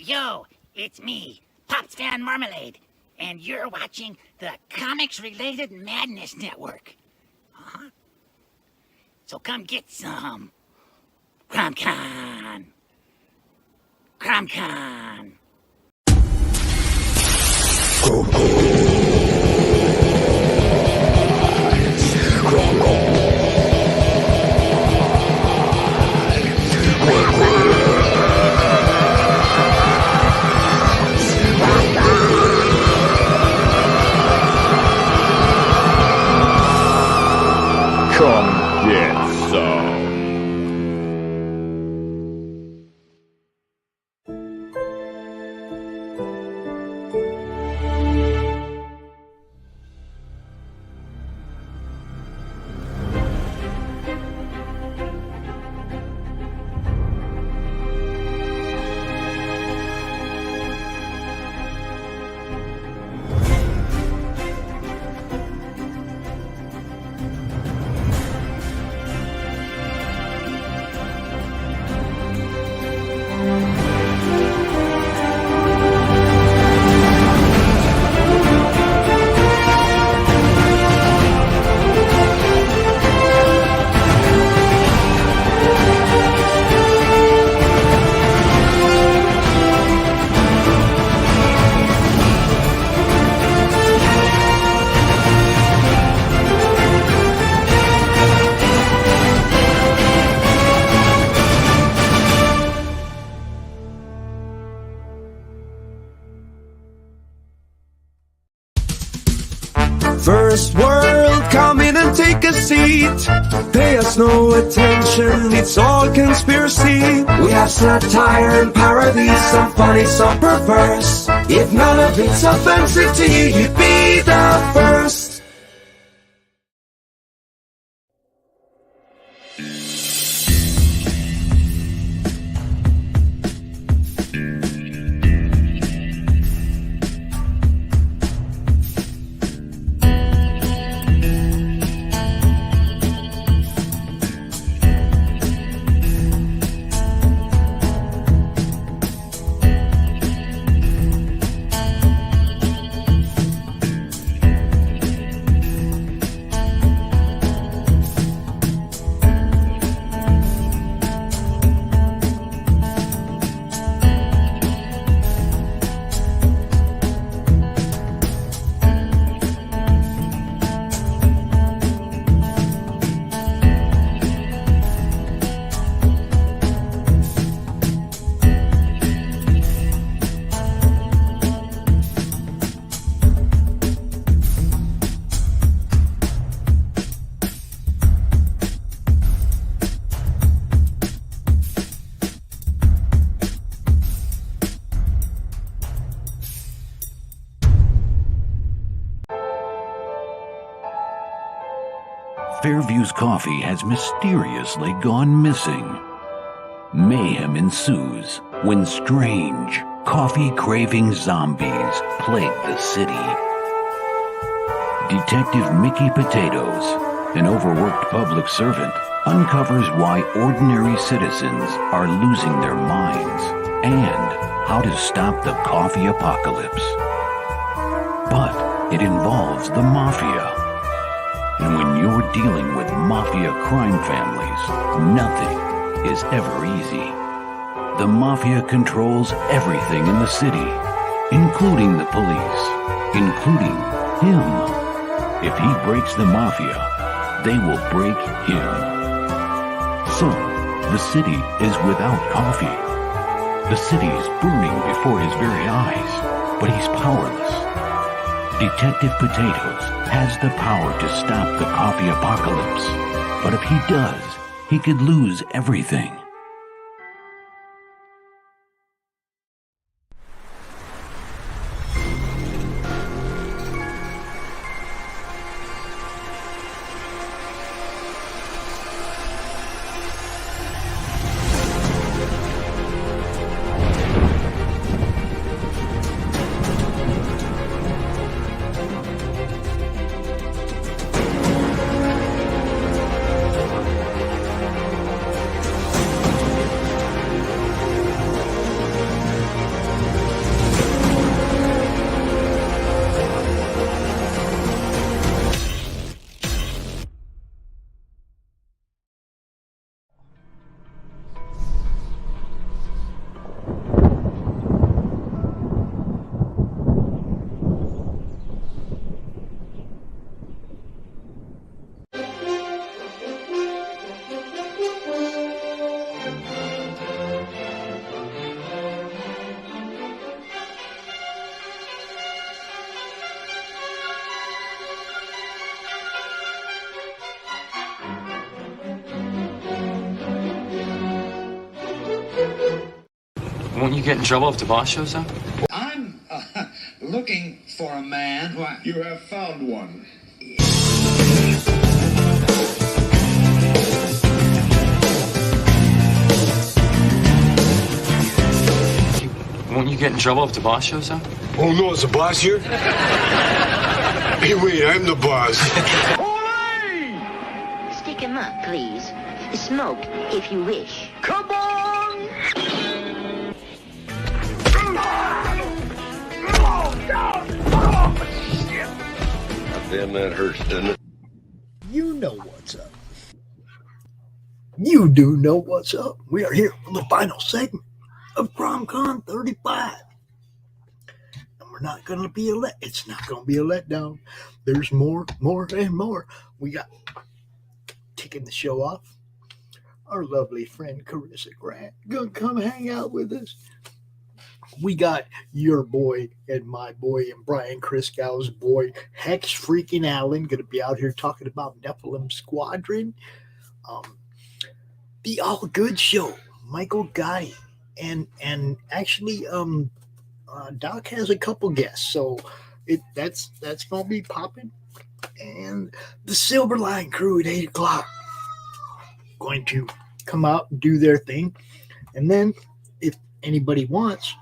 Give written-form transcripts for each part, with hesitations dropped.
Yo, it's me, Pops Van Marmalade, and you're watching the Comics-Related Madness Network. So come get some. CRoM. CRoM. Come get some. First world, come in and take a seat. Pay us no attention, it's all conspiracy. We have satire and parody, some funny, some perverse. If none of it's offensive to you, you'd be the first. Fairview's coffee has mysteriously gone missing. Mayhem ensues when strange, coffee-craving zombies plague the city. Detective Mickey Potatoes, an overworked public servant, uncovers why ordinary citizens are losing their minds and how to stop the coffee apocalypse. But it involves the mafia. And when you're dealing with mafia crime families, nothing is ever easy. The mafia controls everything in the city, including the police, including him. If he breaks the mafia, they will break him. So, the city is without coffee. The city is burning before his very eyes, but he's powerless. Detective Potatoes has the power to stop the coffee apocalypse, but if he does, he could lose everything. Won't you get in trouble if the boss shows up? I'm looking for a man who You have found one. Won't you get in trouble if the boss shows up? Oh no, is the boss here? Hey, wait, I'm the boss. Stick him up, please. Smoke, if you wish. Come on! Damn, that hurts, doesn't it? You know what's up. You do know what's up. We are here for the final segment of CromCon 35. And we're not going to be it's not going to be a letdown. There's more, and more. We got, kicking the show off, our lovely friend Corissa Grant going to come hang out with us. We got your boy and my boy and Brian Christgau's boy, Hex freaking Allen, going to be out here talking about Nephilim Squadron. The Allgood show, Michael Ghatti. And actually, Doc has a couple guests, so that's going to be popping. And the Silverline crew at 8 o'clock going to come out and do their thing. And then if anybody wants,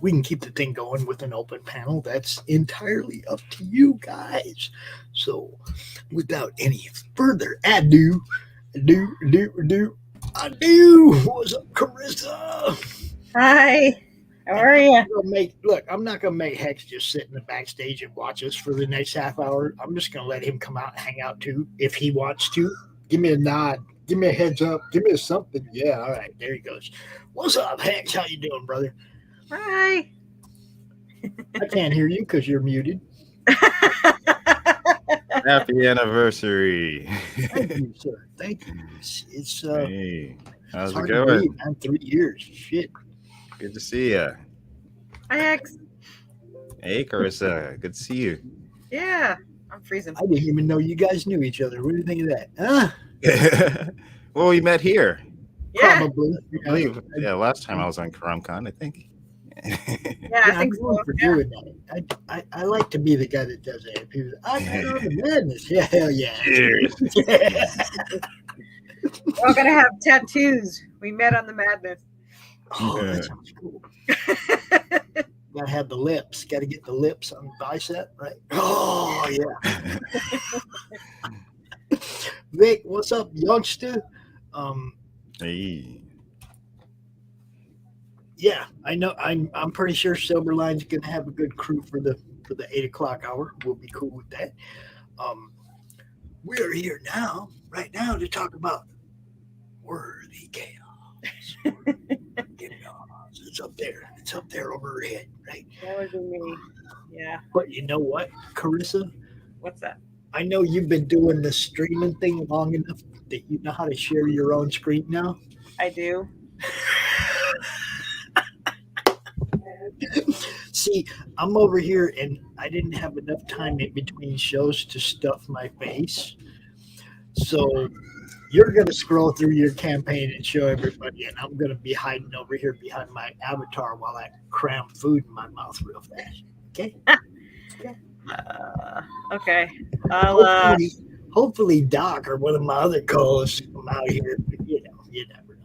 we can keep the thing going with an open panel. That's entirely up to you guys. So without any further ado, what's up, Corissa? Hi, how are you? I'm not gonna make Hex just sit in the backstage and watch us for the next half hour. I'm just gonna let him come out and hang out too if he wants to. Give me a nod, give me a heads up, give me a something. Yeah, all right, there he goes. What's up, Hex? How you doing, brother? Hi. I can't hear you because you're muted. Happy anniversary. Thank you, sir. Thank you. It's hey, how's it's it going? Man. 3 years. Shit. Good to see you. Hi, Hex. Hey, Corissa. Good to see you. Yeah, I'm freezing. I didn't even know you guys knew each other. What do you think of that? Huh? Well, we met here. Yeah. Probably. I believe. Yeah, last time I was on CromCon, I think. Yeah, I think so. For doing that. I like to be the guy that does it. People, I got on the madness. Yeah, hell yeah. Cheers. We're all gonna have tattoos. We met on the madness. Oh, that sounds cool. Gotta have the lips. Gotta get the lips on the bicep, right? Oh yeah. Vic, what's up, youngster? Hey. Yeah, I know. I'm pretty sure Silverline's gonna have a good crew for the 8 o'clock hour. We'll be cool with that. We're here right now, to talk about worthy chaos. It's up there. It's up there over her head, right? That would be me. Yeah. But you know what, Corissa? What's that? I know you've been doing the streaming thing long enough that you know how to share your own screen now. I do. See, I'm over here and I didn't have enough time in between shows to stuff my face. So you're going to scroll through your campaign and show everybody, and I'm going to be hiding over here behind my avatar while I cram food in my mouth real fast. Okay? Okay. I'll hopefully Doc or one of my other co-hosts come out here. But, you never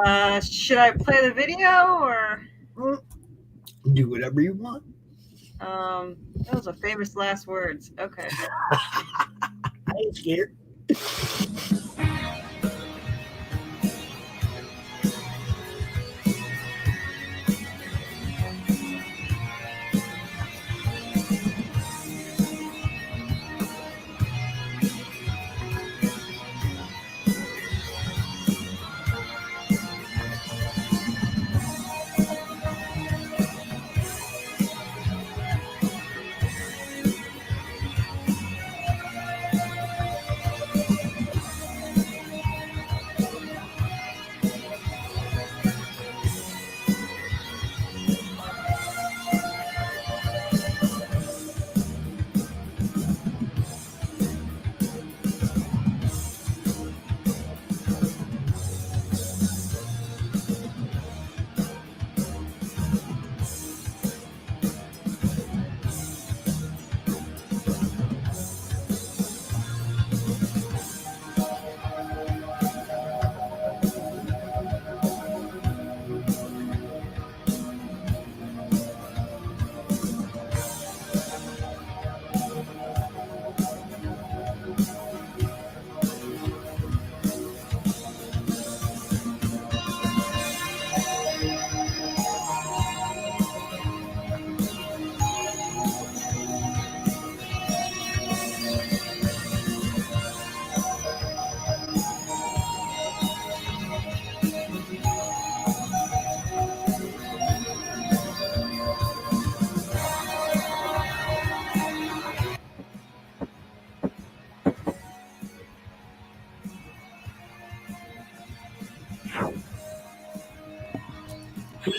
know. Should I play the video or do whatever you want? Those are famous last words. Okay. I ain't scared.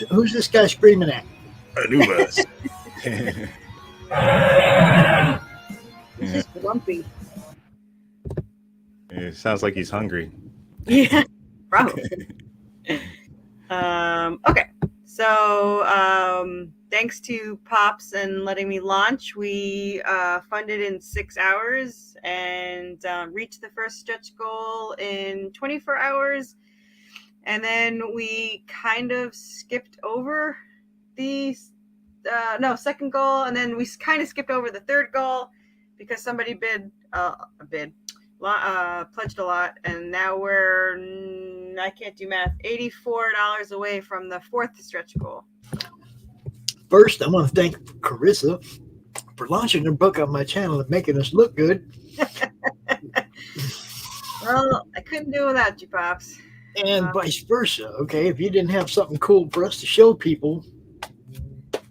Who's this guy screaming at? Anubis. This is grumpy. It sounds like he's hungry. Yeah, probably. Okay, so thanks to Pops and letting me launch, we funded in 6 hours and reached the first stretch goal in 24 hours. And then we kind of skipped over the second goal, and then we kind of skipped over the third goal because somebody pledged a lot, and now we're, I can't do math, $84 away from the fourth stretch goal. First, I want to thank Corissa for launching her book on my channel and making us look good. Well, I couldn't do without you, Pops. And vice versa, okay? If you didn't have something cool for us to show people,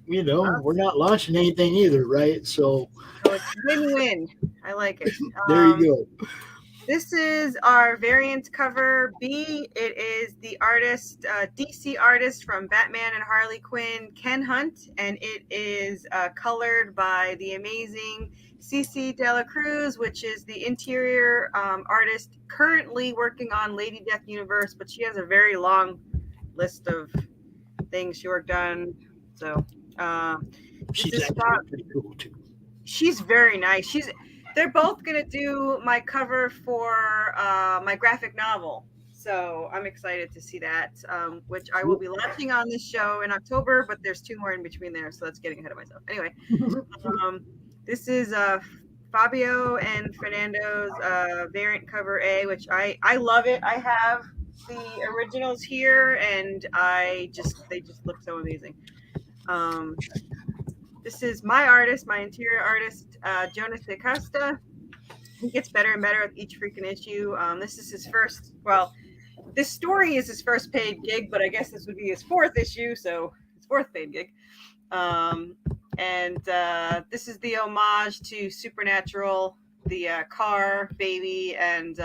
we're not launching anything either, right? So it's win-win. I like it. There you go. This is our variant cover B. It is the artist, DC artist from Batman and Harley Quinn, Ken Hunt, and it is colored by the amazing CC Dela Cruz, which is the interior artist currently working on Lady Death Universe, but she has a very long list of things she worked on. So she's actually pretty cool too. She's very nice. They're both gonna do my cover for my graphic novel. So I'm excited to see that, which I will be launching on this show in October, but there's 2 more in between there, so that's getting ahead of myself. Anyway, this is Fabio and Fernando's variant cover A, which I love it. I have the originals here, and they just look so amazing. This is my artist, my interior artist, Jonas De Costa. He gets better and better with each freaking issue. This is his first, this story is his first paid gig, but I guess this would be his 4th issue, so his 4th paid gig. And this is the homage to Supernatural, the car, baby, and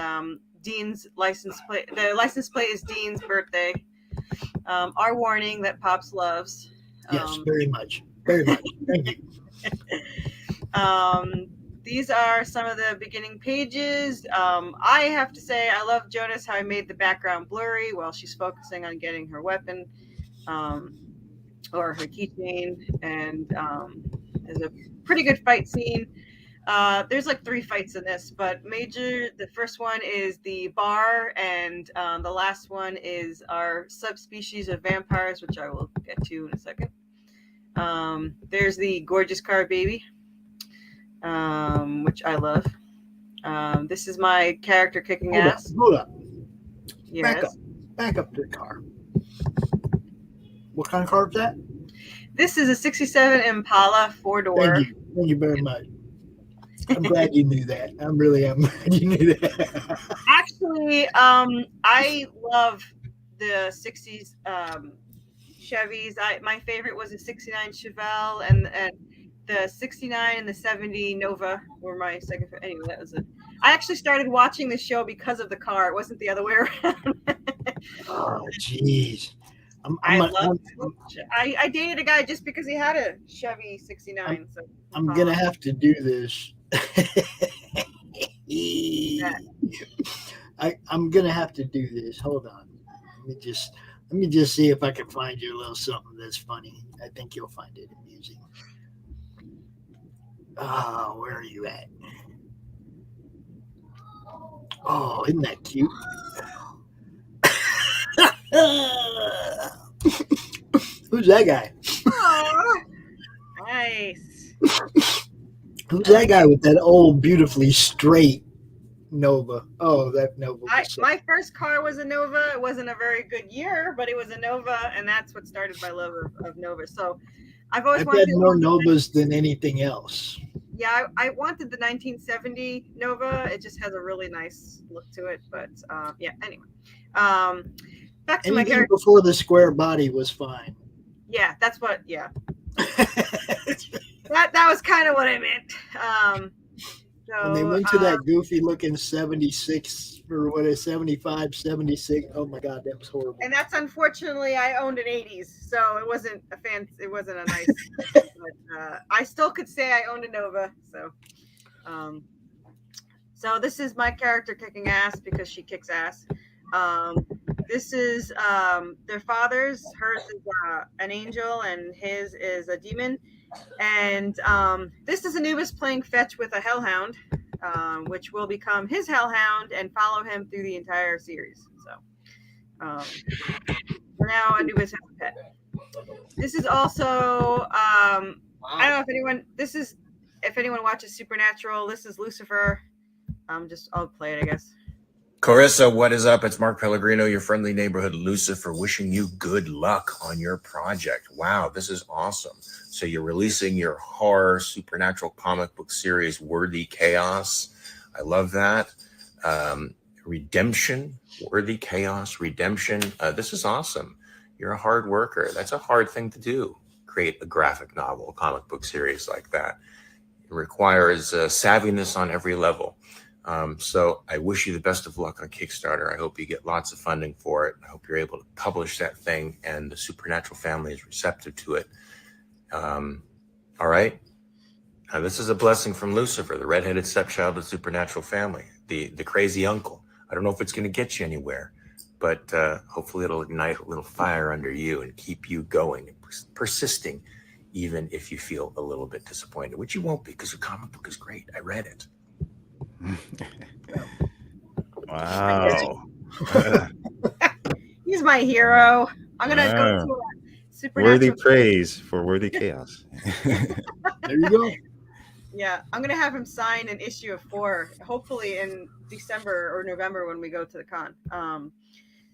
Dean's license plate. The license plate is Dean's birthday. Our warning that Pops loves. Yes, very much. Very much. Thank you. These are some of the beginning pages. I have to say, I love Jonas, how I made the background blurry while she's focusing on getting her weapon or her keychain. And there's a pretty good fight scene. There's like 3 fights in this, but the first one is the bar, and the last one is our subspecies of vampires, which I will get to in a second. There's the gorgeous car baby, which I love. This is my character kicking ass. Hold up. Yes. Back up to the car. What kind of car is that? This is a 67 Impala 4-door. Thank you very much. I'm glad you knew that. I'm glad you knew that. Actually, I love the 60s Chevys. My favorite was a 69 Chevelle, and the 69 and the 70 Nova were my second favorite. Anyway, that was it. I actually started watching the show because of the car. It wasn't the other way around. Oh, jeez. I dated a guy just because he had a Chevy 69. I'm gonna have to do this. I'm gonna have to do this. Hold on. Let me just see if I can find you a little something that's funny. I think you'll find it amusing. Where are you at? Oh, isn't that cute? Who's that guy? Oh, nice. Who's that guy with that old, beautifully straight Nova? Oh, that Nova. My first car was a Nova. It wasn't a very good year, but it was a Nova, and that's what started my love of Nova. So I've always wanted more Novas than anything else. Yeah, I wanted the 1970 Nova. It just has a really nice look to it. But yeah, anyway. Back to my character. Before the square body was fine. Yeah, that's what, yeah. that was kind of what I meant. When they went to that goofy looking 76 or what is 75, 76. Oh my God, that was horrible. And that's unfortunately I owned an 80s, so it wasn't a nice. But, I still could say I owned a Nova. So this is my character kicking ass because she kicks ass. This is their father's. Hers is an angel, and his is a demon. And this is Anubis playing fetch with a hellhound, which will become his hellhound and follow him through the entire series. So for now, Anubis has a pet. This is also I don't know if anyone watches Supernatural. This is Lucifer. I'll play it, I guess. Corissa, what is up? It's Mark Pellegrino, your friendly neighborhood Lucifer, wishing you good luck on your project. Wow, this is awesome. So you're releasing your horror supernatural comic book series, Worthy Chaos. I love that. Redemption, Worthy Chaos, Redemption. This is awesome. You're a hard worker. That's a hard thing to do, create a graphic novel, a comic book series like that. It requires savviness on every level. So I wish you the best of luck on Kickstarter. I hope you get lots of funding for it. I hope you're able to publish that thing and the Supernatural family is receptive to it. All right. This is a blessing from Lucifer, the redheaded stepchild of the Supernatural family, the crazy uncle. I don't know if it's going to get you anywhere, but hopefully it'll ignite a little fire under you and keep you going and persisting, even if you feel a little bit disappointed, which you won't be because your comic book is great. I read it. Wow. He's my hero. I'm gonna go to a Supernatural. Worthy praise for Worthy Chaos. There you go. Yeah, I'm gonna have him sign an issue of 4, hopefully in December or November when we go to the con.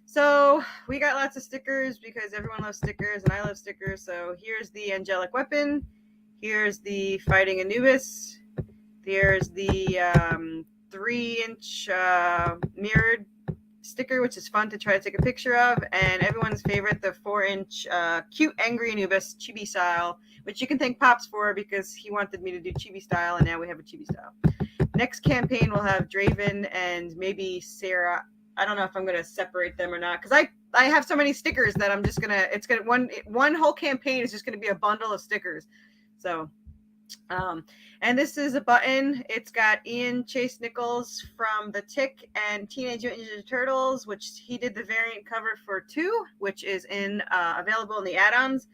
So we got lots of stickers because everyone loves stickers and I love stickers. So here's the angelic weapon. Here's the fighting Anubis. There's the 3-inch mirrored sticker, which is fun to try to take a picture of, and everyone's favorite, the 4-inch cute angry Anubis chibi style, which you can thank Pops for because he wanted me to do chibi style, and now we have a chibi style. Next campaign we'll have Draven and maybe Sarah. I don't know if I'm gonna separate them or not because I have so many stickers that I'm just gonna one whole campaign is just gonna be a bundle of stickers. So. And this is a button. It's got Ian Chase Nichols from The Tick and Teenage Mutant Ninja Turtles, which he did the variant cover for 2, which is available in the add-ons.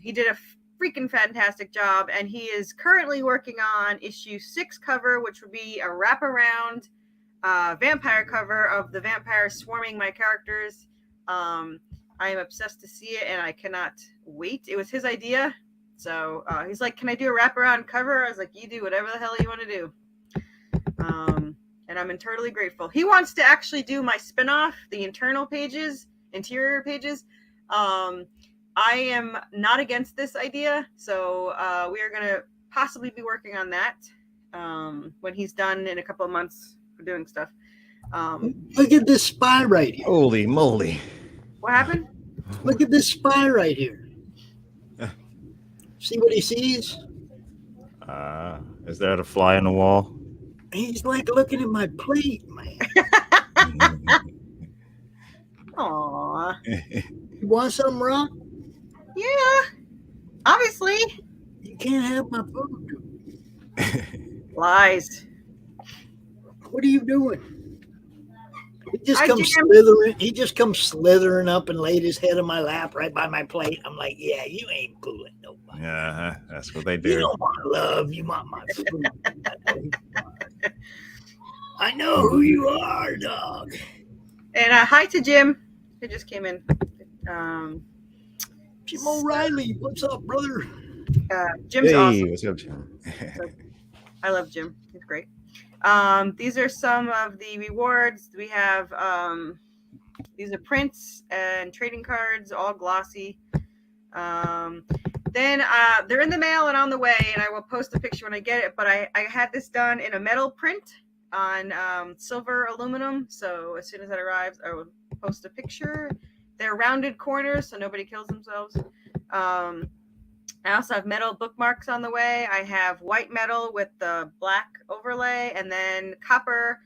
He did a freaking fantastic job, and he is currently working on issue 6 cover, which would be a wraparound vampire cover of the vampires swarming my characters. I am obsessed to see it, and I cannot wait. It was his idea. So he's like, can I do a wraparound cover? I was like, you do whatever the hell you want to do. And I'm eternally grateful. He wants to actually do my spinoff, the interior pages. I am not against this idea. So we are going to possibly be working on that when he's done in a couple of months for doing stuff. Look at this spy right here. Holy moly. What happened? Look at this spy right here. See what he sees? Is that a fly on the wall? He's like looking at my plate, man. Aww. You want something, Rob? Yeah. Obviously. You can't have my food. Lies. What are you doing? He just comes slithering up and laid his head on my lap right by my plate. I'm like, yeah, you ain't fooling nobody. Yeah, that's what they do. You don't want love. You want my food. I know who you are, dog. And hi to Jim, who just came in. Jim O'Reilly, what's up, brother? Jim's awesome. What's up, Jim? I love Jim. He's great. These are some of the rewards. We have these are prints and trading cards, all glossy. Then they're in the mail and on the way, and I will post a picture when I get it. But I had this done in a metal print on silver aluminum. So as soon as that arrives, I will post a picture. They're rounded corners, so nobody kills themselves. I also have metal bookmarks on the way. I have white metal with the black overlay, and then copper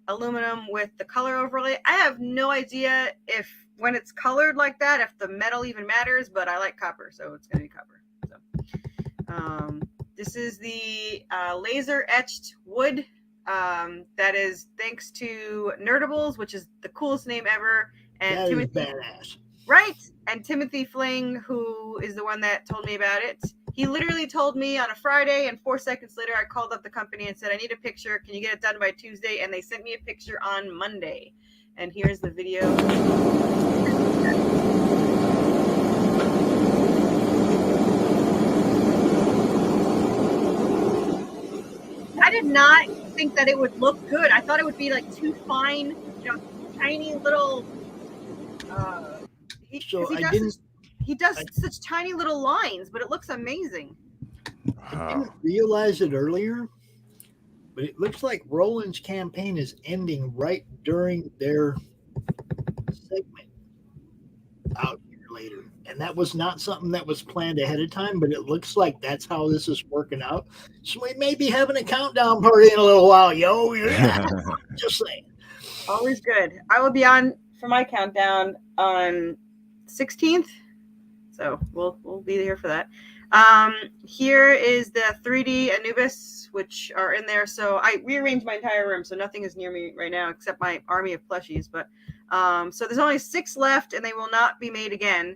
aluminum with the color overlay. I have no idea if when it's colored like that, if the metal even matters, but I like copper, so it's going to be copper. So, this is the laser etched wood. That is thanks to Nerdables, which is the coolest name ever. And that Timothy, is badass. Right. And Timothy Fling, who is the one that told me about it. He literally told me on a Friday, and 4 seconds later, I called up the company and said, I need a picture. Can you get it done by Tuesday? And they sent me a picture on Monday. And here's the video. I did not think that it would look good. I thought it would be like too fine, tiny little. He does such tiny little lines, but it looks amazing. I didn't realize it earlier, but it looks like Roland's campaign is ending right during their segment out here later. And that was not something that was planned ahead of time, but it looks like that's how this is working out. So we may be having a countdown party in a little while, yo. Yeah. Just saying. Always good. I will be on for my countdown on 16th. So we'll be here for that. Here is the 3D Anubis, which are in there. So I rearranged my entire room, so nothing is near me right now except my army of plushies. But so there's only 6 left, and they will not be made again.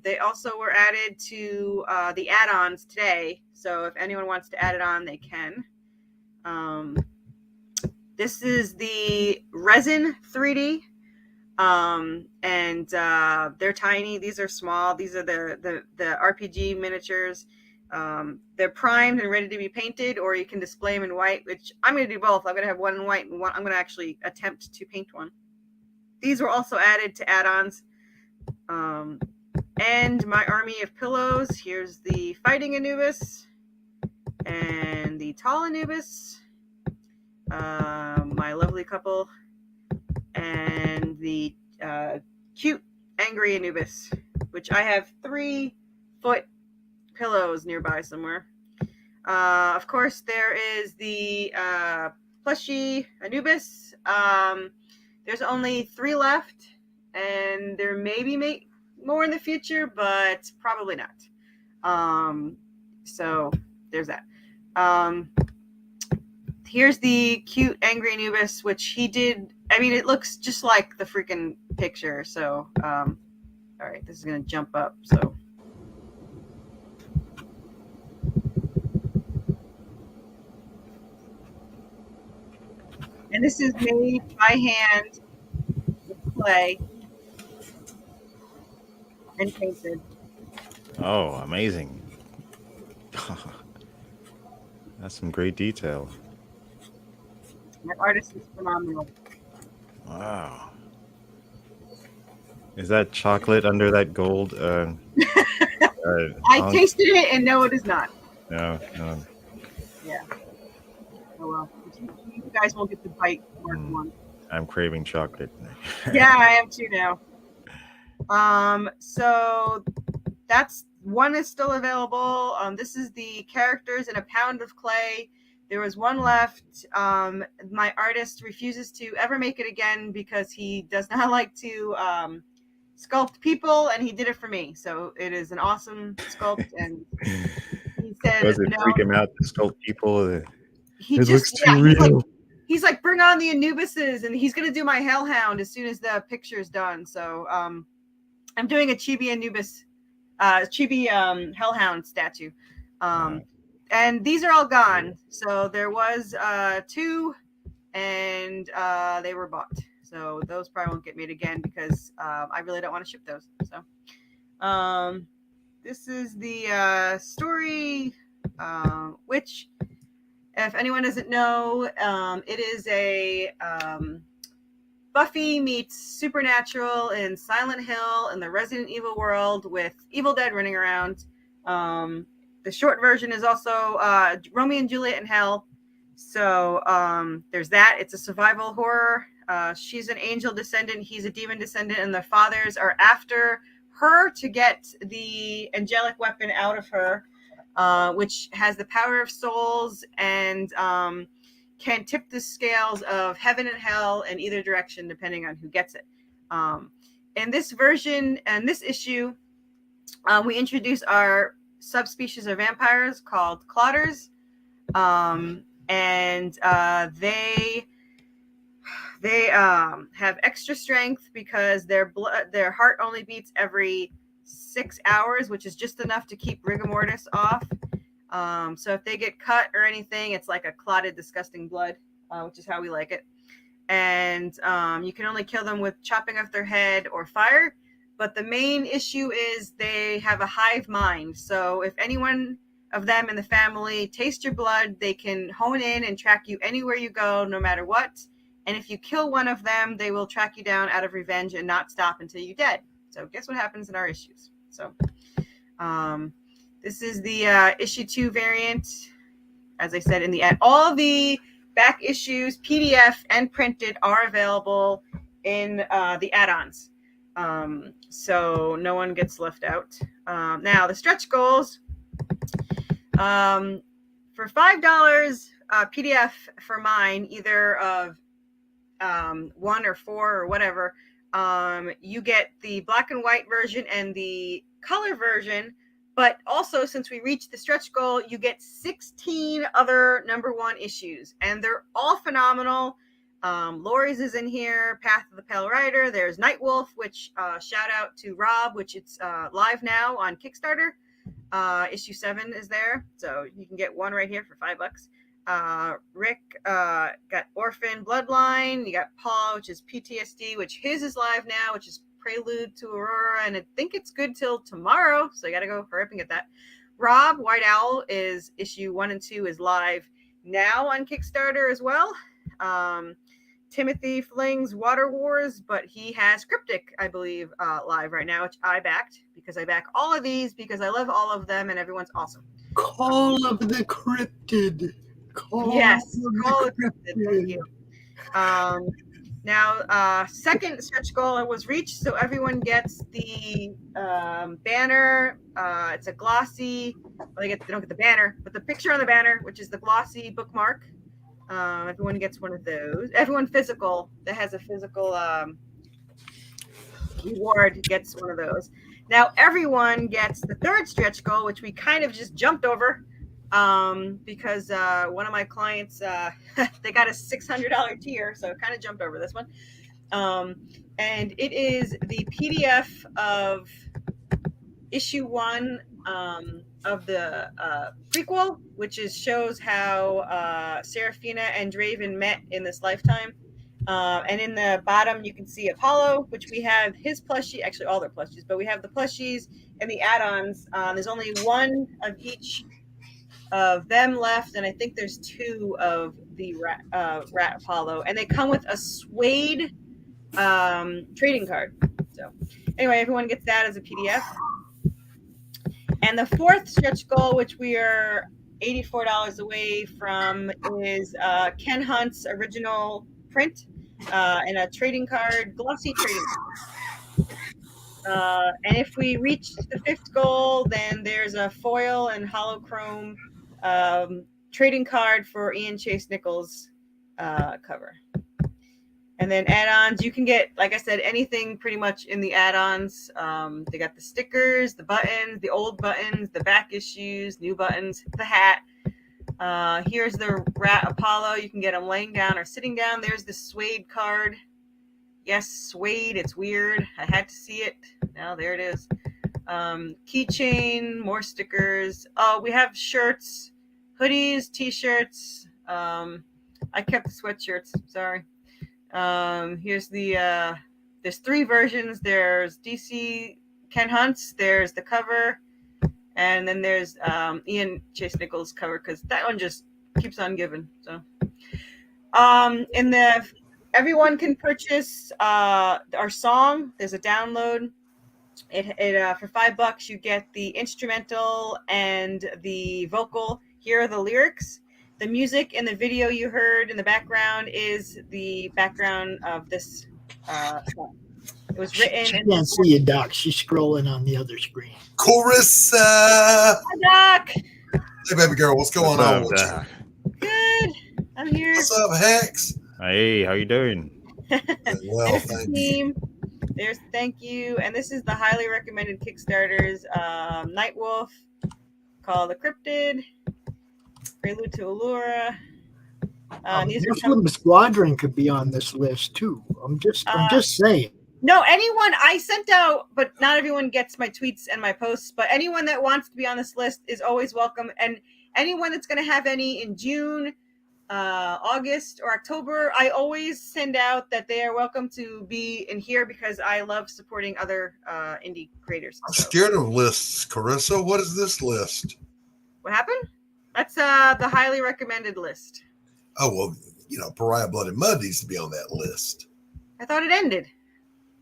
They also were added to the add-ons today. So if anyone wants to add it on, they can. This is the resin 3D. And they're tiny. These are small. These are the RPG miniatures. They're primed and ready to be painted, or you can display them in white, which I'm going to do both. I'm going to have one in white and one. I'm going to actually attempt to paint one. These were also added to add-ons. And my army of pillows. Here's the fighting Anubis and the tall Anubis. My lovely couple. And the cute angry Anubis, which I have 3-foot pillows nearby somewhere. Of course, there is the plushie Anubis. There's only 3 left, and there may be more in the future, but probably not. So there's that. Here's the cute angry Anubis, which he did. I mean, it looks just like the freaking picture. So, all right, this is going to jump up. So, and this is made by hand with clay and painted. Oh, amazing. That's some great detail. My artist is phenomenal. Wow. Is that chocolate under that gold? I tasted it, and no, it is not. No. Yeah. Oh, well. You guys won't get the bite mark one. I'm craving chocolate. Yeah, I am too now. So that's one is still available. This is the characters in a pound of clay. There was one left. My artist refuses to ever make it again because he does not like to sculpt people, and he did it for me. So it is an awesome sculpt, and he said, "Does it freak him out to sculpt people? It looks too real." He's like, bring on the Anubises, and he's gonna do my Hellhound as soon as the picture's done. So I'm doing a Chibi Anubis, Chibi Hellhound statue. And these are all gone. So there was 2, and they were bought. So those probably won't get made again because I really don't want to ship those. So this is the story, which, if anyone doesn't know, it is a Buffy meets Supernatural in Silent Hill in the Resident Evil world with Evil Dead running around. The short version is also Romeo and Juliet in Hell. So there's that. It's a survival horror. She's an angel descendant. He's a demon descendant. And the fathers are after her to get the angelic weapon out of her, which has the power of souls and can tip the scales of heaven and hell in either direction, depending on who gets it. In this version and this issue, we introduce our subspecies of vampires called Clotters, and they have extra strength because their heart only beats every 6 hours, which is just enough to keep rigor mortis off. So if they get cut or anything, it's like a clotted, disgusting blood, which is how we like it. And you can only kill them with chopping off their head or fire. But the main issue is they have a hive mind. So if anyone of them in the family taste your blood, they can hone in and track you anywhere you go, no matter what. And if you kill one of them, they will track you down out of revenge and not stop until you're dead. So guess what happens in our issues? So this is the issue 2 variant. As I said in the ad, all the back issues, PDF and printed, are available in the add-ons. So no one gets left out. Now the stretch goals, for $5 PDF for mine, either of 1 or 4 or whatever, you get the black and white version and the color version. But also, since we reached the stretch goal, you get 16 other #1 issues, and they're all phenomenal. Laurie's is in here, Path of the Pale Rider. There's Nightwolf, which shout out to Rob, which it's live now on Kickstarter. Issue 7 is there, so you can get one right here for $5. Rick got Orphan Bloodline. You got Paul, which is PTSD, which his is live now, which is Prelude to Aurora, and I think it's good till tomorrow, so you gotta go hurry up and get that. Rob, White Owl, is issue 1 and 2 is live now on Kickstarter as well. Timothy Fling's Water Wars, but he has Cryptic, I believe, live right now, which I backed because I back all of these because I love all of them and everyone's awesome. Call of the Cryptid. Call of the Cryptid. Thank you. Now, second stretch goal was reached, so everyone gets the banner. It's a glossy. Well, they don't get the banner, but the picture on the banner, which is the glossy bookmark. Everyone gets one of those. Everyone physical that has a physical reward gets one of those. Now, everyone gets the third stretch goal, which we kind of just jumped over because one of my clients, they got a $600 tier, so kind of jumped over this one. And it is the PDF of issue 1 of the prequel, which shows how Seraphina and Draven met in this lifetime. And in the bottom, you can see Apollo, which we have his plushie, actually all their plushies, but we have the plushies and the add-ons. There's only one of each of them left, and I think there's 2 of the Rat Apollo, and they come with a suede trading card. So anyway, everyone gets that as a PDF. And the fourth stretch goal, which we are $84 away from, is Ken Hunt's original print and a trading card, glossy trading card. And if we reach the 5th goal, then there's a foil and holochrome trading card for Ian Chase Nichols cover. And then add-ons, you can get, like I said, anything pretty much in the add-ons. They got the stickers, the buttons, the old buttons, the back issues, new buttons, the hat. Here's the Rat Apollo. You can get them laying down or sitting down. There's the suede card. Yes, suede. It's weird. I had to see it. Now there it is. Keychain, more stickers. Oh, we have shirts, hoodies, t-shirts. I kept the sweatshirts. Sorry. Here's the there's 3 versions. There's DC Ken Hunt's, there's the cover, and then there's Ian Chase Nichols cover, because that one just keeps on giving. So in the everyone can purchase our song. There's a download. It for $5 you get the instrumental and the vocal. Here are the lyrics. The music in the video you heard in the background is the background of this song. It was written. She can't see you, Doc. She's scrolling on the other screen. Corissa. Hi, Doc. Hey, baby girl, what's going on with you? Good. I'm here. What's up, Hex? Hey, how you doing? Well, There's the thank you. team. There's thank you. And this is the highly recommended Kickstarters. Nightwolf, Call of the Cryptid, Prelude to Allura. Muslim Squadron could be on this list too. I'm just saying. No, anyone I sent out, but not everyone gets my tweets and my posts. But anyone that wants to be on this list is always welcome. And anyone that's going to have any in June, August, or October, I always send out that they are welcome to be in here because I love supporting other indie creators. I'm scared of lists, Corissa. What is this list? What happened? That's the highly recommended list. Oh, well, Pariah Blood and Mud needs to be on that list. I thought it ended.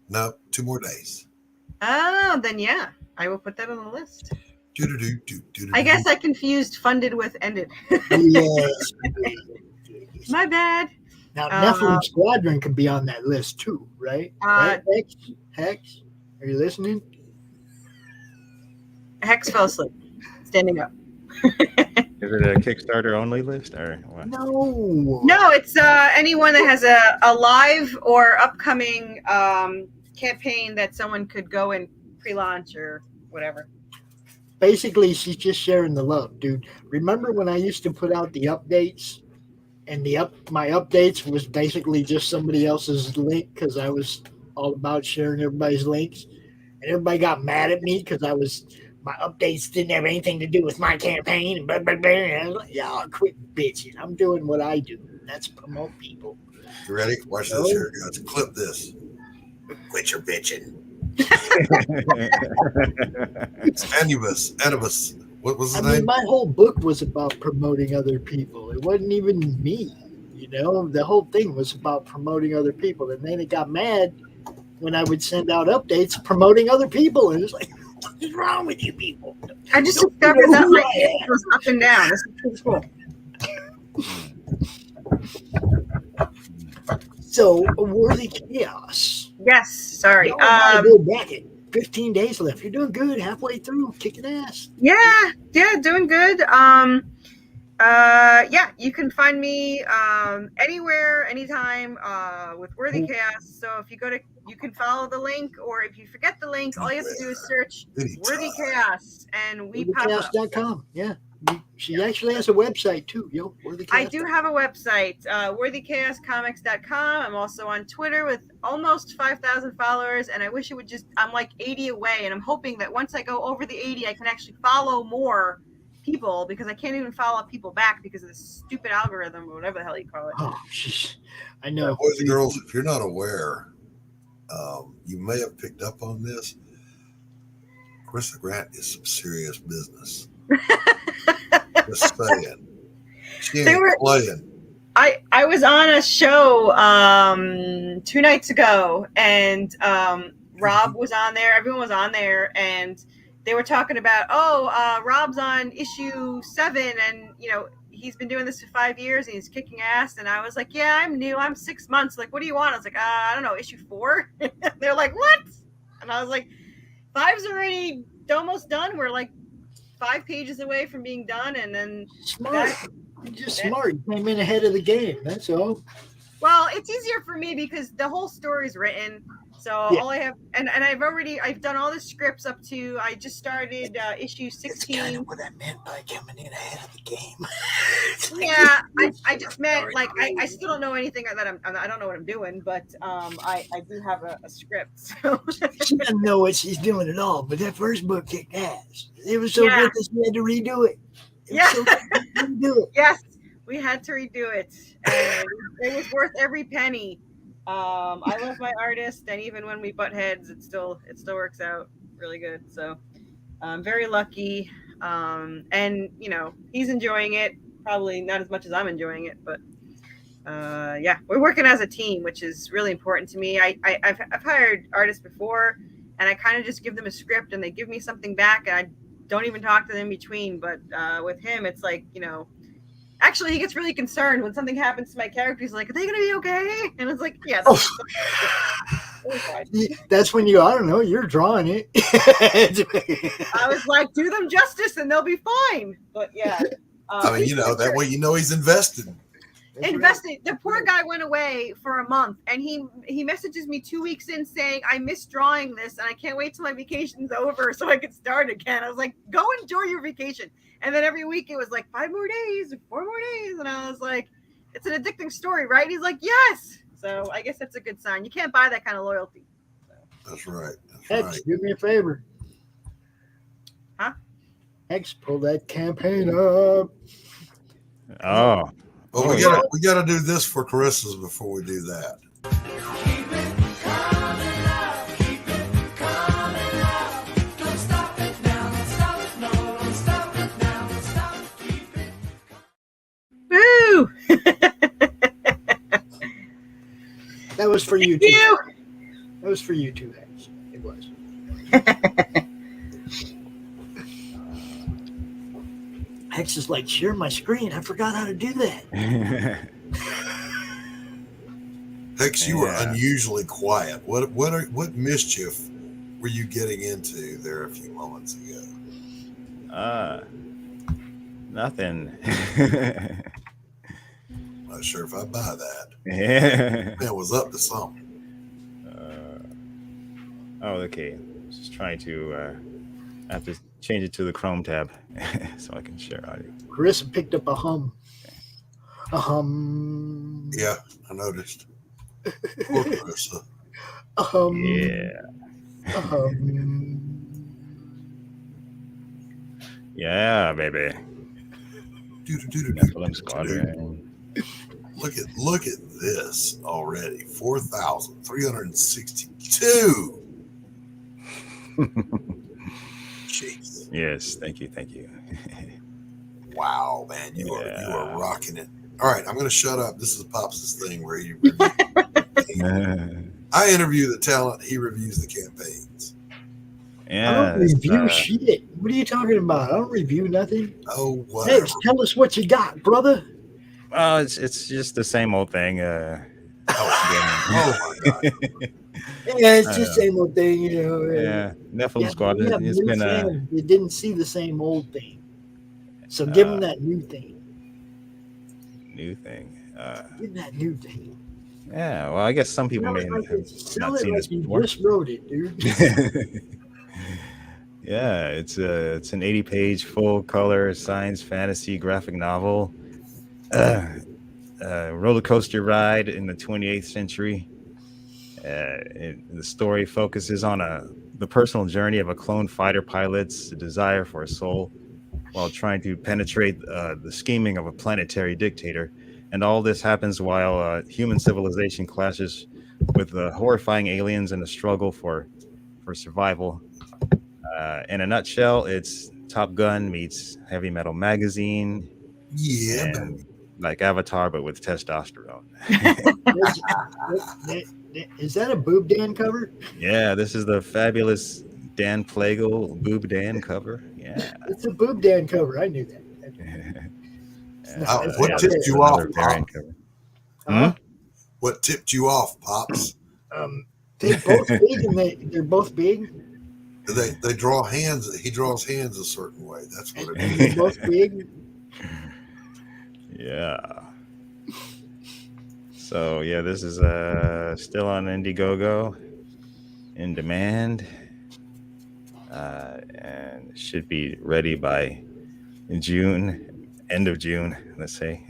No, 2 more days. Oh, then yeah, I will put that on the list. I guess I confused funded with ended. Yes. My bad. Now, Nephilim Squadron could be on that list too, right? Right? Hex, are you listening? Hex fell asleep, standing up. Is it a Kickstarter only list or what? No, it's anyone that has a live or upcoming campaign that someone could go and pre-launch or whatever. Basically, she's just sharing the love, dude. Remember when I used to put out the updates, and my updates was basically just somebody else's link because I was all about sharing everybody's links, and everybody got mad at me because my updates didn't have anything to do with my campaign, and blah, blah, blah. And I was like, y'all quit bitching. I'm doing what I do. That's promote people. You ready? Watch this here. Let's clip this. Quit your bitching. Anubis. What was his name? My whole book was about promoting other people. It wasn't even me. The whole thing was about promoting other people. And then it got mad when I would send out updates promoting other people. And it was like, what is wrong with you people? I just discovered that my head goes up and down. This is pretty cool. So, a worthy chaos. Yes, sorry. Back at 15 days left. You're doing good. Halfway through, kicking ass. Yeah, doing good. You can find me anywhere, anytime with Worthy Chaos. So if you you can follow the link, or if you forget the link, all you have to do is search Worthy Chaos, and we pop up. WorthyChaos.com. Yeah. She actually has a website too, Worthy Chaos. I do have a website, worthychaoscomics.com. I'm also on Twitter with almost 5,000 followers, and I wish it would I'm like 80 away, and I'm hoping that once I go over the 80, I can actually follow more people, because I can't even follow people back because of this stupid algorithm or whatever the hell you call it. Oh, I know. Boys and girls, if you're not aware, you may have picked up on this. Corissa Grant is some serious business. Just saying. She ain't playing. I was on a show 2 nights ago, and Rob was on there. Everyone was on there, and they were talking about, Rob's on issue 7, and he's been doing this for 5 years, and he's kicking ass. And I was like, yeah, I'm new. I'm 6 months. Like, what do you want? I was like, I don't know, issue 4. They're like, what? And I was like, 5's already almost done. We're like 5 pages away from being done, and then smart. You're just smart. You came in ahead of the game. That's all. Well, it's easier for me because the whole story's written. So all I have, and I've done all the scripts up to, I just started issue 16. That's kind of what I meant by coming in ahead of the game. Yeah, I just meant, like, I still don't know anything that I don't know what I'm doing, but I do have a script. So. She doesn't know what she's doing at all, but that first book kicked ass. It was so good that she had to redo it. Yes, we had to redo it, and it was worth every penny. I love my artist, and even when we butt heads, it still works out really good. So I'm very lucky, and he's enjoying it. Probably not as much as I'm enjoying it, but we're working as a team, which is really important to me. I've hired artists before, and I kind of just give them a script, and they give me something back, and I don't even talk to them in between. But with him, it's like, actually, he gets really concerned when something happens to my character. He's like, are they going to be okay? And it's like, yeah. That's when I don't know, you're drawing it. I was like, do them justice and they'll be fine. But yeah. I mean, that way he's invested. Invested. The poor guy went away for a month, and he messages me 2 weeks in saying, I miss drawing this, and I can't wait till my vacation's over so I can start again. I was like, go enjoy your vacation. And then every week it was like 5 more days, 4 more days. And I was like, it's an addicting story, right? He's like, yes. So I guess that's a good sign. You can't buy that kind of loyalty. That's right. Hex, do me a favor. Huh? Hex, pull that campaign up. Oh. Well, we got to do this for Carissa's before we do that. Woo! That was for you too. That was for you too, Hex. It was. Hex is like, share my screen. I forgot how to do that. Hex, you were unusually quiet. What mischief were you getting into there a few moments ago? Nothing. Not sure if I buy that. Yeah. Man was up to something. Okay. Just trying to I have to change it to the CRoM tab so I can share audio. Carissa picked up a hum. A hum. Yeah, I noticed. Poor Carissa. A hum. Yeah. A hum. Yeah, baby. Nephilim Squadron. Look at this already. 4,362. Jeez. Yes, thank you. Wow, man, you are rocking it. All right, I'm going to shut up. This is Pops' thing where he I interview the talent, he reviews the campaigns. Yeah, I don't review shit. What are you talking about? I don't review nothing. Oh, whatever. Hey, tell us what you got, brother. Well, it's just the same old thing. Oh my God. Yeah, it's just the same old thing, you know. Yeah, Nephilim Squadron. It's been you didn't see the same old thing, so give them that new thing. New thing. Give that new thing. Yeah, well, I guess some people may have not seen this before. Just wrote it, dude. Yeah, it's an 80-page full color science fantasy graphic novel. Roller coaster ride in the 28th century. The story focuses on the personal journey of a clone fighter pilot's desire for a soul while trying to penetrate the scheming of a planetary dictator. And all this happens while human civilization clashes with horrifying aliens in a struggle for survival. In a nutshell, it's Top Gun meets Heavy Metal Magazine. Yeah. And like Avatar, but with testosterone. Is that a Boob Dan cover? Yeah, this is the fabulous Dan Plagle Boob Dan cover. Yeah. It's a Boob Dan cover. I knew that. What tipped you off, Pop? What tipped you off, Pops? They're both big, and they're both big. They draw hands. He draws hands a certain way. That's what it is. They're both big. Yeah. So yeah, this is still on Indiegogo, in demand, and should be ready by June, end of June, let's say.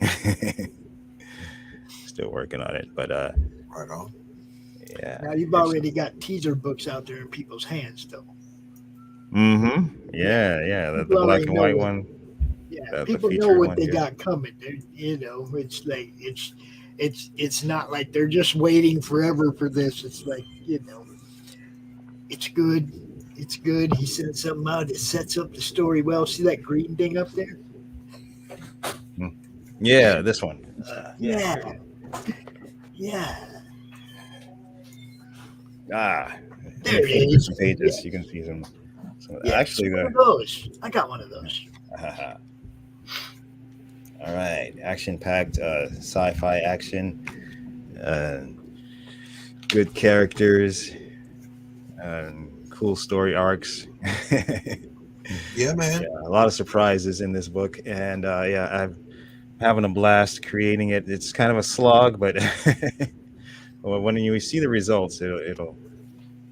Still working on it, but right on. Yeah. Now you've already got teaser books out there in people's hands, though. Mm-hmm. Yeah. The black and white one. Yeah, people know what they got coming. You know, it's like it's not like they're just waiting forever for this. It's like, you know, it's good. It's good. He sent something out that sets up the story well. See that green thing up there? Yeah, this one. Yeah. There it is. Some pages. You can see them. So actually, one of those. I got one of those. All right, action-packed sci-fi action. good characters, cool story arcs. Yeah, man. Yeah, a lot of surprises in this book, and I'm having a blast creating it. It's kind of a slog, but when you see the results, it'll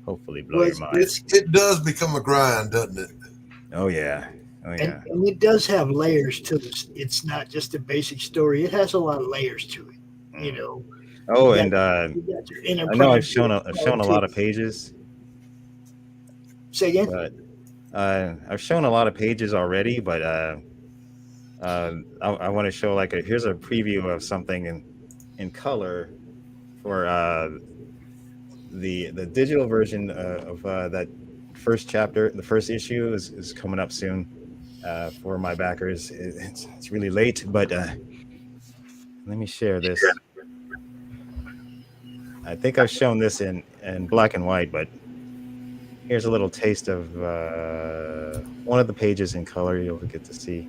hopefully blow your mind. It does become a grind, doesn't it? Oh yeah. And it does have layers to this. It's not just a basic story. It has a lot of layers to it. You know. Oh, and I know I've shown a lot of pages. Say again. But I've shown a lot of pages already, but I want to show here's a preview of something in color for the digital version of that first chapter. The first issue is coming up soon for my backers. It's really late, but let me share this. I think I've shown this in black and white, but here's a little taste of one of the pages in color you'll get to see.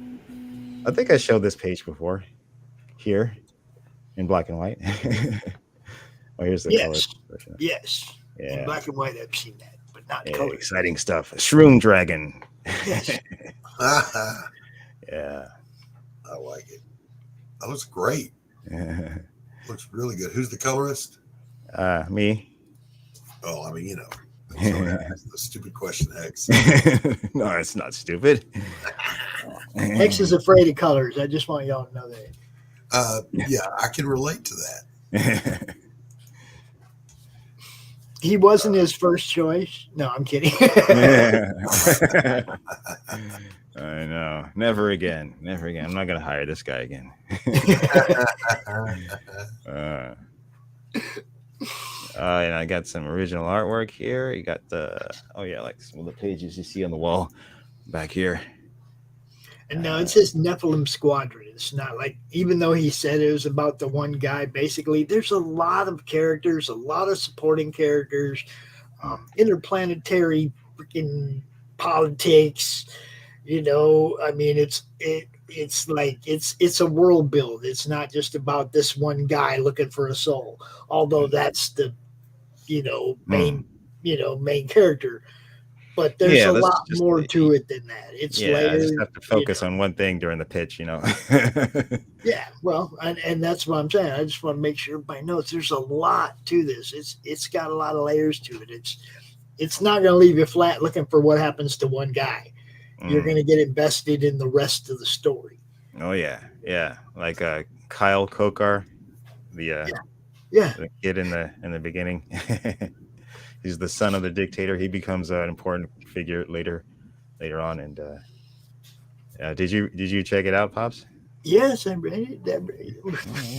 I think I showed this page before here in black and white. Oh, here's the color version. Yes. Yeah. In black and white, I've seen that, but not in Yeah, color. exciting stuff. A Shroom Dragon. Yes. Yeah. I like it. That looks great. Looks really good. Who's the colorist? Me. Oh, I mean, sorry, I asked the stupid question, Hex. No, it's not stupid. Hex is afraid of colors. I just want y'all to know that. Yeah, I can relate to that. He wasn't his first choice. No, I'm kidding. I know. Never again. Never again. I'm not going to hire this guy again. And I got some original artwork here. You got like some of the pages you see on the wall back here. And no, it says Nephilim Squadron. It's not like, even though he said it was about the one guy, basically, there's a lot of characters, a lot of supporting characters, interplanetary freaking politics. I mean, it's like it's a world build. It's not just about this one guy looking for a soul, although that's the main character. But there's a lot more to it than that. It's layers. I just have to focus on one thing during the pitch, Yeah, well, and that's what I'm saying. I just want to make sure everybody knows there's a lot to this. It's got a lot of layers to it. It's not going to leave you flat looking for what happens to one guy. You're going to get invested in the rest of the story. Oh yeah, like Kyle Kokar, the kid in the beginning. He's the son of the dictator. He becomes an important figure later on. And did you check it out, Pops? Yes, I read it.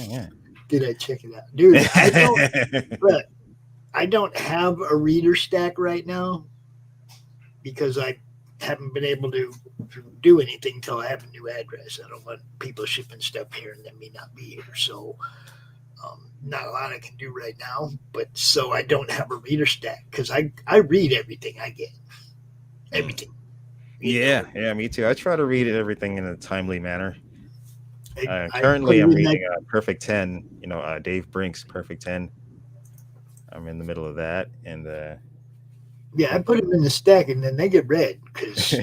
Yeah. Did I check it out, dude? I don't have a reader stack right now because I haven't been able to do anything until I have a new address. I don't want people shipping stuff here and then me not be here. So not a lot I can do right now, but so I don't have a reader stack because I read everything I get. Everything. Yeah, me too. I try to read everything in a timely manner. Currently, I'm reading Perfect 10, Dave Brink's Perfect 10. I'm in the middle of that. And I put them in the stack and then they get read because,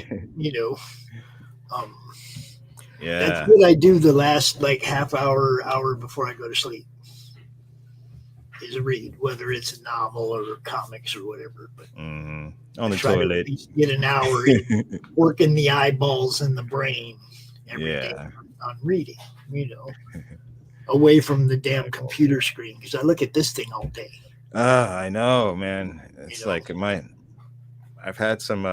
that's what I do the last half hour before I go to sleep. Is read, whether it's a novel or comics or whatever. But on the toilet, get an hour in, working the eyeballs and the brain every day on reading, away from the damn computer screen because I look at this thing all day. I know, man. It's I've had some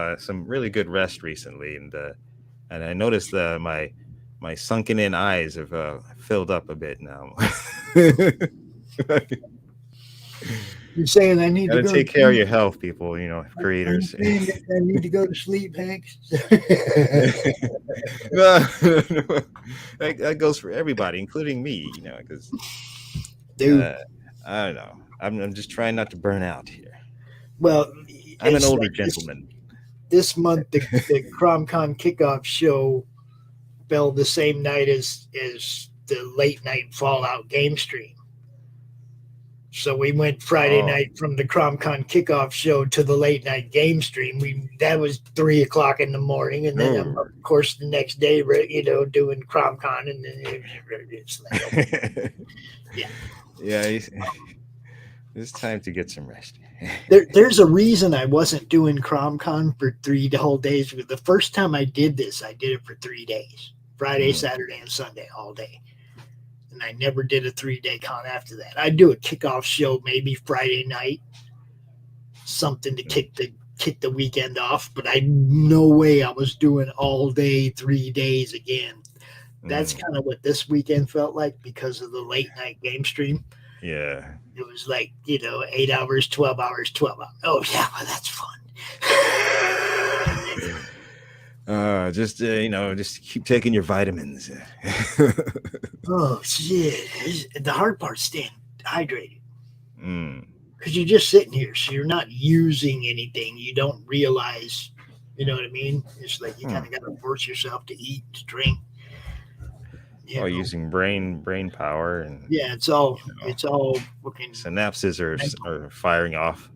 really good rest recently, and I noticed my sunken in eyes have filled up a bit now. You're saying I need to go take care of your health, people. Creators. I need to go to sleep, Hex. No. That goes for everybody, including me. Because dude, I don't know. I'm just trying not to burn out here. Well, I'm an older gentleman. This month, the CromCon kickoff show fell the same night as the late night Fallout game stream. So we went Friday night from the CromCon kickoff show to the late night game stream. That was 3 o'clock in the morning, and then of course the next day, doing CromCon, and then it's like, yeah. It's time to get some rest. There's a reason I wasn't doing CromCon for 3 whole days. The first time I did this, I did it for 3 days, Friday, Saturday, and Sunday, all day. And I never did a 3-day con after that. I'd do a kickoff show maybe Friday night, something to kick the weekend off. But no way I was doing all day 3 days again. That's kind of what this weekend felt like because of the late night game stream. Yeah, it was like 8 hours, 12 hours, 12 hours. Oh yeah, well, that's fun. Just keep taking your vitamins. Oh shit! The hard part's staying hydrated. Because you're just sitting here, so you're not using anything. You don't realize, you know what I mean? It's like you kind of got to force yourself to eat, to drink. Using brain power and it's all fucking synapses are firing off.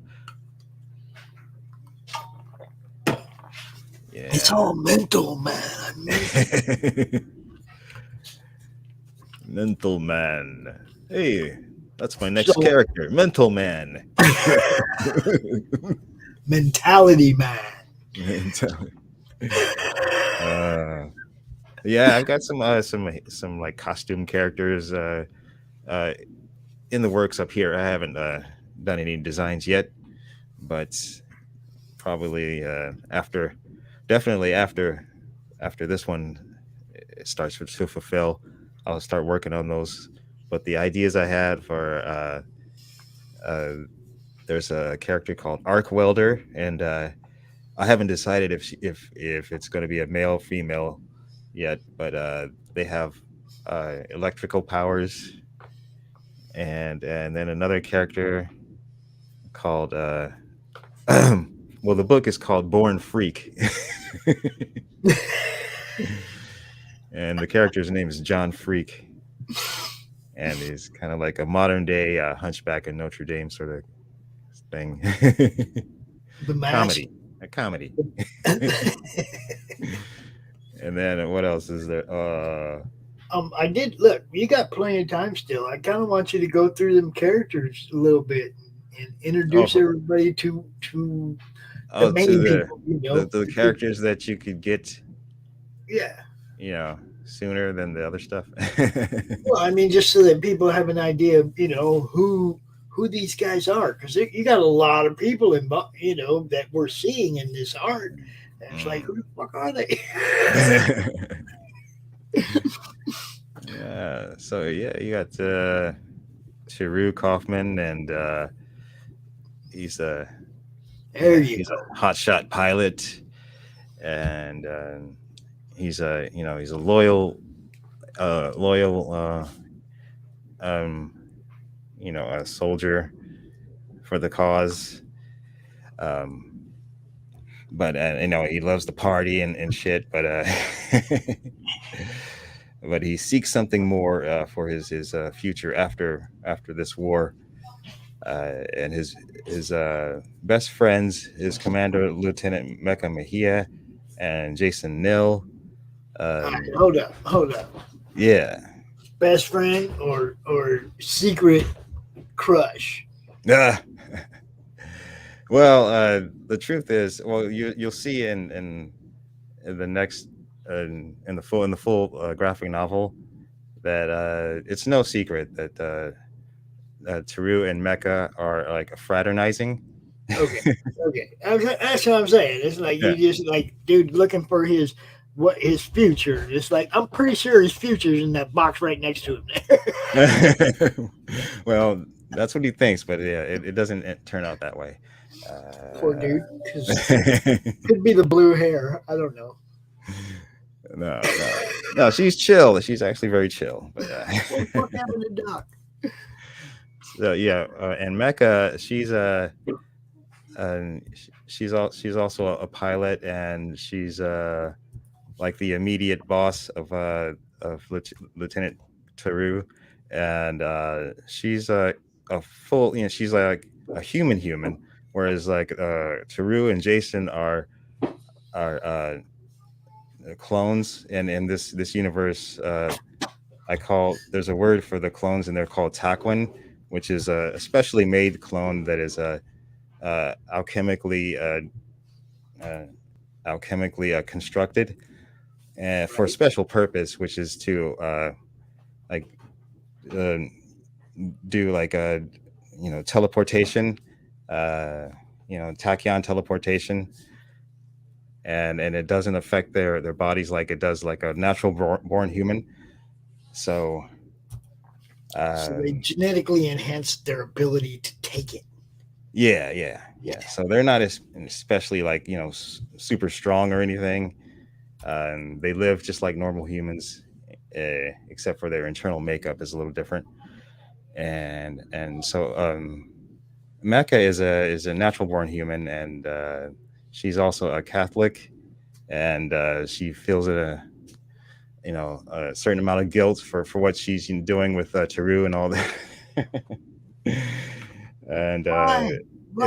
Yeah, it's all mental, man. Mental man. Hey, that's my next character, Mental Man. Mentality Man. Yeah, I've got some like costume characters in the works up here. I haven't done any designs yet, but probably definitely after this one it starts to fulfill, I'll start working on those. But the ideas I had for there's a character called Arc Welder, and I haven't decided if it's going to be a male, female yet, but they have electrical powers, and then another character called well, the book is called Born Freak. And the character's name is John Freak, and he's kind of like a modern day Hunchback of Notre Dame sort of thing. A comedy. And then what else is there? I did look. You got plenty of time still. I kind of want you to go through them characters a little bit and introduce everybody to the main people. The characters that you could get. Yeah. Sooner than the other stuff. Well, I mean, just so that people have an idea of who these guys are, because you got a lot of people involved, that we're seeing in this art. It's like, who the fuck are they? Yeah. So you got Chiru Kaufman, and he's a hotshot pilot, and he's a loyal a soldier for the cause. But he loves the party and shit, but but he seeks something more for his future after this war. And his best friends, his Commander Lieutenant Mecca Mejia and Jason Nill. Right, hold up. Yeah. Best friend or secret crush? Well, the truth is, you'll see in the next in the full graphic novel that it's no secret that Teru and Mecca are like fraternizing. Okay, that's what I'm saying. It's like you just like dude looking for his future. It's like I'm pretty sure his future's in that box right next to him there. Well, that's what he thinks, but it doesn't turn out that way. Poor dude. Could be the blue hair. I don't know. No, she's chill. She's actually very chill. But what happened to Doc? So and Mecca, she's also a pilot, and she's like the immediate boss of Lieutenant Teru, and she's a full, she's like a human, whereas like Teru and Jason are clones, and in this universe, there's a word for the clones, and they're called Taquin, which is a specially made clone that is alchemically constructed for a special purpose, which is to like do like a teleportation, tachyon teleportation, and it doesn't affect their bodies like it does like a natural born human. So they genetically enhanced their ability to take it. Yeah. So they're not especially like super strong or anything. They live just like normal humans, except for their internal makeup is a little different. And so Mecha is a natural born human, and she's also a Catholic, and she feels a certain amount of guilt for what she's doing with Teru and all that. And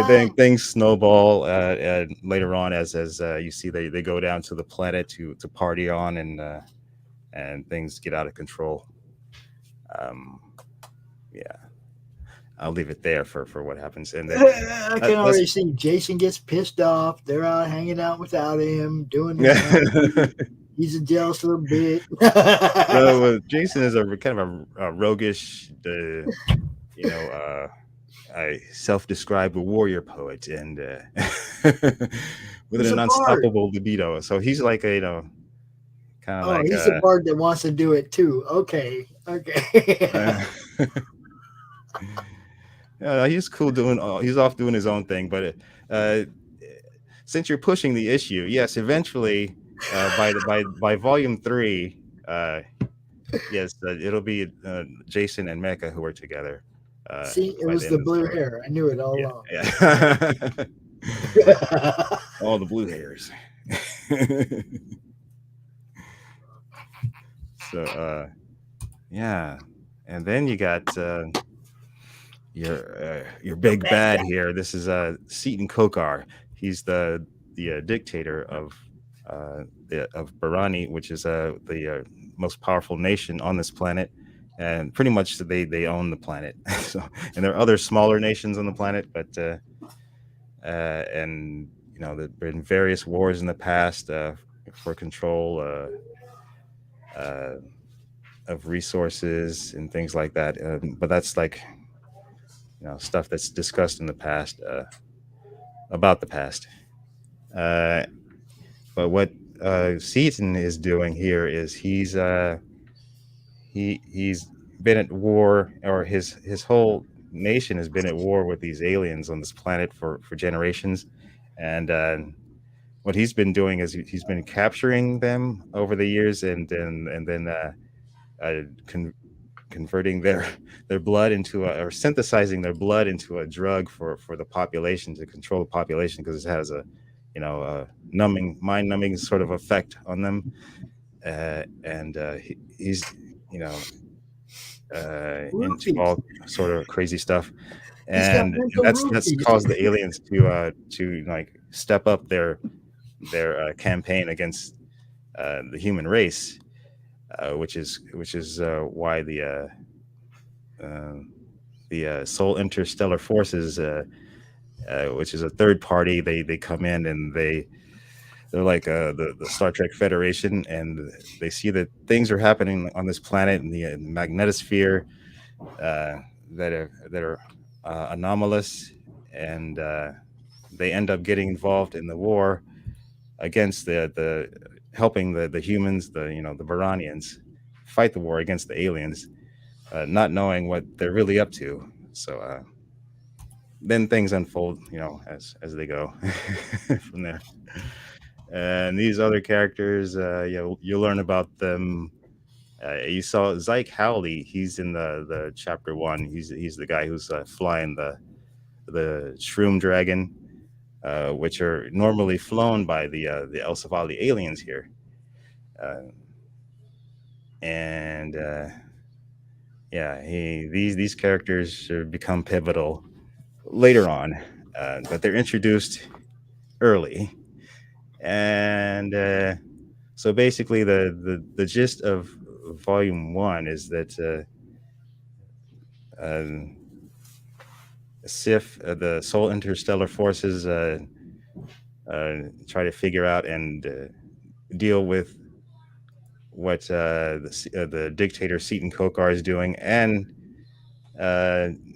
then things snowball later on as you see they go down to the planet to party on, and things get out of control. Yeah, I'll leave it there for what happens. And then I can already see Jason gets pissed off. They're out hanging out without him, doing that. He's a jealous little bit. Jason is a kind of a roguish, a self-described warrior poet, and with an unstoppable libido. So he's like a kind of like he's a bard that wants to do it too. Okay. He's cool he's off doing his own thing, but since you're pushing the issue, yes, eventually by volume 3, yes, it'll be Jason and Mecha who are together. See, it was the blue hair. I knew it all along. Yeah. All the blue hairs. So yeah, and then you got your big bad here. This is Seaton Kokar. He's the dictator of Barani, which is the most powerful nation on this planet, and pretty much they own the planet. So, and there are other smaller nations on the planet, but and there've been various wars in the past for control of resources and things like that. But that's like stuff that's discussed in the past about the past. But what Seaton is doing here is he's been at war, or his whole nation has been at war with these aliens on this planet for generations, and what he's been doing is he's been capturing them over the years, and then converting their blood into or synthesizing their blood into a drug for the population, to control the population, because it has a mind numbing sort of effect on them, and he's into all sort of crazy stuff, and that's caused the aliens to like step up their campaign against the human race, which is why the Soul Interstellar Forces, which is a third party, they come in, and they're like the Star Trek Federation, and they see that things are happening on this planet in the magnetosphere that are anomalous, and they end up getting involved in the war against the helping the humans, the Baranians fight the war against the aliens, not knowing what they're really up to. So then things unfold, as they go from there. And these other characters, you'll learn about them. You saw Zyke Howley. He's in the chapter 1. He's the guy who's flying the Shroom Dragon, which are normally flown by the El Savali aliens here. And yeah, these characters become pivotal later on, but they're introduced early, and so basically the gist of volume 1 is that Sif, the Soul Interstellar Forces, try to figure out and deal with what the dictator Seton Kokar is doing, and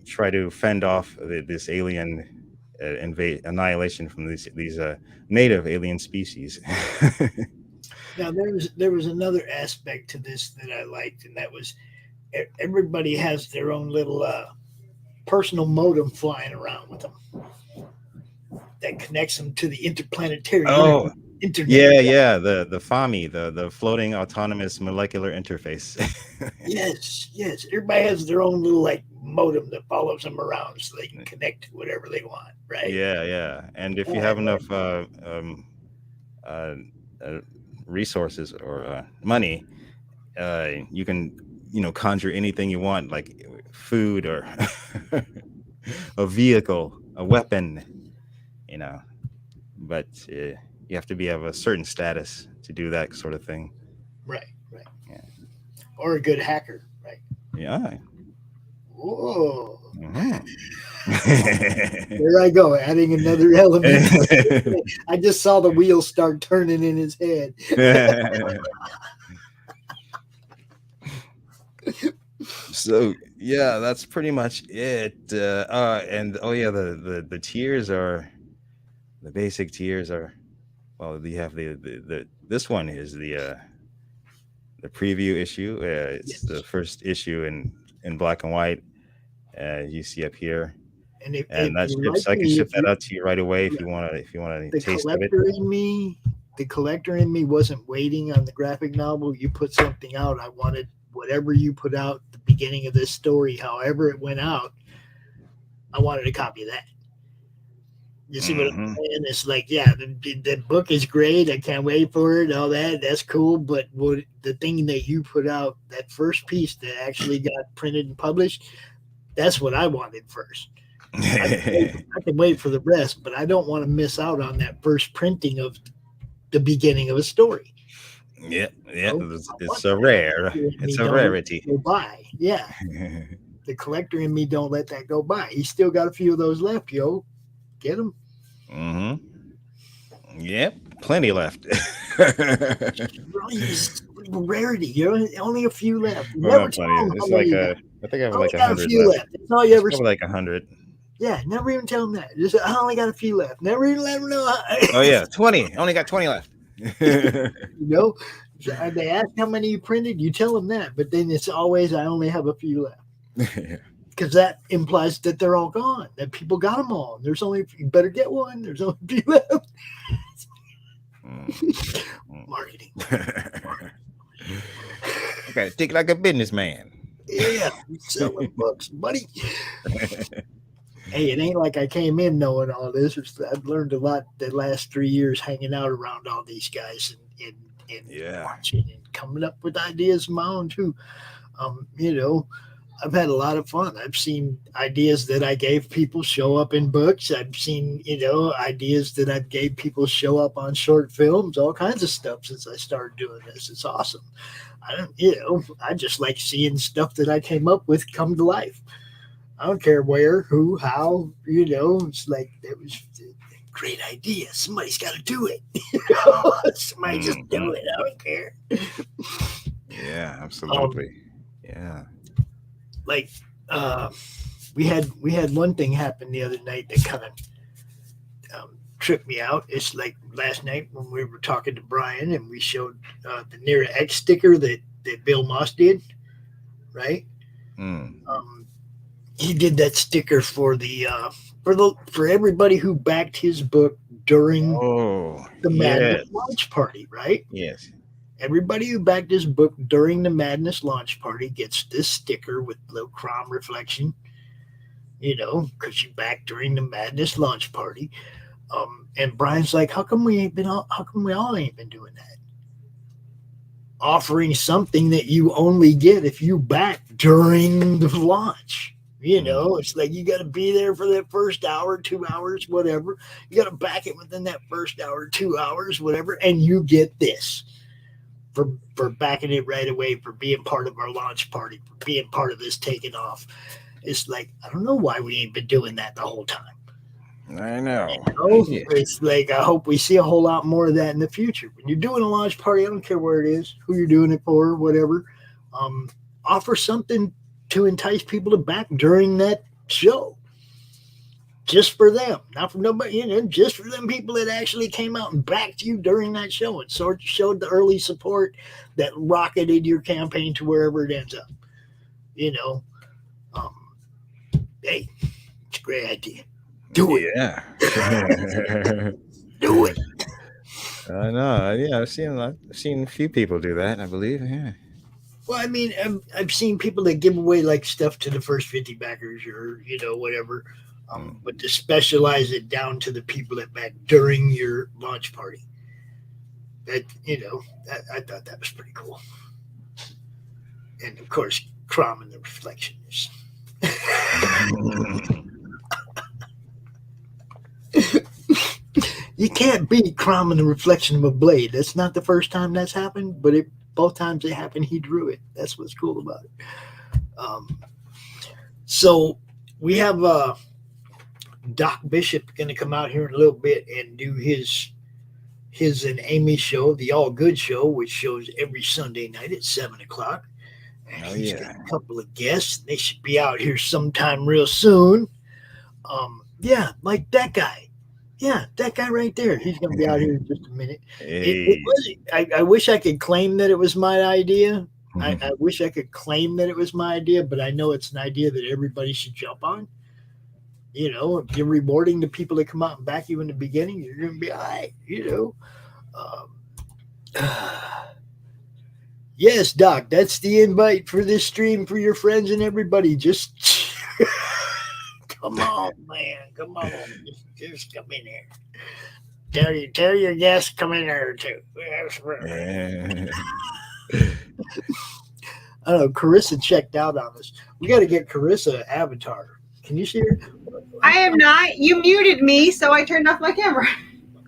try to fend off this alien annihilation from these native alien species. Now there was another aspect to this that I liked, and that was everybody has their own little personal modem flying around with them that connects them to the interplanetary internet. Yeah, the FAMI, the floating autonomous molecular interface. yes. Everybody has their own little like modem that follows them around so they can connect to whatever they want, right? Yeah. And if you have enough resources or money, you can conjure anything you want, like food or a vehicle, a weapon, but you have to be of a certain status to do that sort of thing. Right. Yeah. Or a good hacker, right? Yeah. Whoa. There I go, adding another element. I just saw the wheels start turning in his head. So yeah, that's pretty much it. And the tiers are the basic tiers are, well, you have the this one is the preview issue. It's the first issue in black and white. You see up here, and that ships. I can ship that out to you right away if you want to taste of it. The collector in me wasn't waiting on the graphic novel. You put something out, I wanted whatever you put out at the beginning of this story, however it went out, I wanted a copy of that. You see what I'm saying? It's like, yeah, the book is great. I can't wait for it. All that. That's cool. But the thing that you put out, that first piece that actually got printed and published, that's what I wanted first. I can wait for the rest, but I don't want to miss out on that first printing of the beginning of a story. Yeah. It's a rare. It's a rarity. Go by. Yeah. The collector in me don't let that go by. He's still got a few of those left, yo. Get them. Yep, plenty left. Rarity. You're only a few left. Well, not plenty. It's like I think I have like 100 left. That's all you ever see. Like 100. Yeah, never even tell them that. Just I only got a few left. Never even let them know. Oh yeah, 20. Only got 20 left. They ask how many you printed. You tell them that, but then it's always I only have a few left. Because that implies that they're all gone, that people got them all. There's only, you better get one. There's only a few left. Marketing. Okay, think like a businessman. Yeah, selling books, buddy. Hey, it ain't like I came in knowing all this. I've learned a lot the last 3 years hanging out around all these guys and watching and coming up with ideas of my own too. I've had a lot of fun. I've seen ideas that I gave people show up in books. I've seen, ideas that I gave people show up on short films, all kinds of stuff since I started doing this. It's awesome. I just like seeing stuff that I came up with come to life. I don't care where, who, how, it's like, it was a great idea. Somebody's got to do it. Somebody just do it. I don't care. Yeah, absolutely. Yeah. Like we had one thing happen the other night that kind of tripped me out. It's like last night when we were talking to Brian and we showed the Near X sticker that Bill Moss did, right? He did that sticker for for everybody who backed his book during the Madness launch party, right? Yes. Everybody who backed his book during the Madness launch party gets this sticker with low CRoM reflection, because you backed during the Madness launch party. And Brian's like, how come we all ain't been doing that? offering something that you only get if you back during the launch. You know, it's like you got to be there for that first hour, 2 hours, whatever. You got to back it within that first hour, 2 hours, whatever, and you get this for backing it right away, for being part of our launch party, for being part of this taking off. It's like, I don't know why we ain't been doing that the whole time. I know. You know? It's like, I hope we see a whole lot more of that in the future. When you're doing a launch party, I don't care where it is, who you're doing it for, whatever. Offer something to entice people to back during that show. Just for them, not for nobody, you know, just for them people that actually came out and backed you during that show and sort of showed the early support that rocketed your campaign to wherever it ends up. You know, hey, it's a great idea. Do it. Yeah. Do it. I know. Yeah, I've seen a few people do that, I believe. Yeah. Well, I mean, I've seen people that give away like stuff to the first 50 backers or, you know, whatever. But to specialize it down to the people that back during your launch party. That, you know, I thought that was pretty cool. And of course, CRoM and the Reflections. You can't beat CRoM and the reflection of a blade. That's not the first time that's happened, but both times it happened, he drew it. That's what's cool about it. So we have Doc Bishop going to come out here in a little bit and do his and Amy's show, the Allgood show, which shows every Sunday night at 7:00. And he's got a couple of guests. They should be out here sometime real soon. Yeah, like that guy. Yeah, that guy right there. He's going to be out here in just a minute. Hey. I wish I could claim that it was my idea. I wish I could claim that it was my idea, but I know it's an idea that everybody should jump on. You know, if you're rewarding the people that come out and back you in the beginning, you're going to be all right, you know. Yes, Doc, that's the invite for this stream for your friends and everybody. Just come on, man. Come on. Just come in here. Tell your guests come in here too. I don't know. Corissa checked out on us. We got to get Corissa an avatar. Can you see her? I am not. You muted me, so I turned off my camera.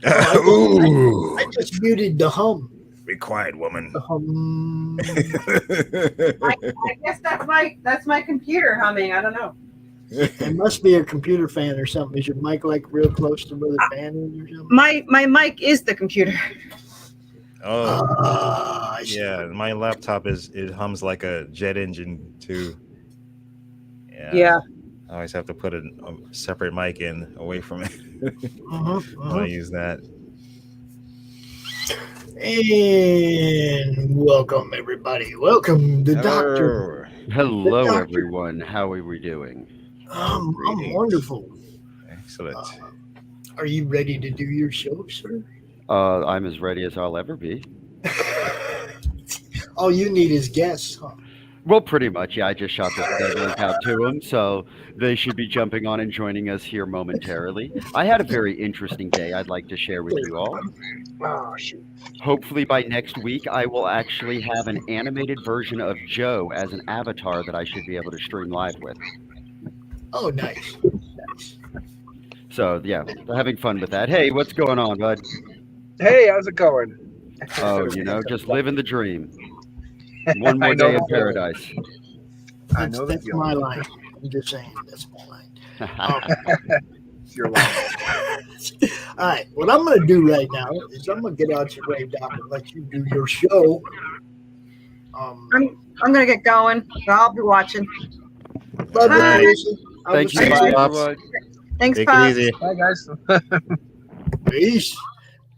I just muted the hum. Be quiet, woman. The hum. I guess that's my computer humming. I don't know. It must be a computer fan or something. Is your mic like real close to where the fan is or something? My mic is the computer. Oh, yeah. My laptop it hums like a jet engine too. Yeah. I always have to put a separate mic in away from it when I use that. And welcome, everybody. Welcome, the doctor. Hello, everyone. How are we doing? I'm wonderful. Excellent. Are you ready to do your show, sir? I'm as ready as I'll ever be. All you need is guests, huh? Well, pretty much, yeah. I just shot the schedule out to them, so they should be jumping on and joining us here momentarily. I had a very interesting day I'd like to share with you all. Oh, shoot. Hopefully by next week, I will actually have an animated version of Joe as an avatar that I should be able to stream live with. Oh, nice. So, yeah, having fun with that. Hey, what's going on, bud? Hey, how's it going? Oh, you know, just living the dream. One more day in paradise. I know that's my line. I'm just saying, that's my line. It's your line. All right, what I'm going to do right now is I'm going to get out your way, Doc, and let you do your show. I'm going to get going. I'll be watching. Bye. Thank you. Bye. Thanks, Take Pop. it easy. Bye, guys. Peace.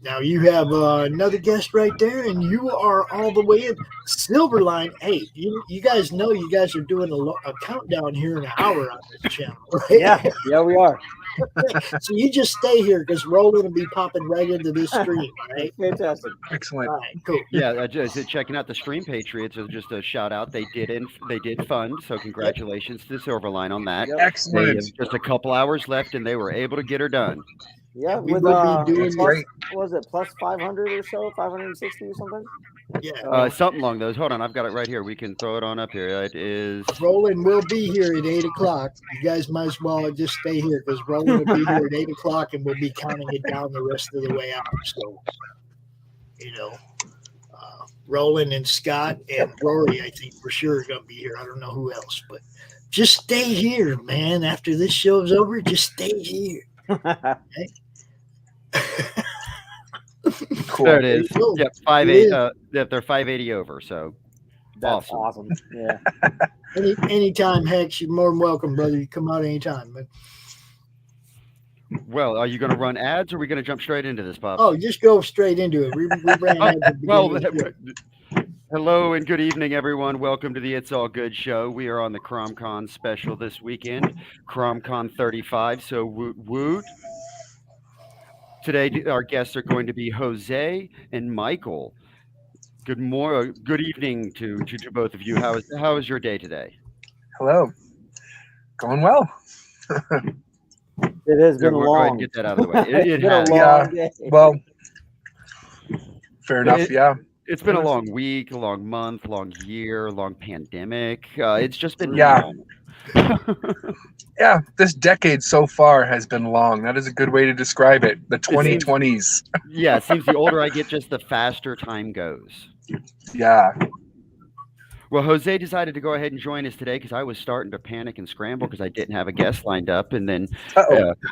Now you have another guest right there, and you are all the way in Silverline. Hey, you guys know you guys are doing a countdown here in an hour on this channel, right? Yeah, we are. So you just stay here because Roland will be popping right into this stream, right? Fantastic. Excellent. All right, cool. Yeah, just checking out the Stream Patriots. Just a shout out. They did fund, so congratulations to Silverline on that. Excellent. They have just a couple hours left, and they were able to get her done. Yeah, We with will be doing plus, what was it, plus 500 or so, 560 or something? Yeah. Something along those. Hold on, I've got it right here. We can throw it on up here. It is. Roland will be here at 8 o'clock. You guys might as well just stay here because Roland will be here at 8 o'clock and we'll be counting it down the rest of the way out. So, Roland and Scott and Rory, I think for sure are going to be here. I don't know who else, but just stay here, man. After this show's over, just stay here. Okay? Cool. There it is. Yep, 580. Yep, they're 580 over. So that's awesome. Yeah. Anytime, Hex, you're more than welcome, brother. You come out anytime. But well, are you going to run ads, or are we going to jump straight into this, Bob? Oh, just go straight into it. We ran ads at the well, beginning of the show. Hello and good evening, everyone. Welcome to the It's All Good show. We are on the CromCon special this weekend, CromCon 35. So woot woot. Today, our guests are going to be Jose and Michael. Good evening to both of you. How is your day today? Hello. Going well. It has been Go long. ahead and get that out of the way. It has. Yeah. Well, fair enough. It's been a long week, a long month, long year, long pandemic. It's just been long. Yeah, this decade so far has been long. That is a good way to describe it. The 2020s. Yeah, it seems the older I get, just the faster time goes. Yeah. Well, Jose decided to go ahead and join us today because I was starting to panic and scramble because I didn't have a guest lined up. And then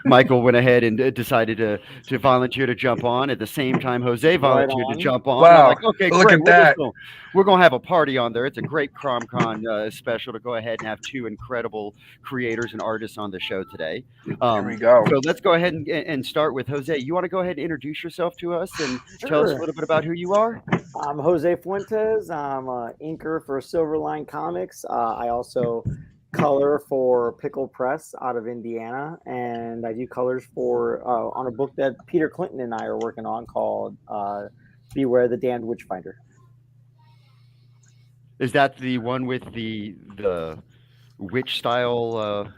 Michael went ahead and decided to volunteer to jump on. At the same time, Jose volunteered to jump on. Wow. I'm like, okay, look great. at that. We're going to have a party on there. It's a great CromCon special to go ahead and have two incredible creators and artists on the show today. Here we go. So let's go ahead and start with Jose. You want to go ahead and introduce yourself to us and tell us a little bit about who you are? I'm Jose Fuentes. I'm an inker for Silverline Comics. I also color for Pickle Press out of Indiana, and I do colors for on a book that Peter Clinton and I are working on called Beware the Damned Witchfinder. Is that the one with the witch style?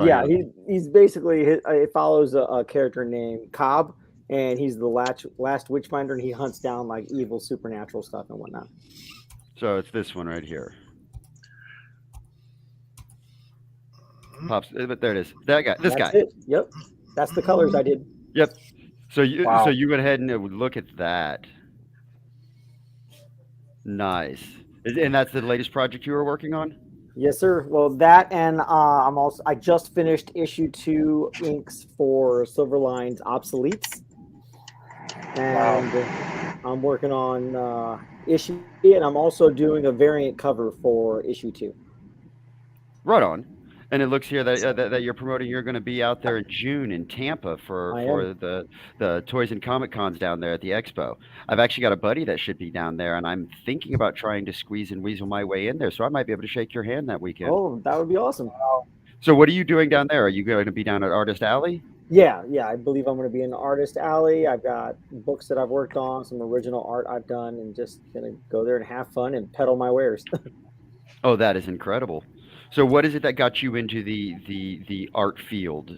Yeah, he's basically it follows a character named Koepp, and he's the last witchfinder, and he hunts down like evil supernatural stuff and whatnot. So it's this one right here. Pops, but there it is. That guy. This guy. It. Yep, that's the colors I did. Yep. So you went ahead and look at that. Nice. And that's the latest project you were working on? Yes, sir. Well, that and I just finished issue 2 inks for Silverline's Obsoletes, and I'm working on issue, and I'm also doing a variant cover for issue 2. Right on. And it looks here that you're promoting. You're going to be out there in June in Tampa for the Toys and Comic Cons down there at the Expo. I've actually got a buddy that should be down there, and I'm thinking about trying to squeeze and weasel my way in there. So I might be able to shake your hand that weekend. Oh, that would be awesome. So what are you doing down there? Are you going to be down at Artist Alley? Yeah. I believe I'm going to be in the Artist Alley. I've got books that I've worked on, some original art I've done, and just going to go there and have fun and peddle my wares. Oh, that is incredible. So what is it that got you into the art field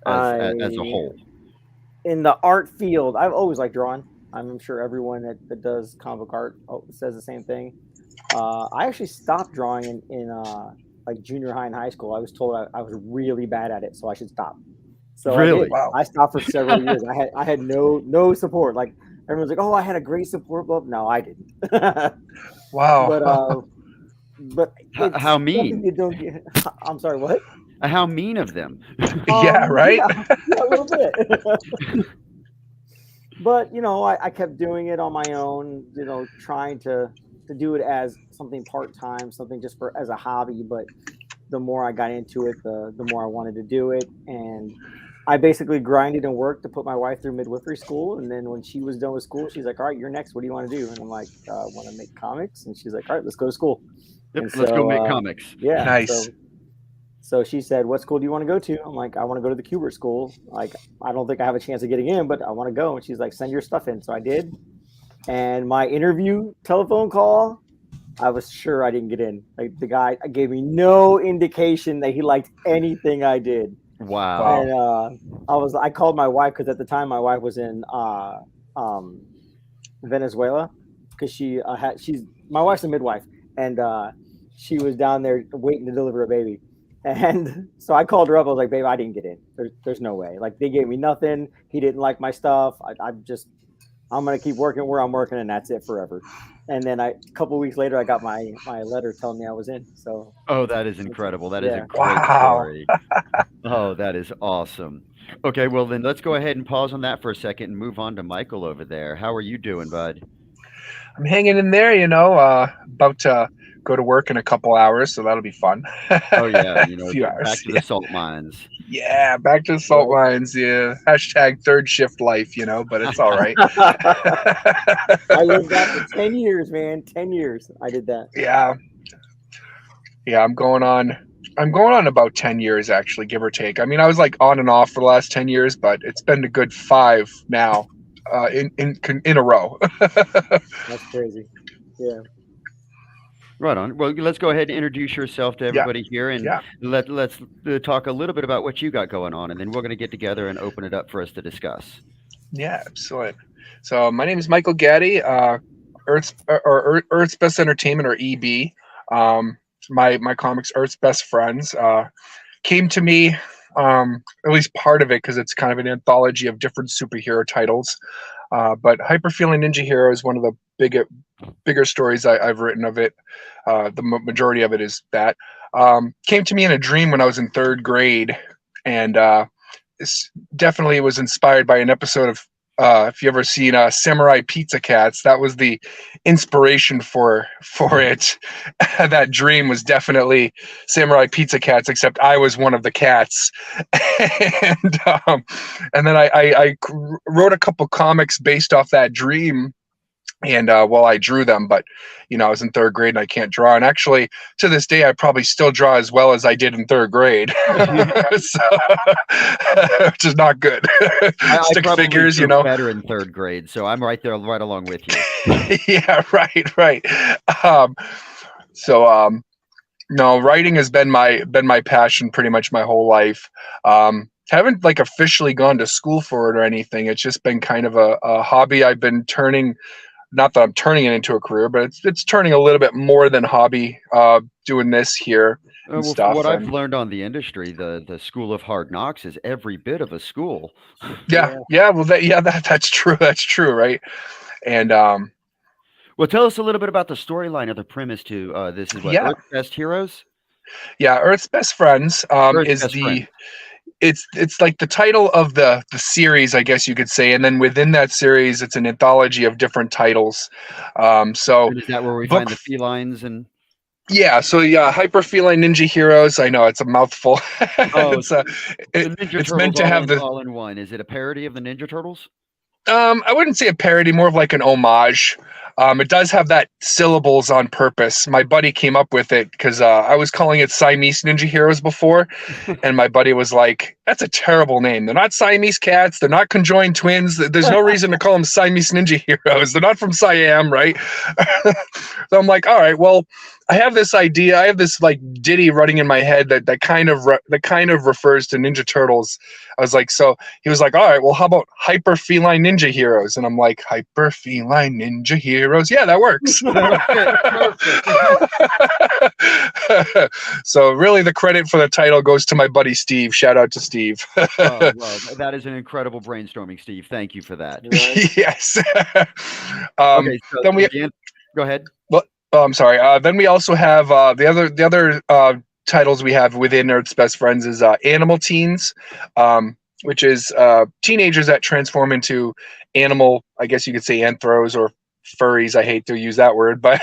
as a whole? In the art field, I've always liked drawing. I'm sure everyone that does comic art says the same thing. I actually stopped drawing in like junior high and high school. I was told I was really bad at it, so I should stop. So really? I stopped for several years. I had no support. Like everyone's like, "Oh, I had a great support." Well, no, I didn't. Wow. But how mean? You don't get. I'm sorry, what? How mean of them. Yeah, right? Yeah, a little bit. But, I kept doing it on my own, trying to do it as something part-time, something just as a hobby. But the more I got into it, the more I wanted to do it. And I basically grinded and worked to put my wife through midwifery school. And then when she was done with school, she's like, "All right, you're next. What do you want to do?" And I'm like, "I want to make comics." And she's like, "All right, let's go to school." Yep, let's go make comics. Yeah. Nice. So she said, "What school do you want to go to?" I'm like, "I want to go to the Kubert school. Like, I don't think I have a chance of getting in, but I want to go." And she's like, "Send your stuff in." So I did. And my interview telephone call, I was sure I didn't get in. Like, the guy gave me no indication that he liked anything I did. Wow. And I called my wife because at the time my wife was in Venezuela. because she's my wife's a midwife, and she was down there waiting to deliver a baby. And so I called her up. I was like, babe, I didn't get in. There's no way. Like, they gave me nothing. He didn't like my stuff. I'm going to keep working where I'm working, and that's it forever. And then a couple of weeks later, I got my letter telling me I was in. So. Oh, that is incredible. That is a great Wow. story. Oh, that is awesome. Okay, well, then let's go ahead and pause on that for a second and move on to Michael over there. How are you doing, bud? I'm hanging in there, about to go to work in a couple hours, so that'll be fun. Oh, yeah. A few hours, back to the salt mines. Yeah, back to the salt mines. Yeah. # third shift life, but it's all right. I lived that for 10 years, man. 10 years I did that. Yeah. Yeah, I'm going on about 10 years, actually, give or take. I mean, I was like on and off for the last 10 years, but it's been a good 5 now in a row. That's crazy. Yeah. Right on. Well, let's go ahead and introduce yourself to everybody here, and let's talk a little bit about what you got going on, and then we're going to get together and open it up for us to discuss. Yeah, excellent. So my name is Michael Ghatti, Earth's Best Entertainment, or EB. My comics, Earth's Best Friends, came to me, at least part of it, because it's kind of an anthology of different superhero titles. But Hyper Feeling Ninja Hero is one of the bigger stories I've written of it. The majority of it is that. Came to me in a dream when I was in 3rd grade, and this definitely was inspired by an episode of, if you ever seen Samurai Pizza Cats, that was the inspiration for it. That dream was definitely Samurai Pizza Cats, except I was one of the cats. And then I wrote a couple comics based off that dream. And I drew them, but I was in 3rd grade and I can't draw. And actually, to this day, I probably still draw as well as I did in 3rd grade, which is not good. Stick figures, better in 3rd grade, so I'm right there, right along with you. Yeah, right. No, writing has been my passion pretty much my whole life. Haven't like officially gone to school for it or anything. It's just been kind of a hobby I've been turning. Not that I'm turning it into a career, but it's turning a little bit more than hobby, doing this here and stuff. What I've learned on the industry, the school of hard knocks is every bit of a school. Yeah. Well, that's true. That's true, right? And well, tell us a little bit about the storyline of the premise to this is what Earth's Best Heroes. Yeah, Earth's Best Friends It's like the title of the series, I guess you could say, and then within that series, it's an anthology of different titles. So and is that where we find the felines and? Yeah, so Hyper Feline Ninja Heroes. I know it's a mouthful. It's meant to have all in one. Is it a parody of the Ninja Turtles? I wouldn't say a parody, more of like an homage. It does have that syllables on purpose. My buddy came up with it because I was calling it Siamese Ninja Heroes before, and my buddy was like, that's a terrible name. They're not Siamese cats. They're not conjoined twins. There's no reason to call them Siamese Ninja Heroes. They're not from Siam, right? So I'm like, all right, well, I have this idea. I have this like ditty running in my head that kind of refers to Ninja Turtles. I was like, so he was like, all right, well, how about Hyper Feline Ninja Heroes? And I'm like, Hyper Feline Ninja Heroes. Yeah, that works. So really the credit for the title goes to my buddy Steve. Shout out to Steve. Well, that is an incredible brainstorming, Steve. Thank you for that. Yes. Okay, so then go ahead. Well, I'm sorry. Then we also have the other titles we have within Earth's Best Friends is Animal Teens, which is teenagers that transform into animal, I guess you could say anthros or furries. I hate to use that word, but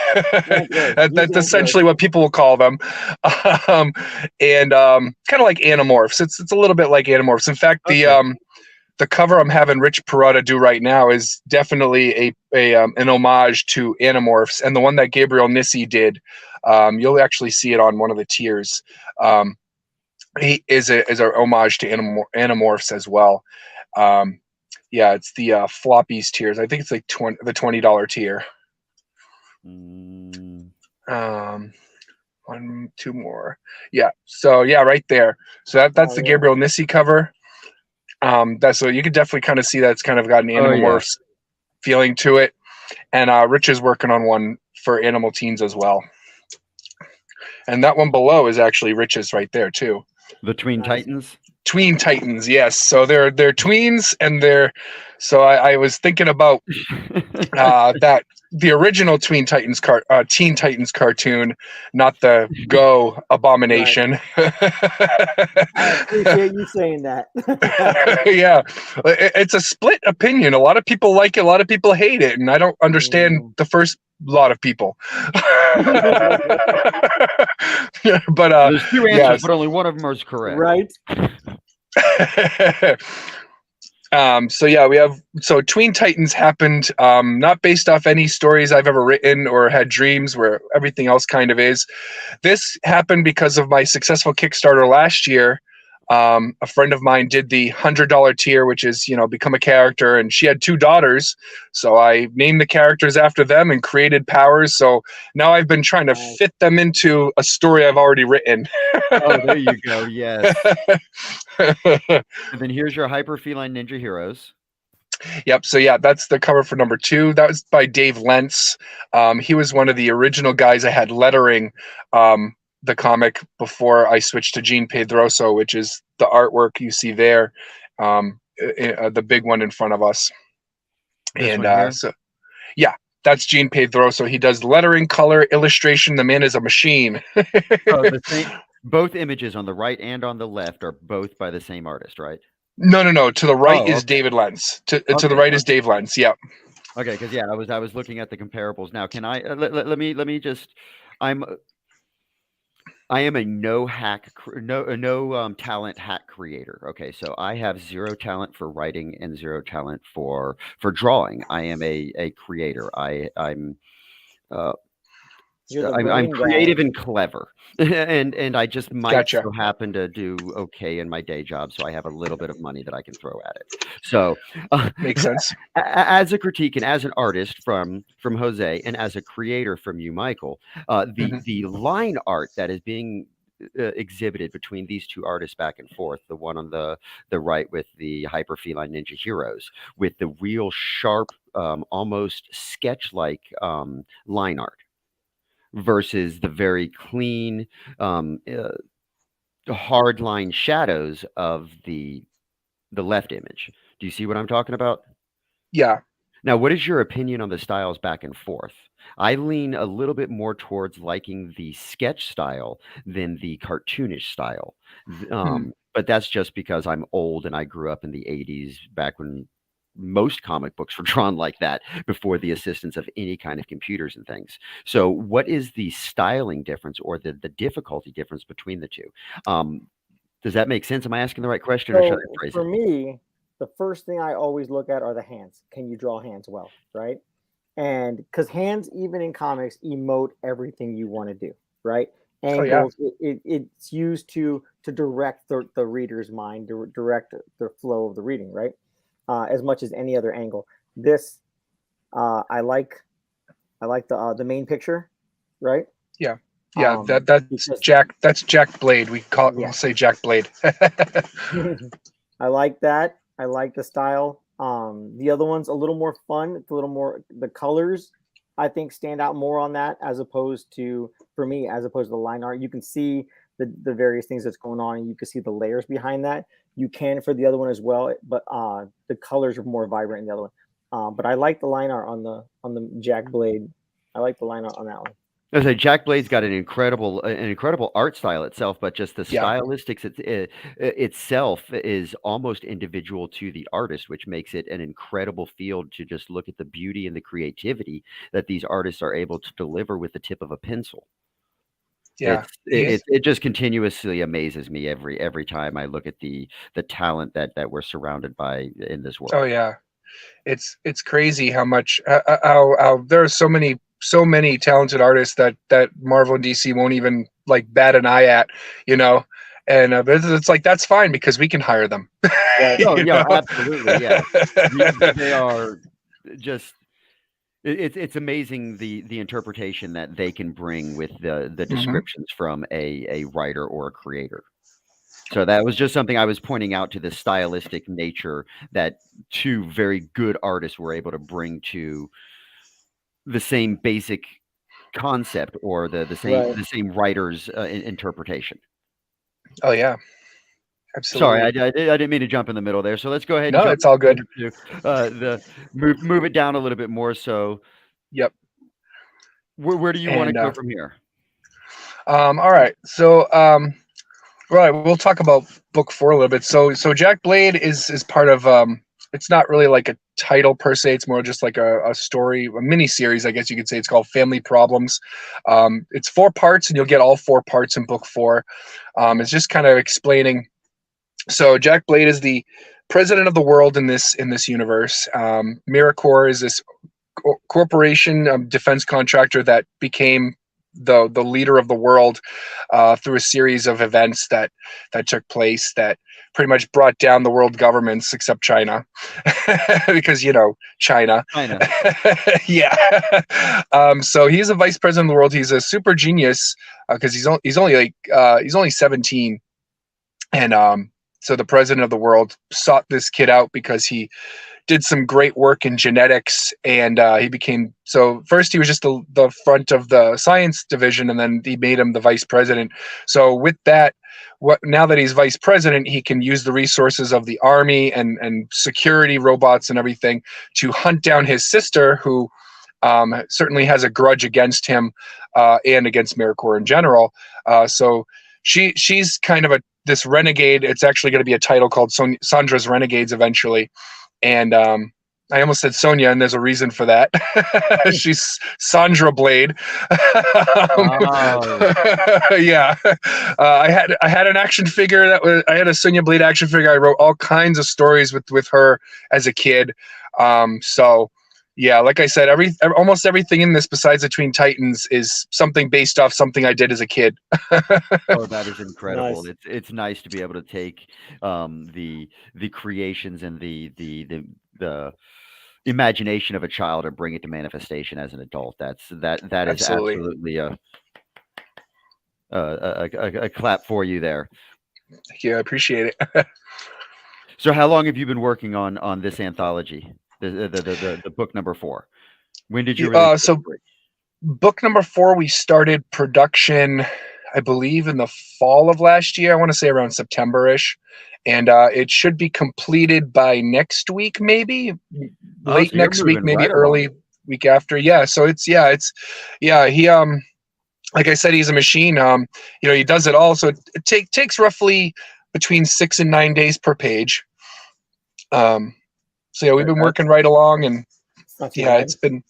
that's essentially what people will call them. And kind of like Animorphs. It's a little bit like Animorphs. In fact, the cover I'm having Rich Perotta do right now is definitely an homage to Animorphs, and the one that Gabriel Nissi did, you'll actually see it on one of the tiers. He is a homage to Animorphs as well. Yeah, it's the floppies tiers. I think it's like the $20 tier. One, two more. Yeah. So yeah, right there. So that's the Gabriel Nissi cover. That's so you can definitely kind of see that's kind of got an Animorphs feeling to it. And Rich is working on one for Animal Teens as well. And that one below is actually Rich's right there too. The Tween Titans? Tween Titans, yes. So they're tweens, and so I was thinking about that the original Teen Titans cartoon, not the Go Abomination. Right. I appreciate you saying that. Yeah, it's a split opinion. A lot of people like it, a lot of people hate it, and I don't understand the first lot of people. But there's two answers, but only one of them is correct. Right. So yeah, we have Tween Titans happened not based off any stories I've ever written or had dreams, where everything else kind of is. This happened because of my successful Kickstarter last year. A friend of mine did the $100 tier, which is, become a character, and she had 2 daughters. So I named the characters after them and created powers. So now I've been trying to fit them into a story I've already written. Oh, there you go. Yes. And then here's your Hyper Feline Ninja Heroes. Yep. So yeah, that's the cover for number 2. That was by Dave Lentz. He was one of the original guys I had lettering the comic before I switched to Gene Pedroso, which is the artwork you see there, the big one in front of us. So yeah, that's Gene Pedroso. He does lettering, color, illustration. The man is a machine. Both images on the right and on the left are both by the same artist, right? No. To the right is David Lentz. To the right is Dave Lentz. Yep. Okay, because I was looking at the comparables now. Can I let me just I am a no talent hack creator. Okay, so I have 0 talent for writing and 0 talent for drawing. I am a creator. I'm creative and clever, and I just might so happen to do okay in my day job, so I have a little bit of money that I can throw at it. So makes sense. As a critique and as an artist from Jose, and as a creator from you, Michael, the line art that is being exhibited between these 2 artists back and forth, the one on the right with the Hyper Feline Ninja Heroes, with the real sharp, almost sketch-like line art, versus the very clean, hard line shadows of the left image. Do you see what I'm talking about? Yeah. Now, what is your opinion on the styles back and forth? I lean a little bit more towards liking the sketch style than the cartoonish style. But that's just because I'm old and I grew up in the 80s, back when most comic books were drawn like that, before the assistance of any kind of computers and things. So what is the styling difference, or the difficulty difference between the 2? Does that make sense? Am I asking the right question, or should I phrase for it? me, the first thing I always look at are the hands. Can you draw hands well, right? And because hands, even in comics, emote everything you want to do, right? Angles, it's used to direct the reader's mind, to direct the flow of the reading, right? As much as any other angle. This, I like the main picture, right? Yeah. That's Jack. That's Jack Blade. We'll say Jack Blade. I like that. I like the style. The other one's a little more fun. It's a little more, the colors I think stand out more on that, as opposed to the line art. You can see the various things that's going on, and you can see the layers behind that. You can for the other one as well, but the colors are more vibrant in the other one. But I like the line art on the Jack Blade. I like the line art on that one. I say Jack Blade's got an incredible art style itself, but just the stylistics itself is almost individual to the artist, which makes it an incredible field to just look at the beauty and the creativity that these artists are able to deliver with the tip of a pencil. Yeah, it just continuously amazes me every time I look at the talent that we're surrounded by in this world. Oh yeah, it's crazy how much how there are so many talented artists that Marvel and DC won't even like bat an eye at, and it's like, that's fine because we can hire them. Absolutely, yeah. They are just. It's amazing the interpretation that they can bring with the descriptions from a writer or a creator. So that was just something I was pointing out, to the stylistic nature that 2 very good artists were able to bring to the same basic concept or the same writer's interpretation. Oh yeah, Sorry, absolutely. I didn't mean to jump in the middle there. So let's go ahead and No, jump it's all good. to move it down a little bit more. So, yep. Where do you want to go from here? All right. So, right, we'll talk about book 4 a little bit. So Jack Blade is part of. It's not really like a title per se. It's more just like a story, a mini series, I guess you could say. It's called Family Problems. It's 4 parts, and you'll get all 4 parts in book 4. It's just kind of explaining. So Jack Blade is the president of the world in this universe. Miracorps is this corporation, defense contractor that became the leader of the world through a series of events that took place that pretty much brought down the world governments except China because China. Yeah. So he's a vice president of the world. He's a super genius because he's only 17, and so the president of the world sought this kid out because he did some great work in genetics, and he became, so first he was just the front of the science division, and then he made him the vice president. So with that, now that he's vice president, he can use the resources of the army and security robots and everything to hunt down his sister, who certainly has a grudge against him and against Miracorps in general. So she's kind of this renegade. It's actually going to be a title called Sandra's Renegades eventually. And I almost said Sonia, and there's a reason for that. She's Sandra Blade. Yeah. I had an action figure I had a Sonia Blade action figure. I wrote all kinds of stories with her as a kid. So yeah, like I said, almost everything in this besides the Twin Titans is something based off something I did as a kid. Oh, that is incredible. Nice. It's nice to be able to take the creations and the imagination of a child and bring it to manifestation as an adult. That is absolutely a clap for you there. Thank you. I appreciate it. So how long have you been working on this anthology? The book number 4. When did you release so book number 4, we started production, I believe, in the fall of last year. I want to say around September-ish. And it should be completed by next week, maybe late next week, maybe early week after. Yeah. So he, like I said, he's a machine. He does it all. So it takes roughly between 6 and 9 days per page. So yeah, we've been working right along, and yeah, it's been.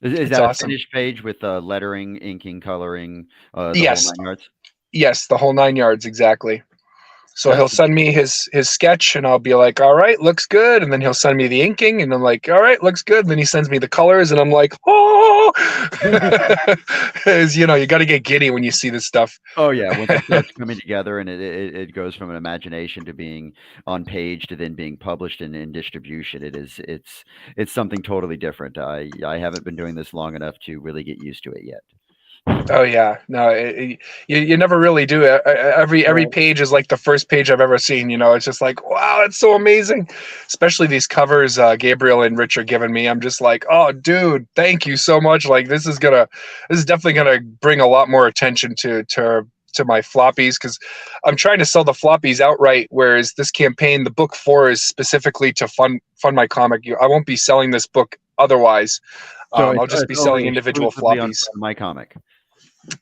Is that awesome. A finished page with lettering, inking, coloring? Yes. Whole 9 yards? Yes, the whole 9 yards, exactly. So he'll send me his sketch, and I'll be like, all right, looks good. And then he'll send me the inking, and I'm like, all right, looks good. And then he sends me the colors, and I'm like, oh, you got to get giddy when you see this stuff. Oh yeah, when it starts coming together, and it goes from an imagination to being on page to then being published and in distribution. It's something totally different. I haven't been doing this long enough to really get used to it yet. Oh yeah, no, you never really do. Every page is like the first page I've ever seen. It's just like, wow, it's so amazing. Especially these covers Gabriel and Rich are giving me. I'm just like, oh, dude, thank you so much. Like this is definitely gonna bring a lot more attention to my floppies, because I'm trying to sell the floppies outright. Whereas this campaign, the book 4 is specifically to fund my comic. I won't be selling this book otherwise. So I'll just be selling individual floppies. On my comic.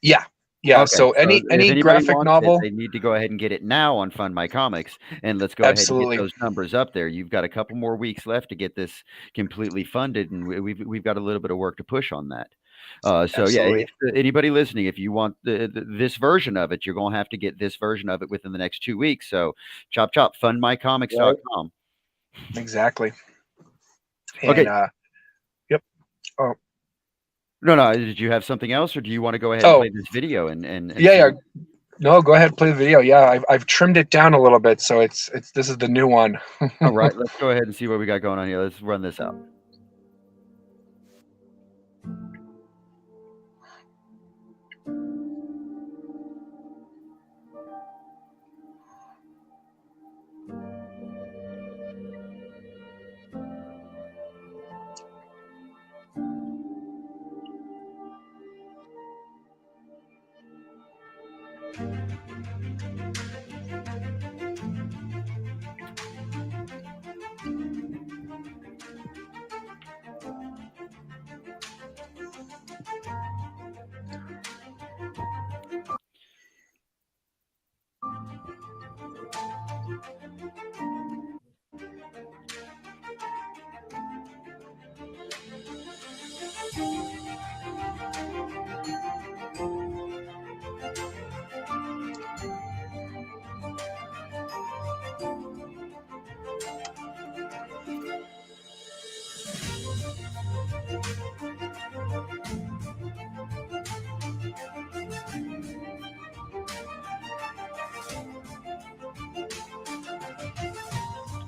Yeah. Okay, so any graphic novel, they need to go ahead and get it now on Fund My Comics, and let's go ahead and get those numbers up there. You've got a couple more weeks left to get this completely funded, and we've got a little bit of work to push on that. So yeah, if anybody listening, if you want this version of it, you're going to have to get this version of it within the next 2 weeks. So chop, fundmycomics.com. Exactly. Okay. Yep. Oh. No. Did you have something else, or do you want to go ahead and play this video? And yeah. No, go ahead, play the video. Yeah, I've trimmed it down a little bit, so this is the new one. All right, let's go ahead and see what we got going on here. Let's run this out.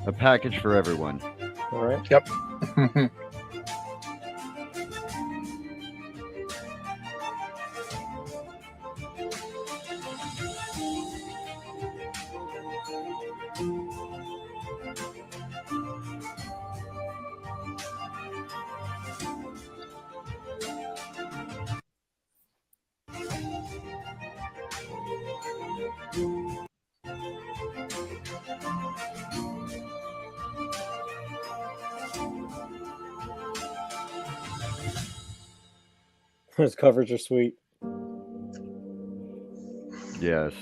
A package for everyone. All right. Yep. Those covers are sweet. Yes.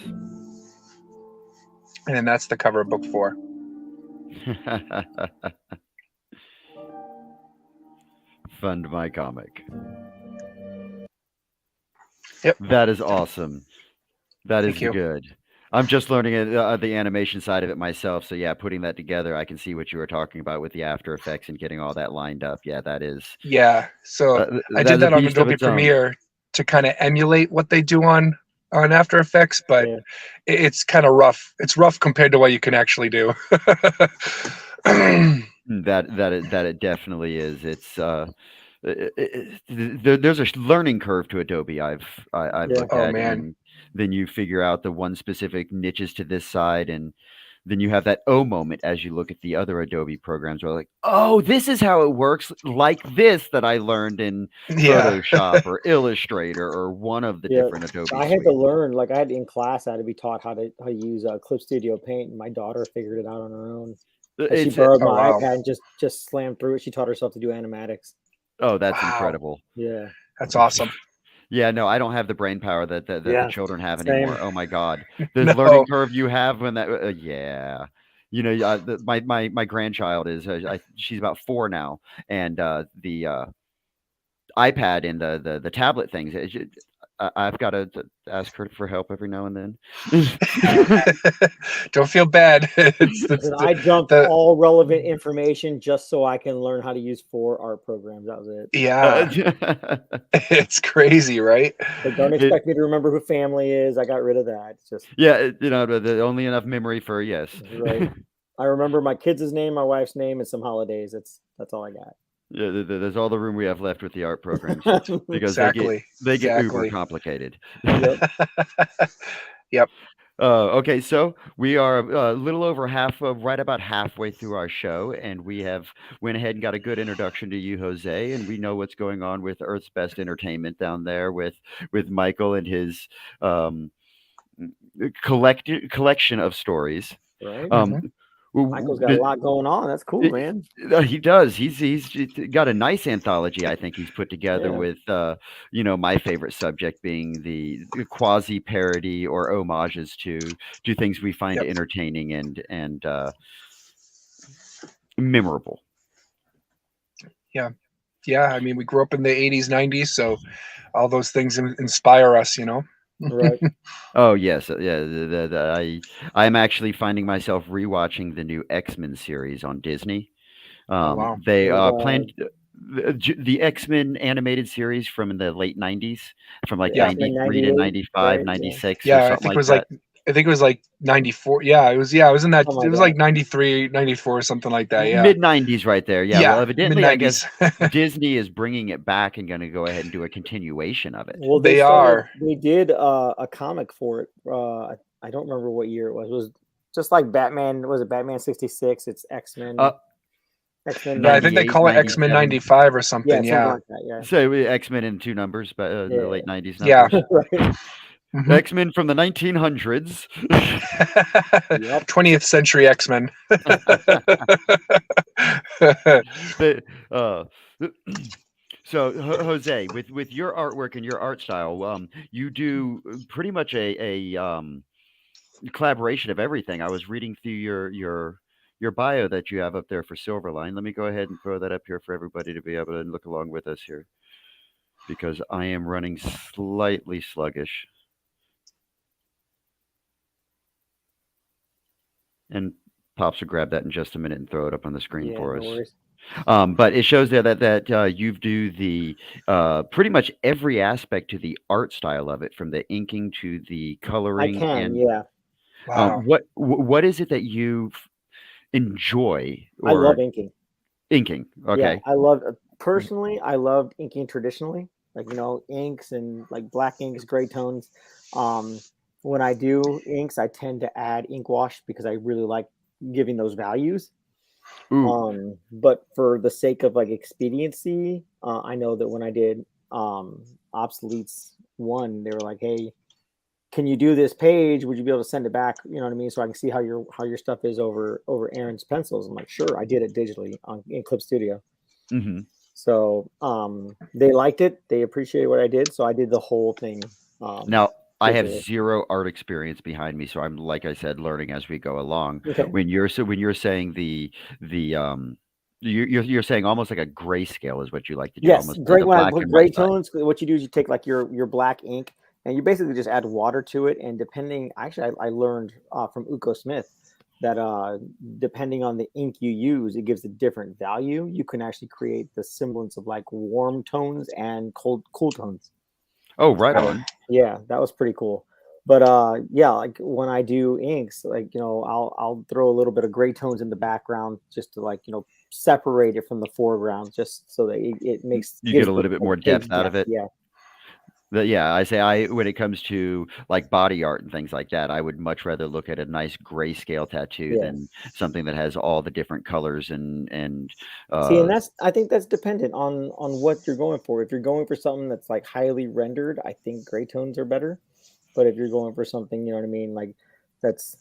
And then that's the cover of book 4. Fund my comic. Yep. That is awesome. That is Thank you. good. I'm just learning the animation side of it myself. So yeah, putting that together, I can see what you were talking about with the After Effects and getting all that lined up. Yeah, that is. Yeah. So I did that on Adobe Premiere to kind of emulate what they do on After Effects, but it's kind of rough. It's rough compared to what you can actually do. That it definitely is. It's there's a learning curve to Adobe. I've looked at. Man. And then you figure out the one specific niches to this side, and then you have that oh moment as you look at the other Adobe programs where like, oh, this is how it works, like this that I learned in Photoshop or Illustrator or one of the different Adobe. I had to learn, like I had in class, I had to be taught how to use Clip Studio Paint, and my daughter figured it out on her own. She borrowed my iPad and just slammed through it. She taught herself to do animatics. Oh, that's incredible. Yeah. That's awesome. Yeah, no, I don't have the brain power that the children have same. anymore. Oh my God, the learning curve you have when that, yeah, you know, my grandchild is she's about 4 now, and the iPad and the tablet things. I've got to ask her for help every now and then. Don't feel bad. I dumped all relevant information just so I can learn how to use 4 art programs. That was it. Yeah. It's crazy, right? But don't expect me to remember who family is. I got rid of that. It's just you know, the only enough memory for yes. Right. I remember my kids' name, my wife's name, and some holidays. That's all I got. Yeah, there's all the room we have left with the art programs because they get uber complicated. Yep. Yep. Okay, so we are a little over right about halfway through our show, and we have went ahead and got a good introduction to you, Jose, and we know what's going on with Earth's Best Entertainment down there with Michael and his collection of stories. Right. Michael's got a lot going on. That's cool, man. He does. He's got a nice anthology. I think he's put together with, you know, my favorite subject being the quasi parody or homages to things we find entertaining and memorable. Yeah. I mean, we grew up in the 80s, 90s, so all those things inspire us, you know. Right. Oh yes, yeah. I'm actually finding myself rewatching the new X-Men series on Disney. Wow. They planned the X-Men animated series from the late 90s, from like 93 to 95, right? 96. Yeah, I think it was like 94. Yeah, it was in that. It was like 93, 94 or something like that. Yeah. Mid 90s right there. Yeah. Well, evidently, mid-90s. I guess Disney is bringing it back and going to go ahead and do a continuation of it. Well, they are. They did a comic for it. I don't remember what year it was. It was just like Batman. Was it Batman 66? It's X-Men. X-Men. Yeah, I think they call it X-Men 95 or something. Yeah. Something like that, yeah. So X-Men in 2 numbers, but the late 90s numbers. Yeah. Right. Mhm. X-Men from the 1900s. 20th century X-Men. uh, so Jose, with your artwork and your art style, you do pretty much a collaboration of everything. I was reading through your bio that you have up there for Silverline. Let me go ahead and throw that up here for everybody to be able to look along with us here, because I am running slightly sluggish. And Pops will grab that in just a minute and throw it up on the screen for us. worries. But it shows there that you do the pretty much every aspect to the art style of it, from the inking to the coloring. I can, and yeah. Wow. What is it that you enjoy? I love inking. Inking, okay. Yeah, I love personally. I love inking traditionally, like inks and like black inks, gray tones. When I do inks, I tend to add ink wash because I really like giving those values. But for the sake of like expediency, I know that when I did Obsoletes 1, they were like, "Hey, can you do this page? Would you be able to send it back? You know what I mean? So I can see how your stuff is over Aaron's pencils." I'm like, "Sure." I did it digitally in Clip Studio. Mm-hmm. So they liked it. They appreciated what I did. So I did the whole thing. Now, I have zero art experience behind me, so I'm, like I said, learning as we go along. Okay. When you're saying you're saying almost like a grayscale is what you like to do. Yes, Almost great. the When I black put and gray white side. tones, what you do is you take like your black ink and you basically just add water to it. And depending, actually, I learned from Uko Smith that depending on the ink you use, it gives a different value. You can actually create the semblance of like warm tones and cool tones. Oh, right on. Yeah, that was pretty cool. But yeah, like when I do inks, like I'll throw a little bit of gray tones in the background just to like separate it from the foreground, just so that it makes You get a little bit more depth out of it. Yeah. But yeah, I when it comes to like body art and things like that, I would much rather look at a nice grayscale tattoo than something that has all the different colors and See, and I think that's dependent on what you're going for. If you're going for something that's like highly rendered, I think gray tones are better. But if you're going for something, you know what I mean, like that's,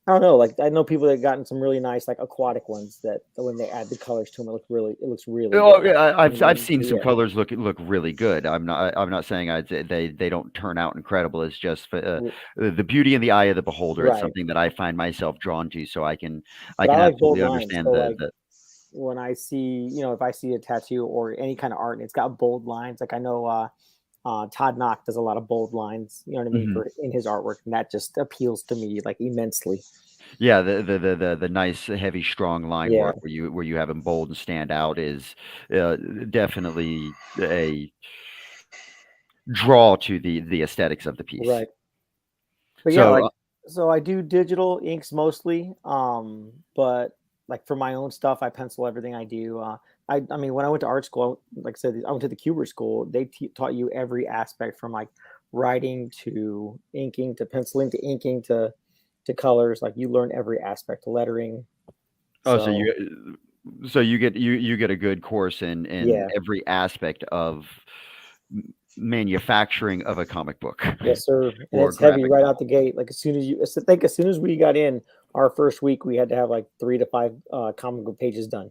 I don't know, like I know people that have gotten some really nice like aquatic ones that when they add the colors to them, it looks really Oh, good. yeah, I've seen some colors look really good. I'm not saying they don't turn out incredible. It's just the beauty in the eye of the beholder. It's Right. something that I find myself drawn to, so I can But I like bold absolutely lines. understand So the like when I see, if I see a tattoo or any kind of art and it's got bold lines, like I know Todd Knock does a lot of bold lines, you know what I mean, in his artwork, and that just appeals to me like immensely. Yeah, the nice heavy strong line Yeah. work where you have them bold and stand out is definitely a draw to the aesthetics of the piece. Right. But So, yeah, so I do digital inks mostly, but like for my own stuff, I pencil everything I do. I mean, when I went to art school, like I said, I went to the Cuber school. They taught you every aspect from like writing to inking to penciling to inking to colors. Like you learn every aspect, lettering. so you get a good course in Yeah. every aspect of manufacturing of a comic book. Yes, sir. And or it's heavy graphic right novel. out the gate. Like as soon as we got in, our first week, we had to have like 3 to 5 comic book pages done.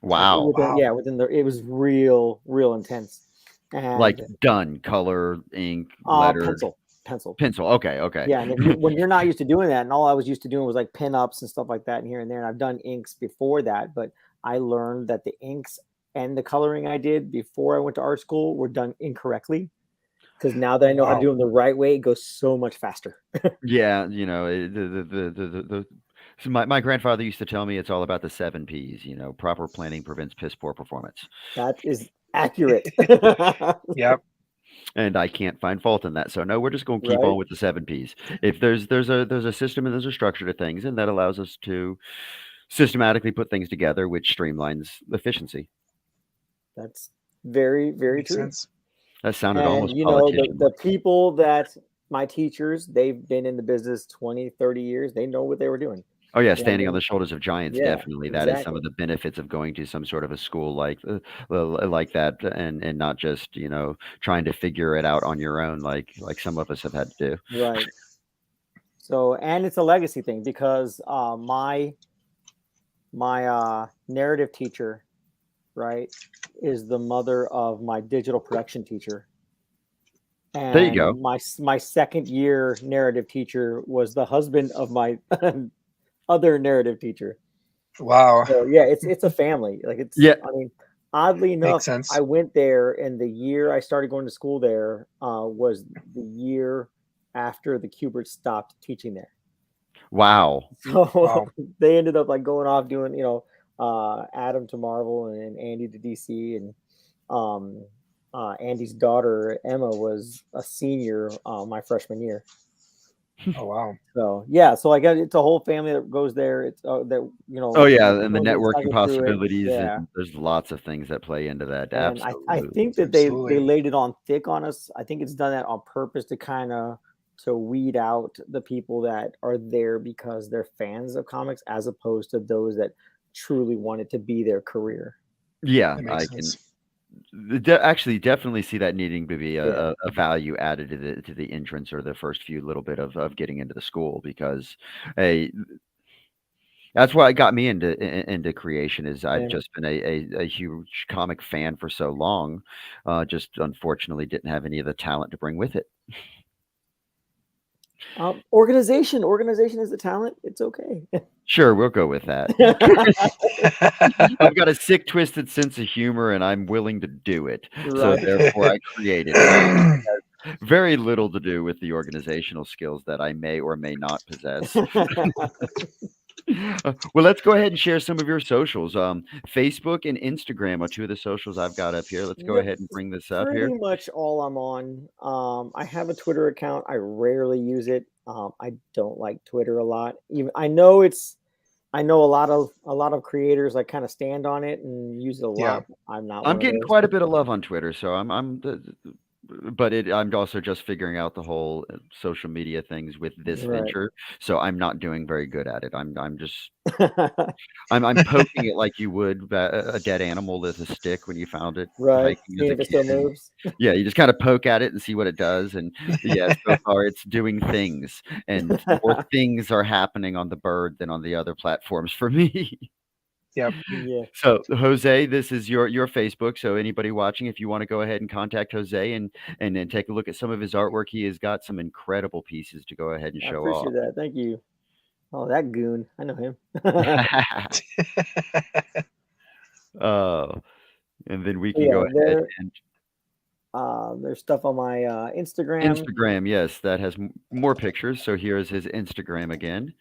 Wow. Within it was real intense. And Like done, color, ink, letter, pencil. Okay. Yeah, and when you're not used to doing that, and all I was used to doing was like pin ups and stuff like that, and here and there. And I've done inks before that, but I learned that the inks and the coloring I did before I went to art school were done incorrectly. Because now that I know how to do them the right way, it goes so much faster. Yeah, so my grandfather used to tell me it's all about the 7 P's. Proper planning prevents piss poor performance. That is accurate. Yep. And I can't find fault in that. So no, we're just going to keep on with the 7 P's. If there's a system and there's a structure to things, and that allows us to systematically put things together, which streamlines efficiency. That's very, very Makes true. sense. That sounded And almost the people that my teachers, they've been in the business 20, 30 years. They know what they were doing. Oh yeah, You know what I standing on mean? the shoulders of giants, Yeah, definitely. That is some exactly. of the benefits of going to some sort of a school like that, and not just trying to figure it out on your own, like some of us have had to do. Right. So, and it's a legacy thing because my narrative teacher, right, is the mother of my digital production teacher. There you And go. my second year narrative teacher was the husband of my other narrative teacher. Wow. So yeah, it's a family. Like it's Yeah. I mean, oddly enough, Makes sense. I went there and the year I started going to school there was the year after the Cuberts stopped teaching there. Wow. So Wow. they ended up like going off doing, Adam to Marvel and Andy to DC, and Andy's daughter Emma was a senior my freshman year. Oh wow. So yeah, so like it's a whole family that goes there. It's that Oh yeah, and the children networking cycle through it. possibilities, Yeah, and there's lots of things that play into that. and I Absolutely. think that they Absolutely. laid it on thick on us. I think it's done that on purpose to kind of to weed out the people that are there because they're fans of comics, as opposed to those that truly want it to be their career. Yeah, That I makes can sense. actually definitely see that needing to be Yeah. a value added to the entrance or the first few little bit of getting into the school, because hey, that's what got me into creation. Is I've Yeah. just been a huge comic fan for so long, just unfortunately didn't have any of the talent to bring with it. Organization is a talent. It's okay. Sure, we'll go with that. I've got a sick, twisted sense of humor, and I'm willing to do it. So Right. therefore, I created it. It has very little to do with the organizational skills that I may or may not possess. Well, let's go ahead and share some of your socials. Facebook and Instagram are two of the socials I've got up here. Let's go Yep, ahead and bring this up here. pretty much all I'm on. I have a Twitter account. I rarely use it. I don't like Twitter a lot. Even I know a lot of creators like kind of stand on it and use it a Yeah. lot. I'm not I'm one of getting those. quite a bit of love on Twitter, so I'm also just figuring out the whole social media things with this Right. venture, so I'm not doing very good at it. I'm just I'm poking it like you would a dead animal with a stick when you found it Right. hiking as Seeing a if it still kid. moves. Yeah, you just kind of poke at it and see what it does, and yeah, so far it's doing things, and more things are happening on the bird than on the other platforms for me. Yep. Yeah. So Jose, this is your Facebook. So anybody watching, if you want to go ahead and contact Jose and then take a look at some of his artwork, he has got some incredible pieces to go ahead and I show appreciate off. that. Thank you. Oh, that goon. I know him. Oh, and then we can Yeah, go ahead and there's stuff on my Instagram. Instagram. Yes, that has more pictures. So here's his Instagram again,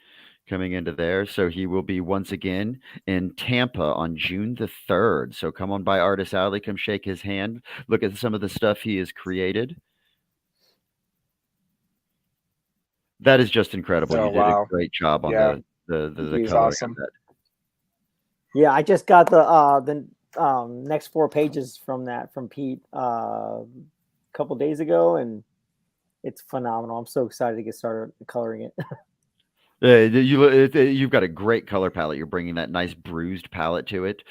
coming into there. So he will be once again in Tampa on June the 3rd. So come on by Artist Alley, come shake his hand, look at some of the stuff he has created. That is just incredible. Oh, You did wow. a great job on Yeah. the He's coloring awesome. of that. Yeah, I just got the next 4 pages from Pete a couple days ago, and it's phenomenal. I'm so excited to get started coloring it. You've got a great color palette. You're bringing that nice bruised palette to it.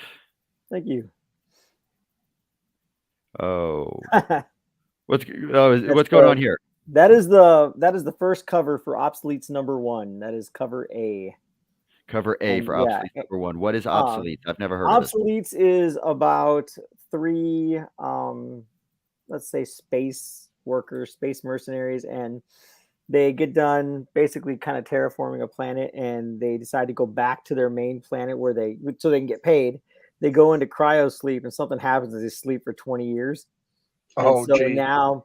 Thank you. Oh, what's going on here? That is the first cover for Obsoletes #1. That is cover A. Cover A And for yeah, Obsoletes #1. What is Obsoletes? I've never heard of this. Obsoletes is about 3 let's say space workers, space mercenaries, and they get done basically kind of terraforming a planet, and they decide to go back to their main planet so they can get paid. They go into cryo sleep, and something happens as they sleep for 20 years. Oh, and so gee. now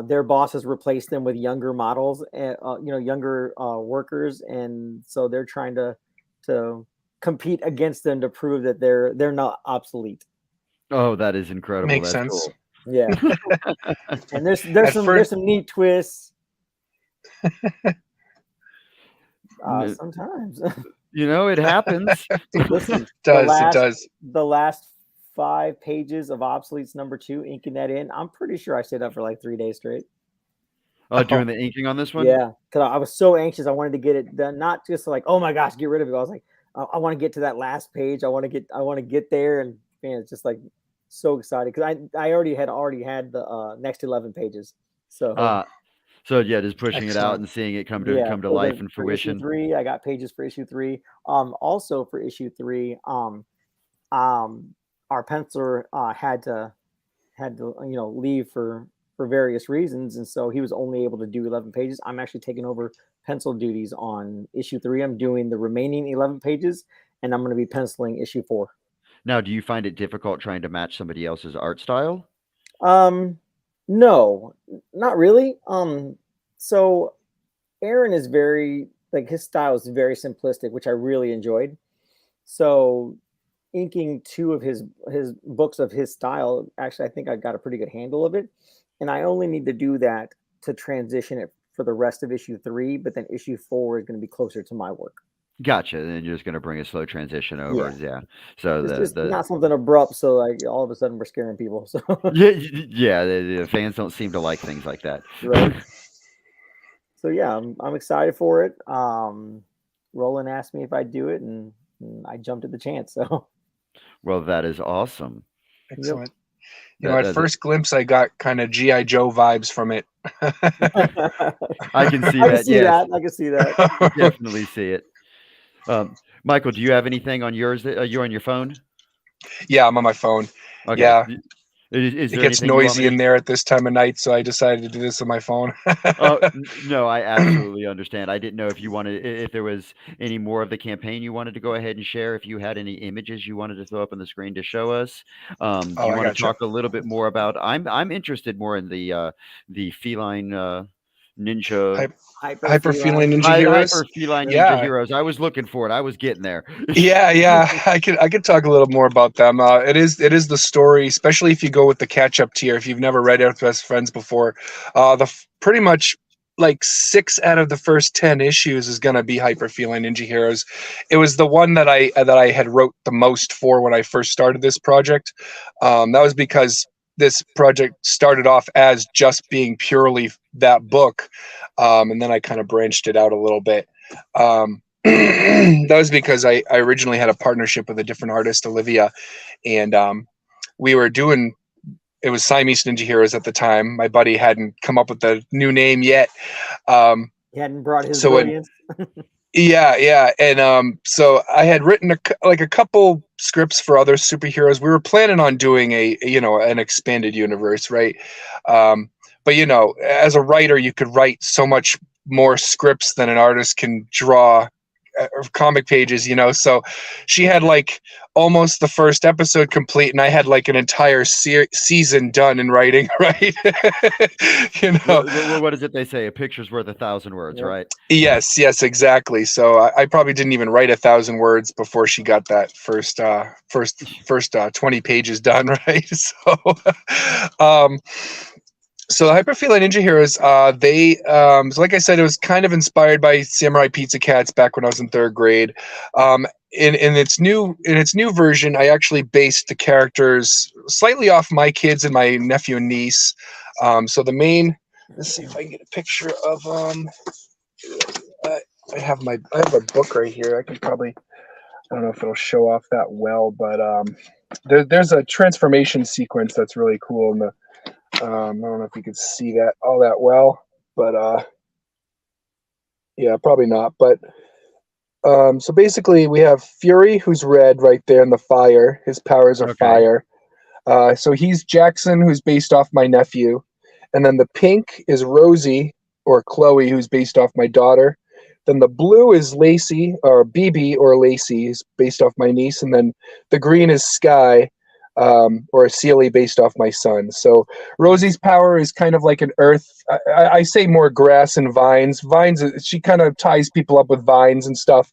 their bosses replace them with younger models, and younger workers, and so they're trying to compete against them to prove that they're not obsolete. Oh, that is incredible. Makes That's sense. cool. Yeah. And there's At some first- neat twists. N- Sometimes. It happens. Listen, It does. The last 5 pages of Obsoletes #2, inking that in. I'm pretty sure I stayed up for like 3 days straight. Oh, doing the inking on this one? Yeah, because I was so anxious. I wanted to get it done, not just like, oh my gosh, get rid of it. I was like, I want to get to that last page. I want to get there, and man, it's just like so excited because I already had the next 11 pages. So yeah, just pushing it out and seeing it come to life and fruition. Issue 3, I got pages for issue 3. Also for issue 3, our penciler had to leave for various reasons, and so he was only able to do 11 pages. I'm actually taking over pencil duties on issue 3. I'm doing the remaining 11 pages, and I'm going to be penciling issue 4. Now, do you find it difficult trying to match somebody else's art style? No, not really. So Aaron is very, like, his style is very simplistic, which I really enjoyed. So inking 2 of his books of his style, actually, I think I got a pretty good handle of it. And I only need to do that to transition it for the rest of issue 3, but then issue 4 is going to be closer to my work. Gotcha. And you're just going to bring a slow transition over. Yeah. So it's just not something abrupt. So like all of a sudden we're scaring people. So yeah. The fans don't seem to like things like that. Right. So yeah, I'm excited for it. Roland asked me if I'd do it, and I jumped at the chance. So. Well, that is awesome. Excellent. You know, at first glimpse, I got kind of G.I. Joe vibes from it. I can see that. I can see that. Definitely see it. Michael, do you have anything on yours? You're on your phone? Yeah, I'm on my phone. Okay. Yeah. It gets noisy in there at this time of night, so I decided to do this on my phone. No, I absolutely understand. I didn't know if there was any more of the campaign you wanted to go ahead and share, if you had any images you wanted to throw up on the screen to show us. Do you want to talk a little bit more about? I'm interested more in the feline ninja. Hyper feline ninja heroes. Hyper feline ninja heroes. I was looking for it. I was getting there. Yeah. I could talk a little more about them. It is the story, especially if you go with the catch up tier. If you've never read Earth's Best Friends before, pretty much like 6 out of the first 10 issues is going to be Hyper Feline Ninja Heroes. It was the one that I had wrote the most for when I first started this project. That was because this project started off as just being purely that book, and then I kind of branched it out a little bit. That was because I originally had a partnership with a different artist, Olivia, and we were doing. It was Siamese Ninja Heroes at the time. My buddy hadn't come up with the new name yet. He hadn't brought his brilliance. Yeah. And so I had written a couple scripts for other superheroes. We were planning on doing an expanded universe, right? But as a writer, you could write so much more scripts than an artist can draw comic pages, so she had like almost the first episode complete, and I had like an entire season done in writing, right? What is it they say? A picture's worth 1,000 words, right? Yes, so I probably didn't even write 1,000 words before she got that first 20 pages done, right? So the Hyper Feline Ninja Heroes, so like I said, it was kind of inspired by Samurai Pizza Cats back when I was in 3rd grade. In its new version, I actually based the characters slightly off my kids and my nephew and niece. So the main, let's see if I can get a picture of I have a book right here. I don't know if it'll show off that well, but there's a transformation sequence that's really cool in the. I don't know if you can see that all that well, but yeah, probably not. But so basically, we have Fury, who's red right there in the fire. His powers are fire. So he's Jackson, who's based off my nephew, and then the pink is Rosie or Chloe, who's based off my daughter. Then the blue is Lacey or BB or Lacey, who's based off my niece, and then the green is Sky. Or a Sealy based off my son. So Rosie's power is kind of like an earth. I say more grass and vines. Vines, she kind of ties people up with vines and stuff.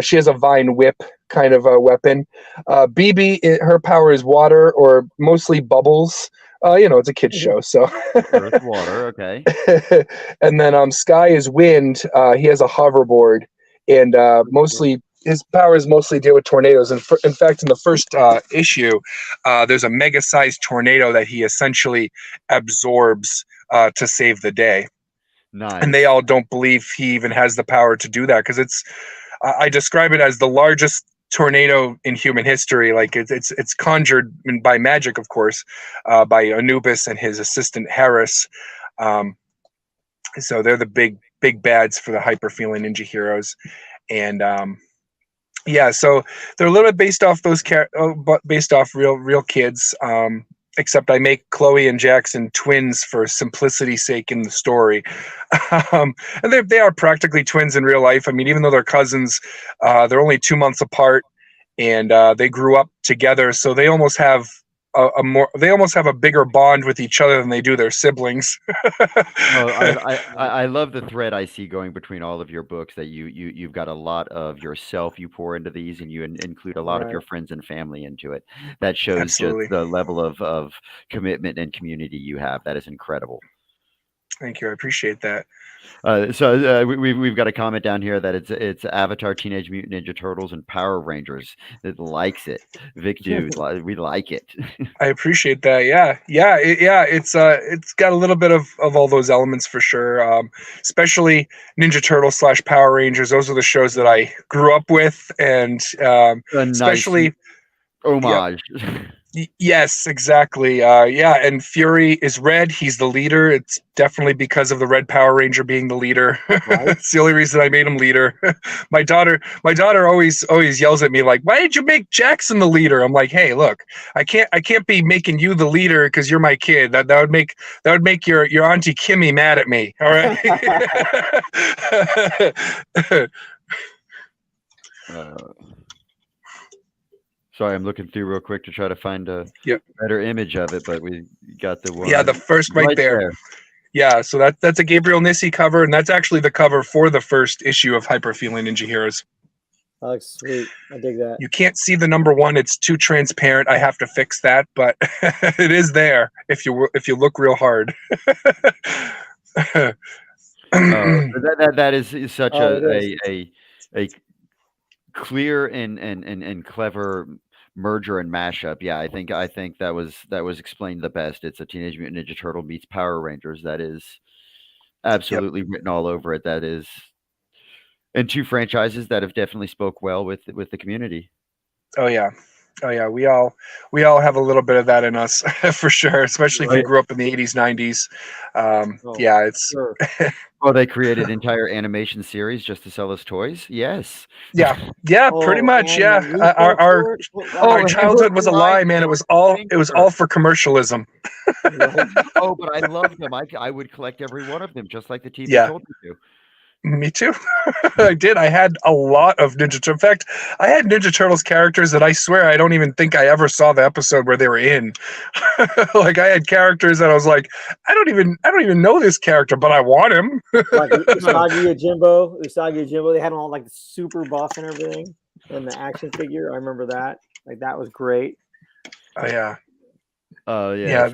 She has a vine whip kind of a weapon. BB, her power is water or mostly bubbles. It's a kid's show, so. Earth, water, okay. And then Sky is wind. He has a hoverboard, and mostly. His powers mostly deal with tornadoes. And in fact, in the first issue, there's a mega-sized tornado that he essentially absorbs to save the day. Nice. And they all don't believe he even has the power to do that, because I describe it as the largest tornado in human history. Like it's conjured by magic, of course, by Anubis and his assistant Harris. So they're the big bads for the hyper feeling ninja heroes. And yeah, so they're a little bit based off based off real kids. Except I make Chloe and Jackson twins for simplicity's sake in the story. And they are practically twins in real life. I mean, even though they're cousins, they're only 2 months apart, and they grew up together. So they almost have a bigger bond with each other than they do their siblings. I love the thread I see going between all of your books, that you've got a lot of yourself you pour into these, and you include a lot of your friends and family into it. That shows just the level of commitment and community you have. That is incredible. Thank you. I appreciate that. We've got a comment down here that it's Avatar, Teenage Mutant Ninja Turtles, and Power Rangers that likes it. Vic, dude, we like it. I appreciate that. Yeah. It's got a little bit of all those elements for sure. Especially Ninja Turtles / Power Rangers. Those are the shows that I grew up with, and especially homage. Yes, exactly. And Fury is red. He's the leader. It's definitely because of the Red Power Ranger being the leader. It's the only reason I made him leader. My daughter always yells at me like, "Why did you make Jackson the leader?" I'm like, "Hey, look, I can't be making you the leader because you're my kid. That would make your Auntie Kimmy mad at me. All right." Sorry, I'm looking through real quick to try to find a better image of it, but we got the one. Yeah, the first right there. Yeah, so that's a Gabriel Nissi cover, and that's actually the cover for the first issue of Hyper Feeling Ninja Heroes. That looks sweet. I dig that. You can't see the number 1; it's too transparent. I have to fix that, but it is there if you look real hard. That is such a clear and clever merger and mashup. Yeah, I think that was explained the best. It's a Teenage Mutant Ninja Turtle meets Power Rangers. That is absolutely written all over it. That is, and 2 franchises that have definitely spoke well with the community. Oh yeah. We all have a little bit of that in us for sure, especially if you grew up in the 80s, 90s. It's. Sure. Oh, they created an entire animation series just to sell us toys. Yes. Yeah, pretty much. Yeah, our childhood was a lie, man. It was all for commercialism. Oh, but I loved them. I would collect every one of them, just like the TV told me to. Me too. I did. I had a lot of Ninja Turtles. In fact, I had Ninja Turtles characters that I swear I don't even think I ever saw the episode where they were in. Like I had characters that I was like, I don't even know this character, but I want him. Like Usagi Jimbo. They had them all like super buff and everything, and the action figure. I remember that. Like that was great. Oh yeah. Oh yeah.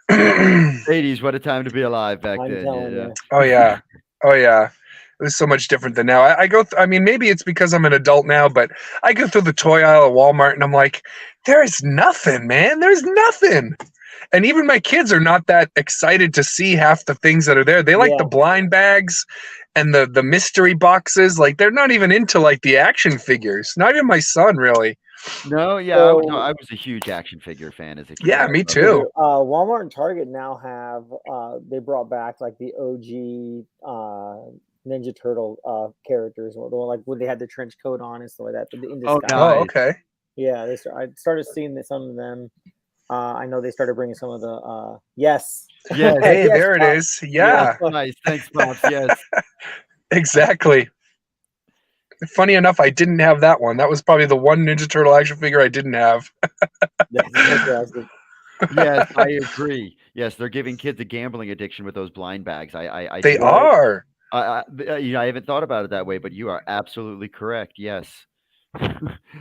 Yeah. 80s. What a time to be alive back then. Yeah. Oh yeah. It was so much different than now. I mean, maybe it's because I'm an adult now, but I go through the toy aisle at Walmart and I'm like, there is nothing, man. There's nothing. And even my kids are not that excited to see half the things that are there. They like the blind bags and the mystery boxes. Like they're not even into like the action figures. Not even my son, really. No, yeah, I was a huge action figure fan as a kid. Yeah, me too. Walmart and Target now have they brought back like the OG Ninja Turtle characters, the one like when they had the trench coat on and stuff like that. Okay. Yeah, I started seeing some of them. I know they started bringing some of the yes. Yeah, hey, yes, there it is. Yeah. Nice. Thanks, Pops. Yes. Exactly. Funny enough, I didn't have that one. That was probably the one Ninja Turtle action figure I didn't have. Yes, I agree. Yes, they're giving kids a gambling addiction with those blind bags. They are. I haven't thought about it that way, but you are absolutely correct. Yes.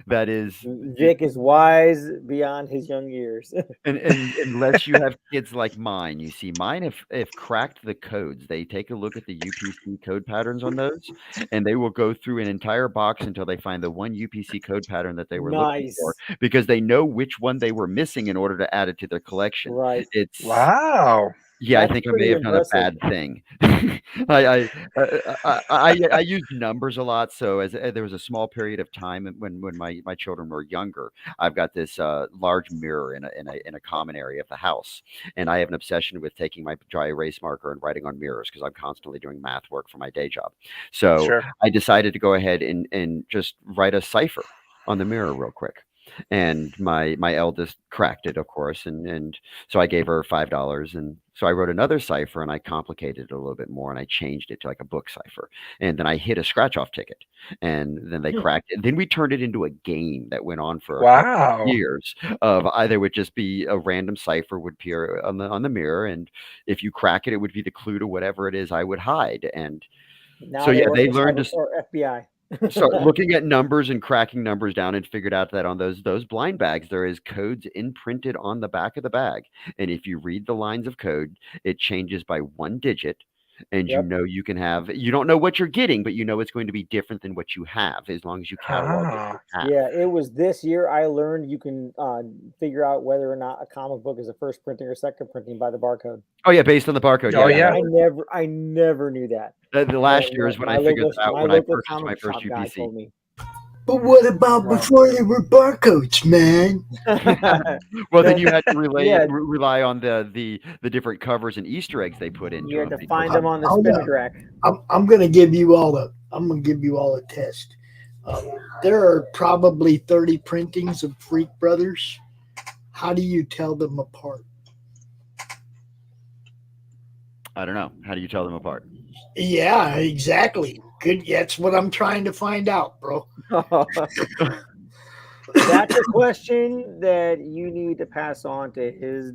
That is, Vic is wise beyond his young years. and unless you have kids like mine, you see, mine if cracked the codes, they take a look at the UPC code patterns on those, and they will go through an entire box until they find the one UPC code pattern that they were looking for, because they know which one they were missing in order to add it to their collection. Right. It's wow. Yeah, I That's think I may pretty have done a impressive. bad thing. I use numbers a lot. So there was a small period of time when my children were younger. I've got this large mirror in a common area of the house, and I have an obsession with taking my dry erase marker and writing on mirrors because I'm constantly doing math work for my day job. So Sure. I decided to go ahead and just write a cipher on the mirror real quick. And my eldest cracked it, of course, and so I gave her $5, and so I wrote another cipher and I complicated it a little bit more and I changed it to like a book cipher, and then I hit a scratch off ticket, and then they cracked it. Then we turned it into a game that went on for a couple of Wow. years. Of either would just be a random cipher would appear on the mirror, and if you crack it, it would be the clue to whatever it is I would hide. And Now so yeah, work they for learned to Cyber- or FBI. start looking at numbers and cracking numbers down, and figured out that on those blind bags there is codes imprinted on the back of the bag, and if you read the lines of code, it changes by one digit, and Yep. you can have, you don't know what you're getting, but it's going to be different than what you have as long as you catalog what you Ah. have. Yeah, it was this year I learned you can figure out whether or not a comic book is a first printing or second printing by the barcode. Oh yeah, based on the barcode. Oh, Yeah, yeah. I never knew that. The last And year is when my I figured local- that out my when I local purchased my comic first shop guy UPC. told me. But what about Wow. before there were barcodes, man? Well, then you had to Yeah. rely on the different covers and Easter eggs they put into You had them. to find them on the Hold spinning on. rack. I'm gonna give you all a test. There are probably 30 printings of Freak Brothers. How do you tell them apart? I don't know. How do you tell them apart? Yeah, exactly. Good. That's what I'm trying to find out, bro. That's a question that you need to pass on to his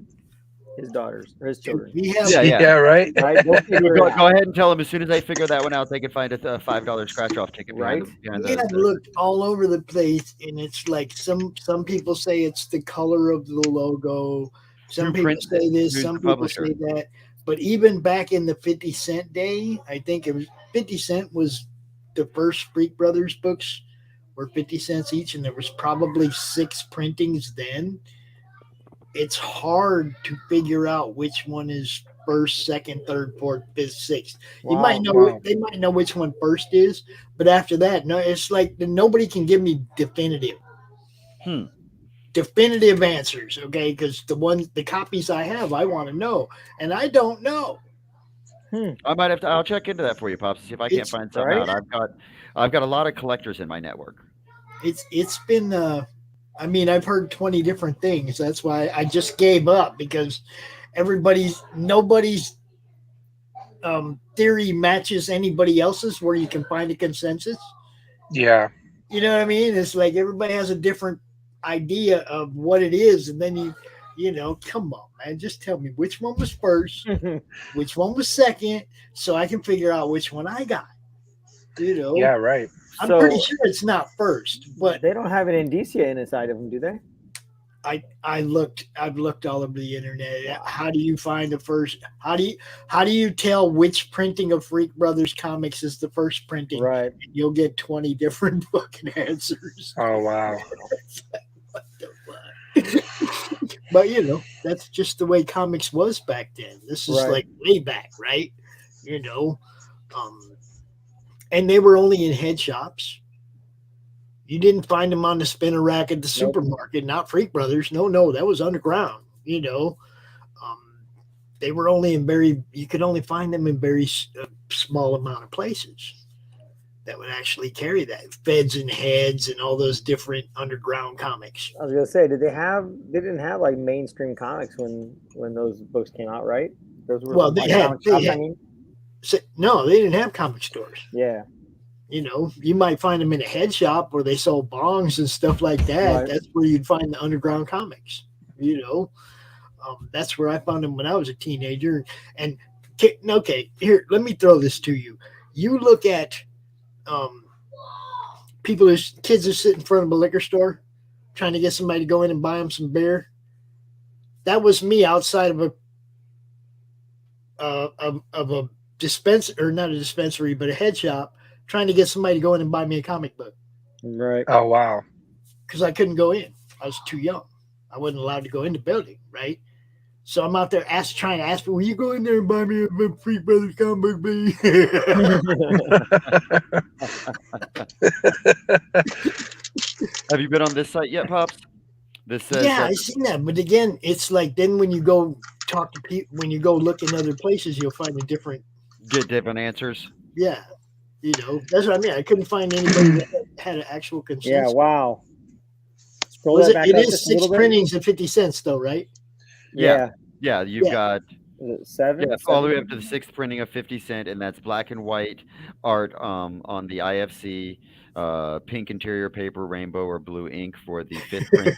daughters or his children. We have, Yeah, right. Right? They'll figure it Go out. ahead and tell them as soon as they figure that one out, they can find a $5 scratch off ticket behind Right. behind we have looked all over the place, and it's like some people say it's the color of the logo. Some Who people prints say it? this. Who's Some the people publisher? say that. But even back in the 50 Cent day, I think it was 50 Cent was the first Freak Brothers books were 50 cents each, and there was probably 6 printings then. It's hard to figure out which one is first, second, third, fourth, fifth, sixth. You Wow, might know wow. they might know which one first is, but after that, no, it's like nobody can give me definitive answers, okay? Because the copies I have, I want to know, and I don't know. I might have to. I'll check into that for you, Pops, see if I can't It's- find something right? out. I've got a lot of collectors in my network. It's been I mean, I've heard 20 different things. That's why I just gave up, because nobody's theory matches anybody else's where you can find a consensus. Yeah. You know what I mean? It's like everybody has a different idea of what it is, and then come on, man, just tell me which one was first, which one was second, so I can figure out which one I got. Yeah, right. I'm So- pretty sure it's not first, but They don't have an indicia inside of them, do they? I've looked all over the internet. How do you find the first? How do you tell which printing of Freak Brothers comics is the first printing? Right. You'll get 20 different fucking answers. Oh, wow. What the fuck? But that's just the way comics was back then. This is Right. like way back, right? And they were only in head shops. You didn't find them on the spinner rack at the supermarket, not Freak Brothers. No, that was underground. They were only you could only find them in very small amount of places that would actually carry that. Feds and Heads and all those different underground comics. I was gonna say, they didn't have like mainstream comics when those books came out, right? Those were Well, like they had, comic shops, I mean. no, they didn't have comic stores. Yeah. You might find them in a head shop where they sold bongs and stuff like that. Right. That's where you'd find the underground comics. That's where I found them when I was a teenager. And okay, here, let me throw this to you. You look at kids are sitting in front of a liquor store trying to get somebody to go in and buy them some beer. That was me outside of a dispensary, or not a dispensary, but a head shop, trying to get somebody to go in and buy me a comic book. Right. Oh, wow. Because I couldn't go in. I was too young. I wasn't allowed to go in the building, right? So I'm out there trying to ask, will you go in there and buy me a Freak Brothers comic book, baby? Have you been on this site yet, Pops? This says yeah, I've seen that. But again, it's like then when you go talk to people, when you go look in other places, you'll find a different. Get different answers. Yeah. You know, that's what I mean. I couldn't find anybody that had an actual consensus. Yeah, wow. It is 6 printings at 50 cents, though, right? Yeah. You've got 7. Yeah, all the way up to the 6th printing of 50 cent, and that's black and white art on the IFC, pink interior paper, rainbow or blue ink for the 5th printing.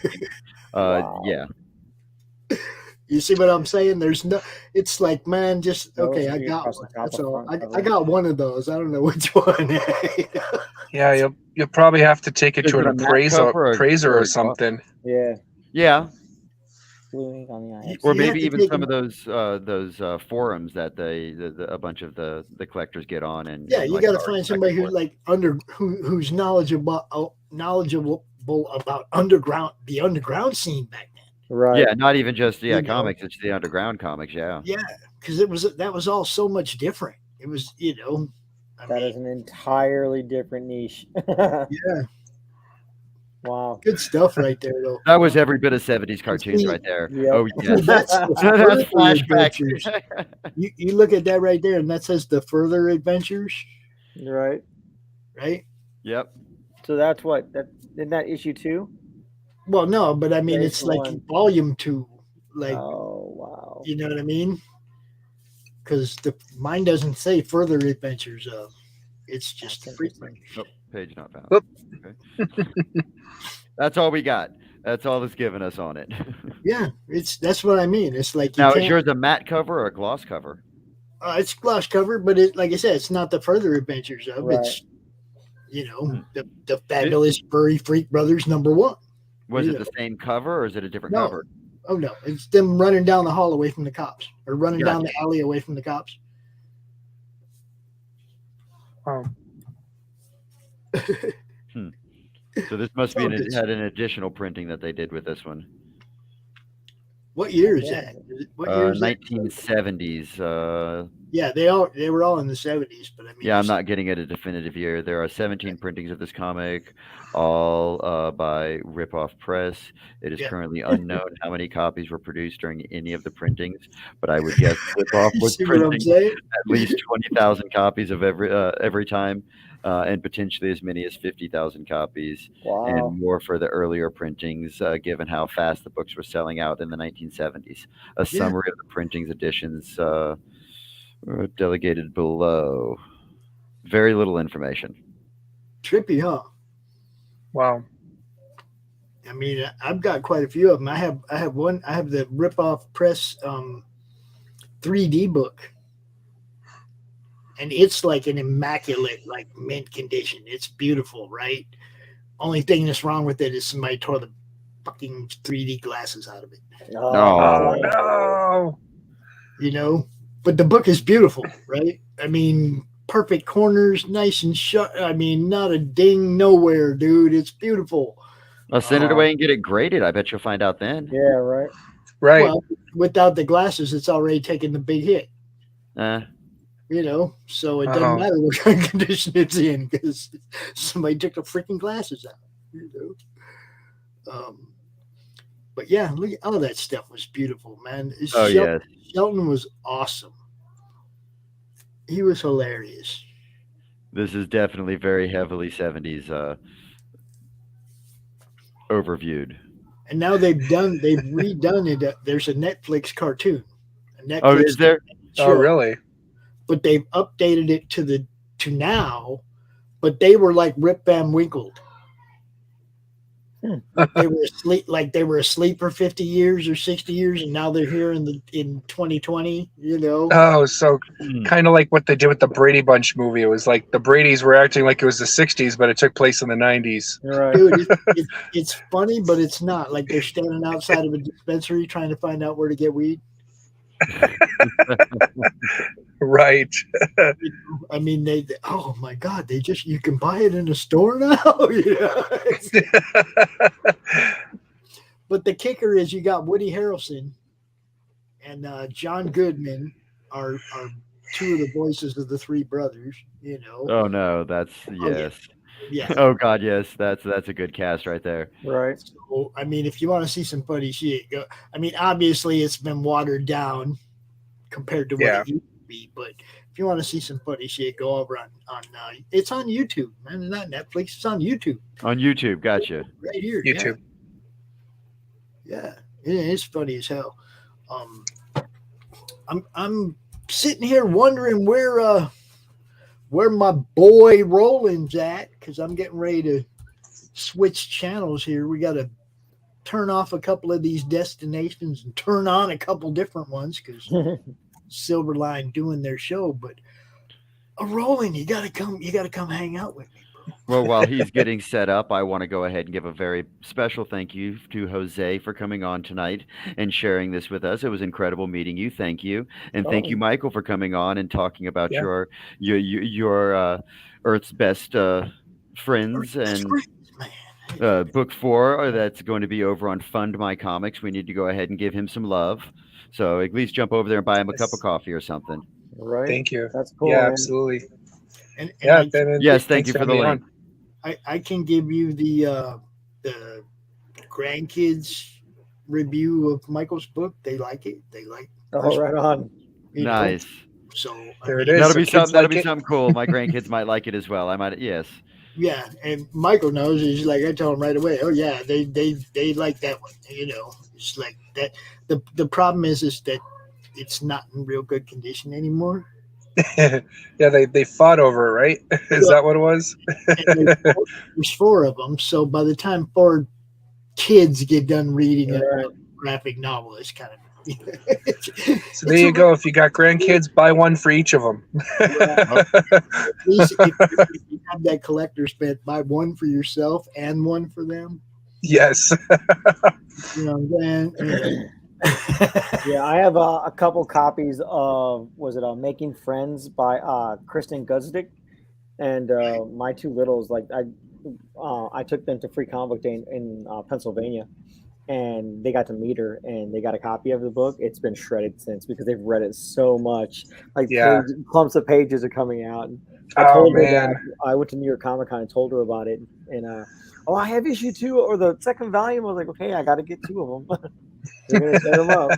Yeah. You see what I'm saying? There's no. It's like, man, just okay. I got one. That's all. I got one of those. I don't know which one. Yeah, you'll probably have to take it to an appraiser or something. Yeah. Yeah. On the or maybe even some of those forums that a bunch of the collectors get on, and yeah, you got to find somebody who's like who's knowledgeable about the underground scene back then. Right. Yeah, not even just comics; it's the underground comics. Yeah. Yeah, because that was all so much different. It was, that is an entirely different niche. Yeah. Wow. Good stuff right there, though. That was every bit of 70s cartoons right there. Yep. Oh, yeah. That's flashbacks. You look at that right there, and that says the further adventures. Right. Right? Yep. So that's what? Isn't that issue 2? Well, no, but I mean, There's it's like volume 2. Like, oh, wow. You know what I mean? Because mine doesn't say further adventures of. It's just frequent. Nope, page not found. Okay. That's all we got. That's all that's given us on it. Yeah, that's what I mean. It's like now, is yours a matte cover or a gloss cover? It's gloss cover, but like I said, it's not the further adventures of. Right. It's the fabulous furry freak brothers #1. Was it the same cover or is it a different cover? Oh no, it's them running down the hall away from the cops, or running down the alley away from the cops. Oh. So this must be had an additional printing that they did with this one. What year is that? What year is 1970s. Yeah, they were all in the 70s, but I mean. Yeah, I'm not getting at a definitive year. There are 17 printings of this comic, all by Ripoff Press. It is currently unknown how many copies were produced during any of the printings, but I would guess Ripoff was printing at least 20,000 copies of every time. And potentially as many as 50,000 copies and more for the earlier printings, given how fast the books were selling out in the 1970s. A summary of the printings editions delegated below. Very little information. Trippy, huh? Wow. I mean, I've got quite a few of them. I have the Ripoff Press 3D book. And it's like an immaculate, like mint condition. It's beautiful, right? Only thing that's wrong with it is somebody tore the fucking 3D glasses out of it. Oh, no. But the book is beautiful, right? I mean, perfect corners, nice and shut. I mean, not a ding nowhere, dude. It's beautiful. I'll send it away and get it graded. I bet you'll find out then. Yeah, right. Right. Well, without the glasses, it's already taken the big hit. So it doesn't matter what kind of condition it's in because somebody took the freaking glasses out. But yeah, look, all that stuff was beautiful, man. Shelton was awesome. He was hilarious. This is definitely very heavily 70s overviewed. And now they've redone it. There's a Netflix cartoon. Is there? Show. Oh, really? But they've updated it to now, but they were like Rip Van Winkle. They were asleep for 50 years or 60 years, and now they're here in 2020. Oh, so kind of like what they did with the Brady Bunch movie. It was like the Bradys were acting like it was the 60s, but it took place in the 90s. Right. Dude, it's funny, but it's not. Like they're standing outside of a dispensary trying to find out where to get weed. Right. I mean, oh my God, you can buy it in a store now. But the kicker is you got Woody Harrelson and John Goodman are two of the voices of the three brothers. You know. Oh no, that's yes. Yeah. Oh God, yes, that's a good cast right there. Right. So I mean, if you want to see some funny shit, go. I mean, obviously it's been watered down compared to what it used to be, but if you want to see some funny shit, go over on it's on YouTube, man. It's not Netflix. It's on YouTube. On YouTube, gotcha. Right here, YouTube. Yeah, it's funny as hell. I'm sitting here wondering where my boy Roland's at, because I'm getting ready to switch channels here. We got to turn off a couple of these destinations and turn on a couple different ones because Silverline doing their show. But Roland, you gotta come hang out with me, bro. Well, while he's getting set up, I want to go ahead and give a very special thank you to Jose for coming on tonight and sharing this with us. It was incredible meeting you. Thank you. And thank you, Michael, for coming on and talking about your Earth's Best Friends and book 4 that's going to be over on Fund My Comics. We need to go ahead and give him some love. So at least jump over there and buy him a cup of coffee or something. Right. Thank you. That's cool. Yeah, man. absolutely. And yes, thank you for the link. I can give you the grandkids review of Michael's book. They like it. They like. Oh, right on. Nice. So there it is. That'll be something. That'll be something cool. My grandkids might like it as well. I might. Yes. Yeah, and Michael knows. He's like, I tell him right away. Oh yeah, they like that one. You know, it's like that. The problem is that it's not in real good condition anymore. Yeah, they fought over it, right? Is that what it was? There's 4 of them, so by the time 4 kids get done reading a graphic novel, it's kind of. So there you go. If you got grandkids, buy one for each of them. At least if you have that collector's bet, buy one for yourself and one for them. Yes. You know what I'm saying? Yeah, I have a couple copies of Making Friends by Kristen Gutzik, and my 2 littles, like I took them to Free Comic Book Day in Pennsylvania, and they got to meet her, and they got a copy of the book. It's been shredded since because they've read it so much. Like clumps of pages are coming out. And I told her that I went to New York Comic Con and told her about it, and I have issue 2 or the second volume. I was like, okay, I got to get 2 of them. They're gonna set them up.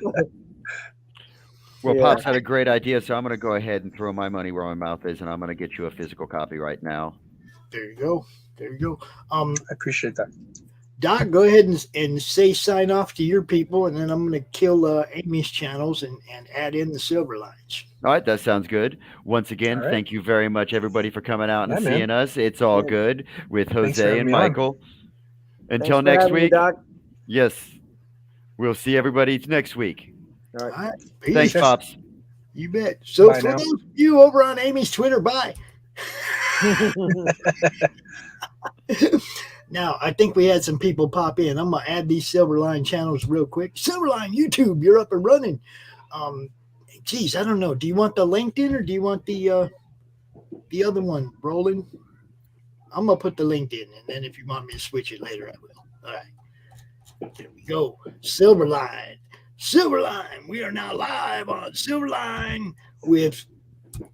Well, Pops had a great idea, so I'm going to go ahead and throw my money where my mouth is, and I'm going to get you a physical copy right now. There you go. There you go. I appreciate that. Doc, go ahead and say sign off to your people, and then I'm going to kill Amy's channels and add in the Silverlines. All right, that sounds good. Once again, thank you very much, everybody, for coming out and seeing us. It's all good with Jose and Michael. Until next week. Doc. Yes. We'll see everybody next week. All right. Thanks, Pops. You bet. So bye for now. those of you over on Amy's Twitter, bye. Now, I think we had some people pop in. I'm going to add these Silverline channels real quick. Silverline YouTube, you're up and running. Geez, I don't know. Do you want the LinkedIn or do you want the other one, Roland? I'm going to put the LinkedIn, and then if you want me to switch it later, I will. All right. There we go. Silverline. We are now live on Silverline with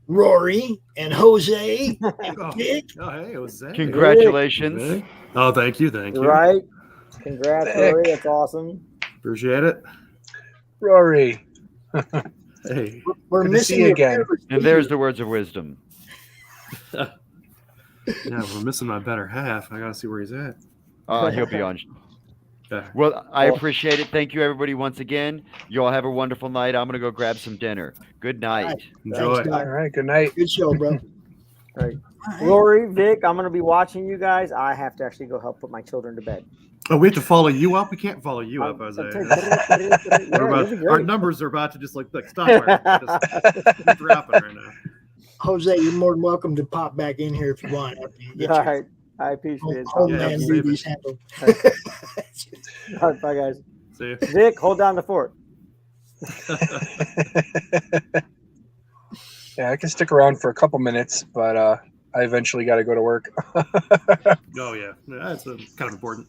Rory and Jose and Dick. Oh, hey, Jose. Congratulations. Oh, thank you. Right. Congrats, Rory. That's awesome. Appreciate it. Rory. Hey. We're Good to missing see you your again. favorite And there's the words of wisdom. Yeah, we're missing my better half. I got to see where he's at. He'll be on. Well, I appreciate it. Thank you, everybody, once again. You all have a wonderful night. I'm going to go grab some dinner. Good night. Enjoy. All right. Good night. Good show, bro. All right. Rory, Vic, I'm going to be watching you guys. I have to actually go help put my children to bed. Oh, we have to follow you up? We can't follow you up, Jose. Our numbers are about to just like stop. Just dropping right now. Jose, you're more than welcome to pop back in here if you want. After you get All right. I appreciate it. Homeland duties handled. All right, bye, guys. See you. Vic, hold down the fort. Yeah, I can stick around for a couple minutes, but I eventually got to go to work. Oh, yeah. That's kind of important.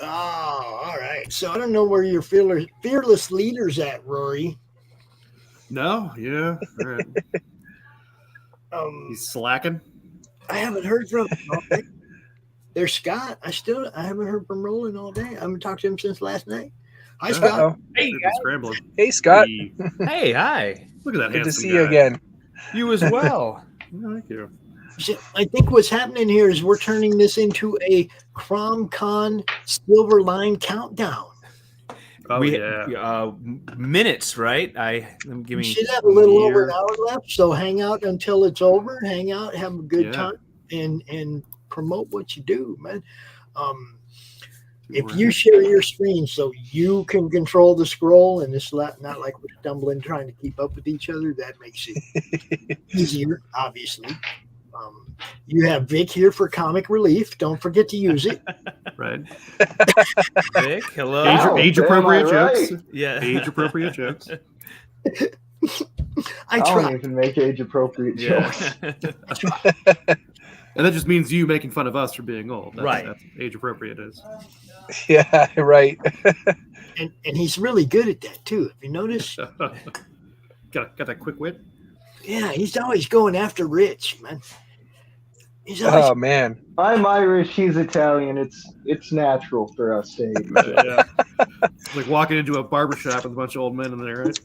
Oh, all right. So I don't know where your fearless leader's at, Rory. No, yeah. All right. He's slacking. I haven't heard from him all day. There's Scott. I haven't heard from Roland all day. I haven't talked to him since last night. Hi, Scott. Uh-oh. Hey, Scrambling. Hey, Scott. Hey, hi. Look at that. Good to handsome see guy. you again. You as well. Thank you. So I think what's happening here is we're turning this into a CRoM Con Silverline countdown. Oh, Minutes, right? I'm We giving. should have a little over an hour left, so hang out until it's over. Hang out, have a good time, and promote what you do, man. If you share your screen so you can control the scroll and it's not like we're stumbling trying to keep up with each other, that makes it easier, obviously. You have Vic here for comic relief. Don't forget to use it. Right. Vic, hello. Age appropriate jokes. right? Yeah. Age appropriate jokes. I don't try. even make age appropriate jokes. And that just means you making fun of us for being old. That's age appropriate is. Yeah, right. And he's really good at that too. Have you noticed? got that quick wit. Yeah, he's always going after Rich, man. He's always, Oh man. I'm Irish. He's Italian. It's natural for us to hate each other. Yeah. It's like walking into a barbershop with a bunch of old men in there, right?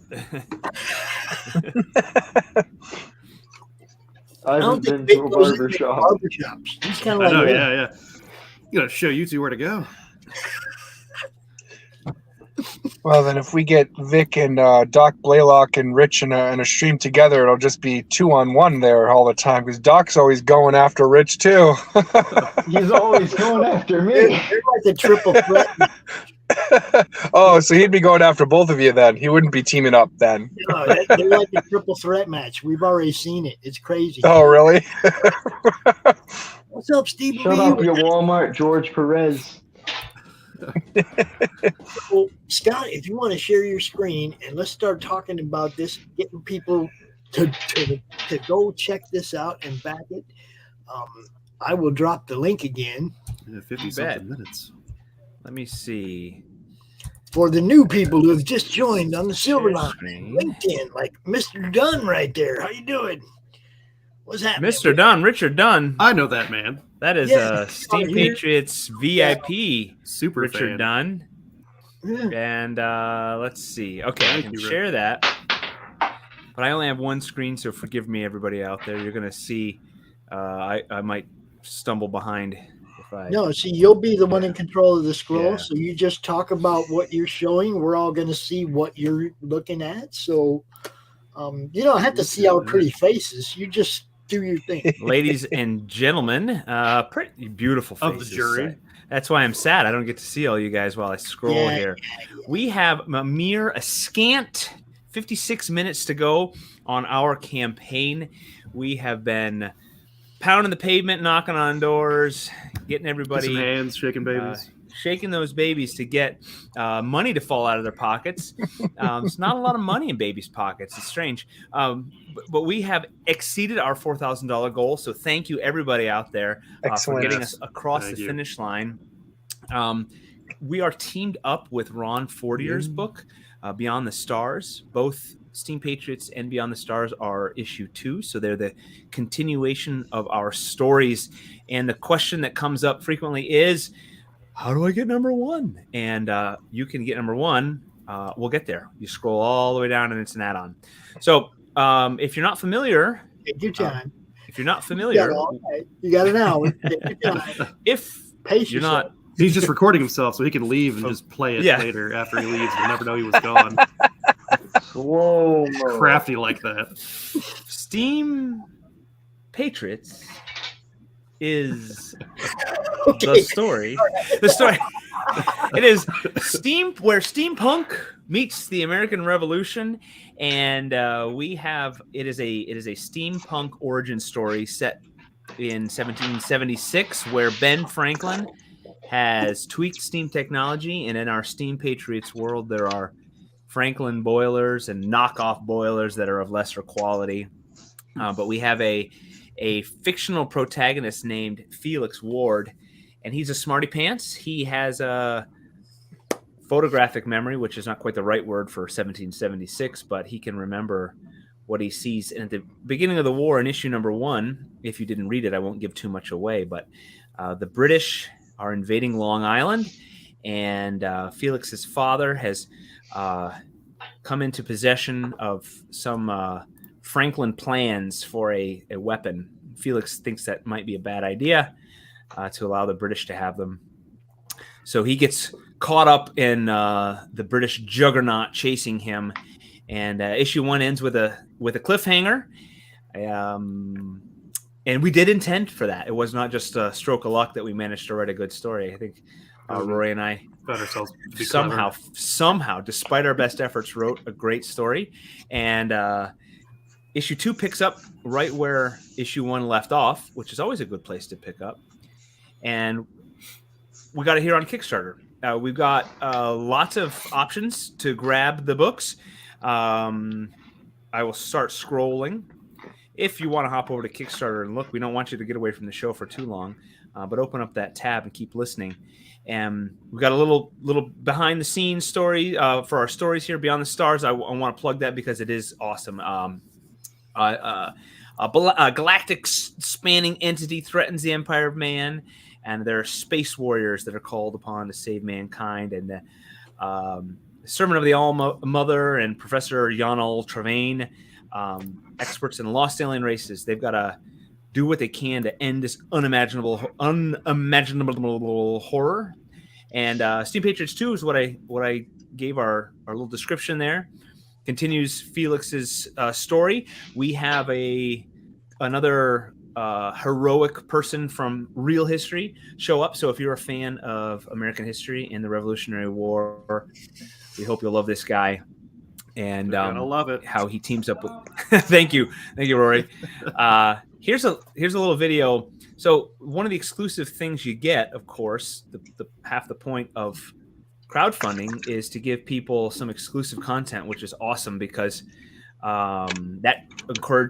I haven't been to a barbershop. barbershops. He's kind of like, Yeah. You gotta show you two where to go. Well, then if we get Vic and Doc Blalock and Rich in a stream together, it'll just be 2-on-1 there all the time because Doc's always going after Rich too. He's always going after me. They're like a triple threat. Oh, so he'd be going after both of you then. He wouldn't be teaming up then. No, they're like a triple threat match. We've already seen it. It's crazy. Oh, really? What's up, Steve? Shut up, you Walmart George Perez. Well, Scott, if you want to share your screen and let's start talking about this, getting people to go check this out and back it. I will drop the link again. 50-something minutes. Let me see. For the new people who have just joined on the Silverline screen. LinkedIn, like Mr. Dunn right there. How you doing? What's happening? Mr. Dunn, Richard Dunn. I know that man. That is Steam Patriots VIP Super Richard fan. Dunn. Yeah. And let's see. Okay, I can you, share that. But I only have one screen, so forgive me, everybody out there. You're going to see I might stumble behind. No, see, you'll be the one in control of the scroll. Yeah. So you just talk about what you're showing. We're all going to see what you're looking at. So you don't have to see our pretty faces. You just do your thing. Ladies and gentlemen, pretty beautiful faces. Of the jury. That's why I'm sad. I don't get to see all you guys while I scroll here. We have a scant 56 minutes to go on our campaign. We have been pounding the pavement, knocking on doors, getting everybody Some hands, shaking babies. Shaking those babies to get money to fall out of their pockets. It's not a lot of money in babies' pockets. It's strange. But we have exceeded our $4,000 goal. So thank you, everybody out there, for getting us across the finish line. We are teamed up with Ron Fortier's book, Beyond the Stars. Both Steam Patriots and Beyond the Stars are issue 2. So they're the continuation of our stories. And the question that comes up frequently is, how do I get number 1? And you can get number 1. We'll get there. You scroll all the way down and it's an add-on. So if you're not familiar, take your time. If you're not familiar, you got an hour. If you're not, he's just recording himself so he can leave and just play it later after he leaves. We'll never know he was gone. Whoa, crafty like that. Steam Patriots is the story. The story. It is where steampunk meets the American Revolution, and it is a steampunk origin story set in 1776, where Ben Franklin has tweaked steam technology, and in our Steam Patriots world, there are Franklin boilers and knockoff boilers that are of lesser quality, but we have a fictional protagonist named Felix Ward, and he's a smarty pants. He has a photographic memory, which is not quite the right word for 1776, but he can remember what he sees. And at the beginning of the war, in issue number 1, if you didn't read it, I won't give too much away, but the British are invading Long Island, and Felix's father has come into possession of some Franklin plans for a weapon. Felix thinks that might be a bad idea to allow the British to have them. So he gets caught up in the British juggernaut chasing him, and issue 1 ends with a cliffhanger. And we did intend for that. It was not just a stroke of luck that we managed to write a good story. I think Rory and I found ourselves somehow, despite our best efforts, wrote a great story. And issue 2 picks up right where issue 1 left off, which is always a good place to pick up. And we got it here on Kickstarter. We've got lots of options to grab the books. I will start scrolling. If you want to hop over to Kickstarter and look, we don't want you to get away from the show for too long, but open up that tab and keep listening. And we've got a little behind the scenes story for our stories here, Beyond the Stars. I want to plug that because it is awesome. A galactic spanning entity threatens the Empire of Man, and there are space warriors that are called upon to save mankind. And the Servant of the All-Mother and Professor Yanal Travaine, experts in lost alien races, they've got to do what they can to end this unimaginable horror. And Steam Patriots 2 is what I gave our little description there. Continues Felix's story. We have another heroic person from real history show up. So if you're a fan of American history and the Revolutionary War, we hope you'll love this guy. And I love it. How he teams up with. Thank you, Rory. Here's a little video. So one of the exclusive things you get, of course, the half the point of crowdfunding is to give people some exclusive content, which is awesome because that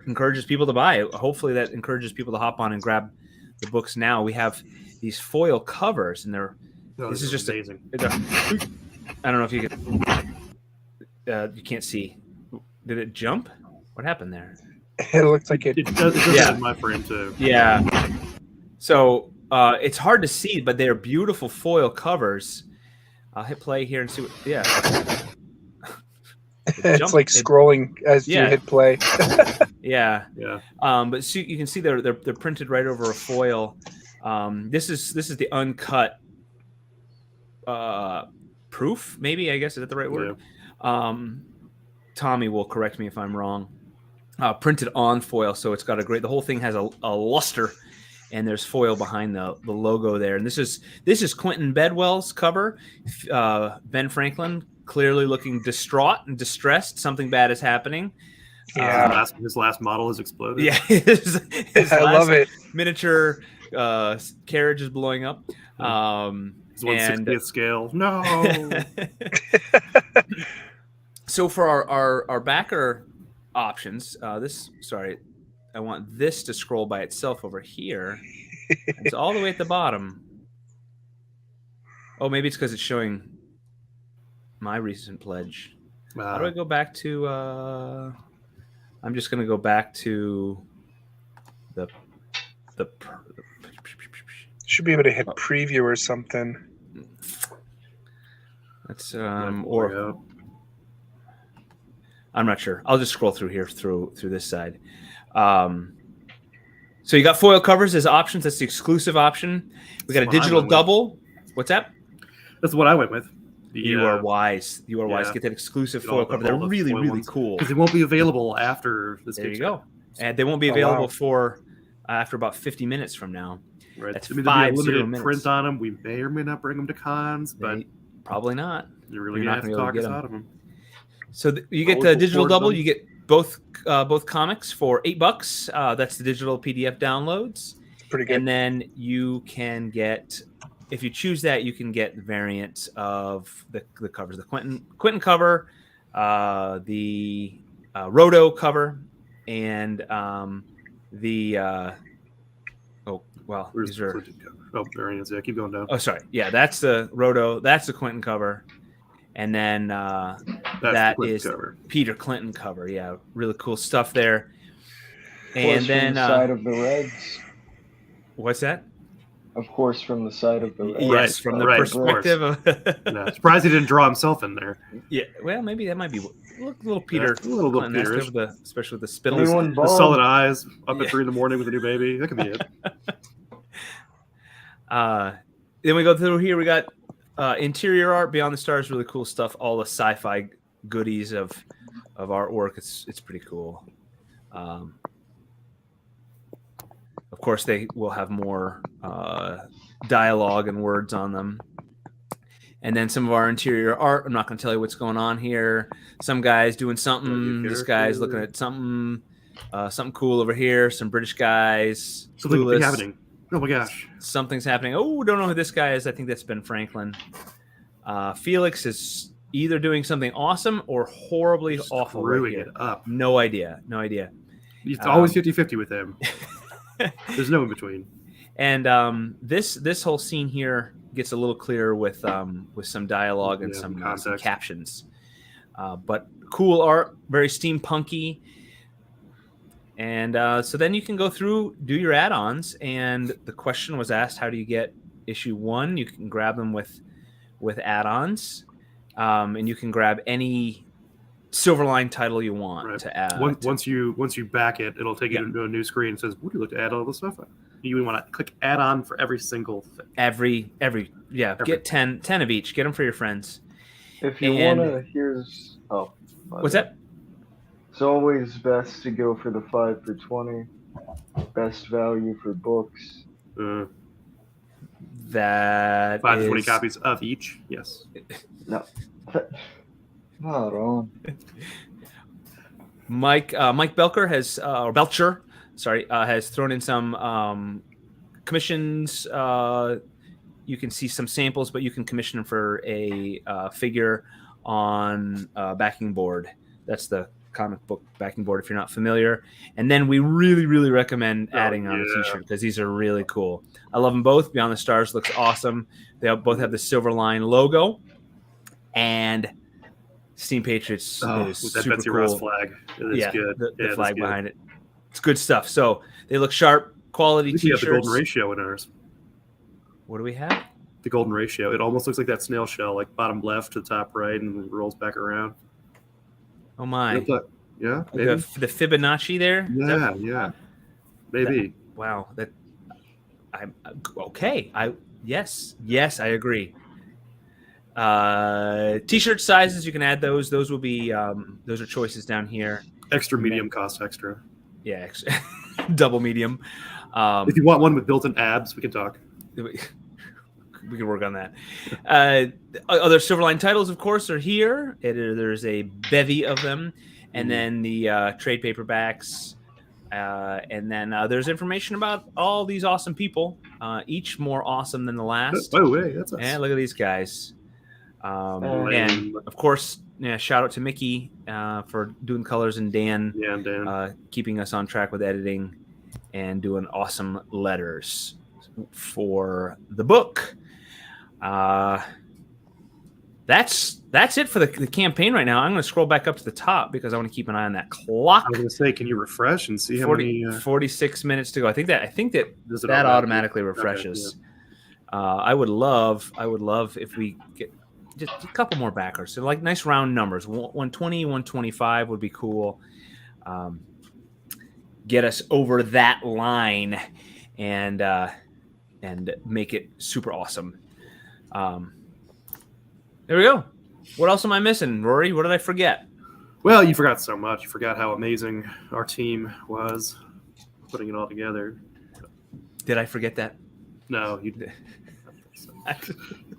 encourages people to buy. Hopefully, that encourages people to hop on and grab the books now. We have these foil covers, and this is just amazing. I don't know if you can. You can't see. Did it jump? What happened there? It looks like it. It does in my frame too. Yeah. So it's hard to see, but they're beautiful foil covers. I'll hit play here and see what. Yeah. It's like scrolling as you hit play. Yeah. But so you can see they're printed right over a foil. This is the uncut proof. Maybe, I guess, is that the right word? Yeah. Tommy will correct me if I'm wrong. Printed on foil, so it's got the whole thing has a luster, and there's foil behind the logo there. And this is Quentin Bedwell's cover. Ben Franklin clearly looking distraught and distressed. Something bad is happening. Yeah, his last model has exploded. Yeah, his I love it. Miniature carriage is blowing up. It's 1/60th scale. No. So for our backer options, I want this to scroll by itself over here. It's all the way at the bottom. Oh, maybe it's because it's showing my recent pledge. How do I go back to? I'm just going to go back to the. Should be able to hit preview or something. That's or. I'm not sure. I'll just scroll through here through this side. So you got foil covers as options. That's the exclusive option. We got a digital double. What's that? That's what I went with. You are wise. You are wise. Get that exclusive foil cover. They're really, really cool. Because they won't be available after this. There you go. And they won't be available for after about 50 minutes from now. Right. That's there'll be a limited print on them. We may or may not bring them to cons, but probably not. You're really going to have to talk us out of them. So you get the digital double. You get both comics for $8. That's the digital PDF downloads. Pretty good. And then you can get, if you choose that, you can get the variant of the covers: the Quentin cover, the Roto cover, and well, Where's these are. Clinton cover? Oh, there he is. Yeah, keep going down. Oh, sorry. Yeah, that's the Roto. That's the Quentin cover, and then that is cover. Peter Clinton cover. Yeah, really cool stuff there. Of And course, then from the side of the Reds. What's that? Of course, from the side of the Reds. Yes, from the perspective of. No, surprised he didn't draw himself in there. Yeah, well, maybe that might be little Peter. Yeah, a little Clinton, Peter-ish. especially with the spittle. The solid eyes, up at 3 in the morning with a new baby. That could be it. Then we go through here. We got interior art, Beyond the Stars, really cool stuff. All the sci-fi goodies of artwork. It's pretty cool. Of course, they will have more dialogue and words on them. And then some of our interior art. I'm not going to tell you what's going on here. Some guy's doing something. This guy's looking at something. Something cool over here. Some British guys. Something big happening. Oh my gosh. Something's happening. Oh, don't know who this guy is. I think that's Ben Franklin. Felix is either doing something awesome or horribly awful. Screwing it up. No idea. It's always 50-50 with him. There's no in between. And this whole scene here gets a little clearer with some dialogue and some captions. But cool art, very steampunky. And so then you can go through, do your add-ons, and the question was asked, how do you get issue 1? You can grab them with add-ons, and you can grab any Silverline title you want to add. Once you back it, it'll take you to a new screen and says, would you like to add all this stuff? You want to click add-on for every single thing. Every get 10 of each. Get them for your friends. If you want to, here's... Oh. What's that? It's always best to go for the 5 for 20. Best value for books. That 5 to 20 copies of each. Yes. No. Not on. Mike Belcher has has thrown in some commissions. You can see some samples, but you can commission them for a figure on backing board. That's the comic book backing board if you're not familiar. And then we really recommend adding on a t-shirt because these are really cool. I love them both. Beyond the Stars looks awesome. They both have the Silverline logo, and Steam Patriots is that super Betsy cool. Ross flag. It is good. The flag behind it. It's good stuff. So they look sharp, quality We t-shirts. have the golden ratio in ours. What do we have? The golden ratio. It almost looks like that snail shell, like bottom left to top right, and rolls back around. Oh my! Yeah, the Fibonacci there. Yeah. Maybe. I'm okay. Yes, I agree. T-shirt sizes, you can add those. Those will be those are choices down here. Extra medium costs extra. Yeah, double medium. If you want one with built-in abs, we can talk. We can work on that. Other Silverline titles, of course, are here. There's a bevy of them. And then the trade paperbacks. And then there's information about all these awesome people, each more awesome than the last. Oh, wait, that's us. And look at these guys. And, of course, shout out to Mickey for doing colors, and Dan, keeping us on track with editing and doing awesome letters for the book. That's it for the campaign right now. I'm going to scroll back up to the top because I want to keep an eye on that clock. I was going to say, can you refresh and see how many? 46 minutes to go. I think that automatically refreshes. Okay, I would love if we get just a couple more backers. So like nice round numbers. 120, 125 would be cool. Get us over that line and make it super awesome. There we go. What else am I missing, Rory? What did I forget? Well, you forgot so much. You forgot how amazing our team was putting it all together. Did I forget that? No, you did.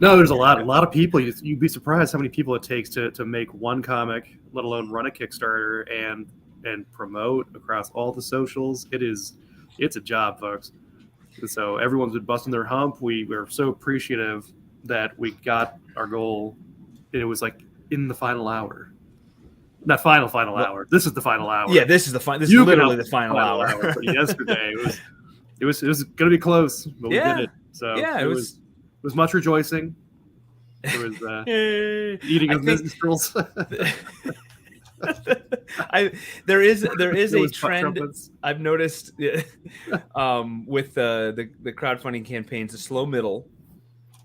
No, there's a lot of people. You'd be surprised how many people it takes to make one comic, let alone run a Kickstarter and promote across all the socials. It's a job, folks. And so everyone's been busting their hump. We're so appreciative that we got our goal. And it was like in the final hour. Not final hour. This is the final hour. Yeah, this is literally the final hour. But yesterday It was going to be close, but we Yeah. did it. So Yeah, it was much rejoicing. It was eating of minstrels. There is a was butt trend trumpets. I've noticed with the crowdfunding campaigns, the slow middle.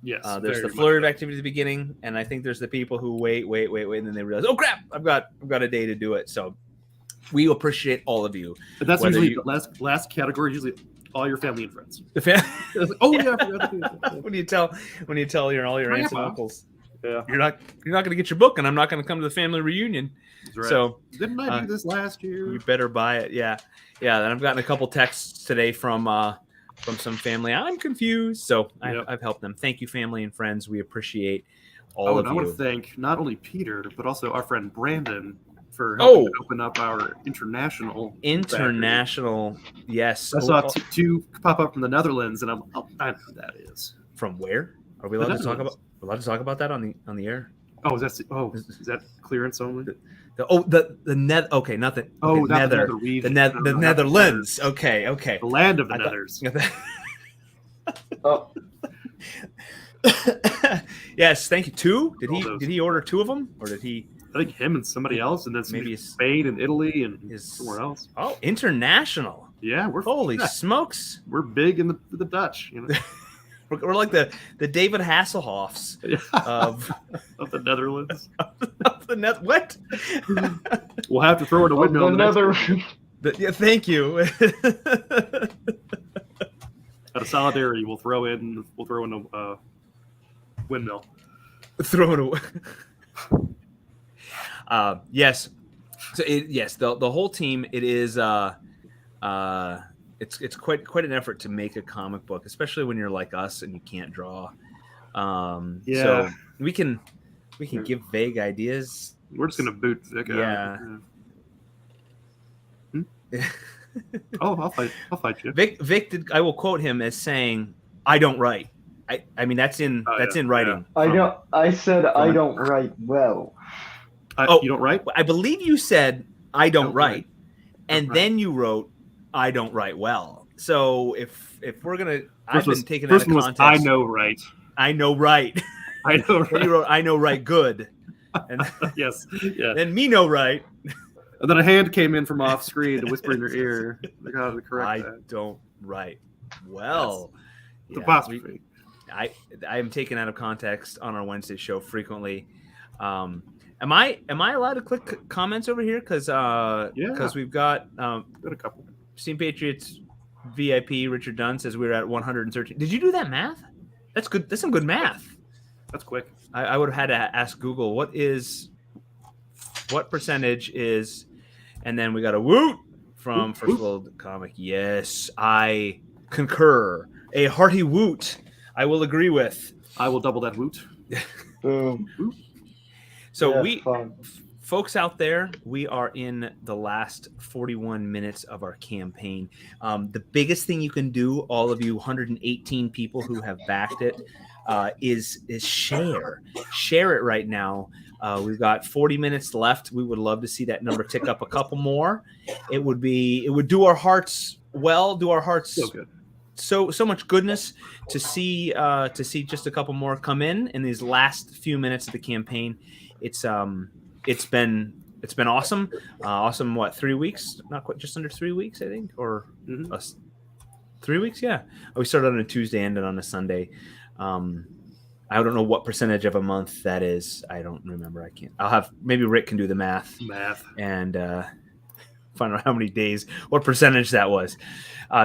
Yes, there's very the much flurry of activity at the beginning, and I think there's the people who wait, and then they realize, oh crap, I've got a day to do it. So we appreciate all of you. But that's Whether usually you- the last category. Usually, all your family and friends. The Oh yeah, I forgot to do that. when you tell all your aunts and Grandma. uncles, Yeah, you're not going to get your book, and I'm not going to come to the family reunion. that's right. So didn't I do this last year? you better buy it. Yeah. And I've gotten a couple texts today from some family. I'm confused, so I've helped them. Thank you, family and friends. We appreciate all of I you. want to thank not only Peter but also our friend Brandon for helping to open up our international. Yes. I saw two pop up from the Netherlands, and I know who that is. From where? Are we allowed to talk about? We're allowed to talk about that on the air? Oh, is that clearance only? Okay, nothing. Oh, okay, not the Nether. Nether region. The No, not Netherlands. Okay. The land of the Nethers. Oh, Yes, thank you. Two? Did he order two of them, or did he? I think him and somebody else, and then maybe Spain and Italy and somewhere else. Oh, international. Yeah, we're holy smokes. We're big in the Dutch. You know, we're like the David Hasselhoffs of the Netherlands. What? We'll have to throw in a windmill. Yeah, thank you. Out of solidarity, we'll throw in a windmill. Throw in a. Yes. So the whole team. It is. It's quite an effort to make a comic book, especially when you're like us and you can't draw. So we can give vague ideas. We're just gonna boot Vic out. Yeah. Oh, I'll fight you. Vic did. I will quote him as saying, "I don't write." I mean that's in writing. Yeah. I said I don't write well. You don't write? I believe you said I don't write, and then you wrote I don't write well. So if we're gonna, I've been taking that out of context. I know right. I know right. I know right. Then you wrote I know right good. And yes. Yeah. Then me know right. And then a hand came in from off screen to whisper in your ear. Like how to correct I that. don't write well. The apostrophe. I am taken out of context on our Wednesday show frequently. Am I allowed to click comments over here? Because we've got a couple. Steam Patriots VIP Richard Dunn says we're at 113. Did you do that math? That's good. That's some good math. That's quick. I would have had to ask Google what percentage is, and then we got a woot from First World Comic. Yes, I concur. A hearty woot. I will agree with. I will double that woot. So folks out there, we are in the last 41 minutes of our campaign. The biggest thing you can do, all of you 118 people who have backed it, is share. Share it right now. We've got 40 minutes left. We would love to see that number tick up a couple more. It would do our hearts well, do our hearts so good. So much goodness to see just a couple more come in these last few minutes of the campaign. It's been awesome. Awesome. What, 3 weeks? Not quite, just under 3 weeks, I think, or 3 weeks. Yeah. We started on a Tuesday, ended on a Sunday. I don't know what percentage of a month that is. I don't remember. I can't. Maybe Rick can do the math and find out how many days, what percentage that was.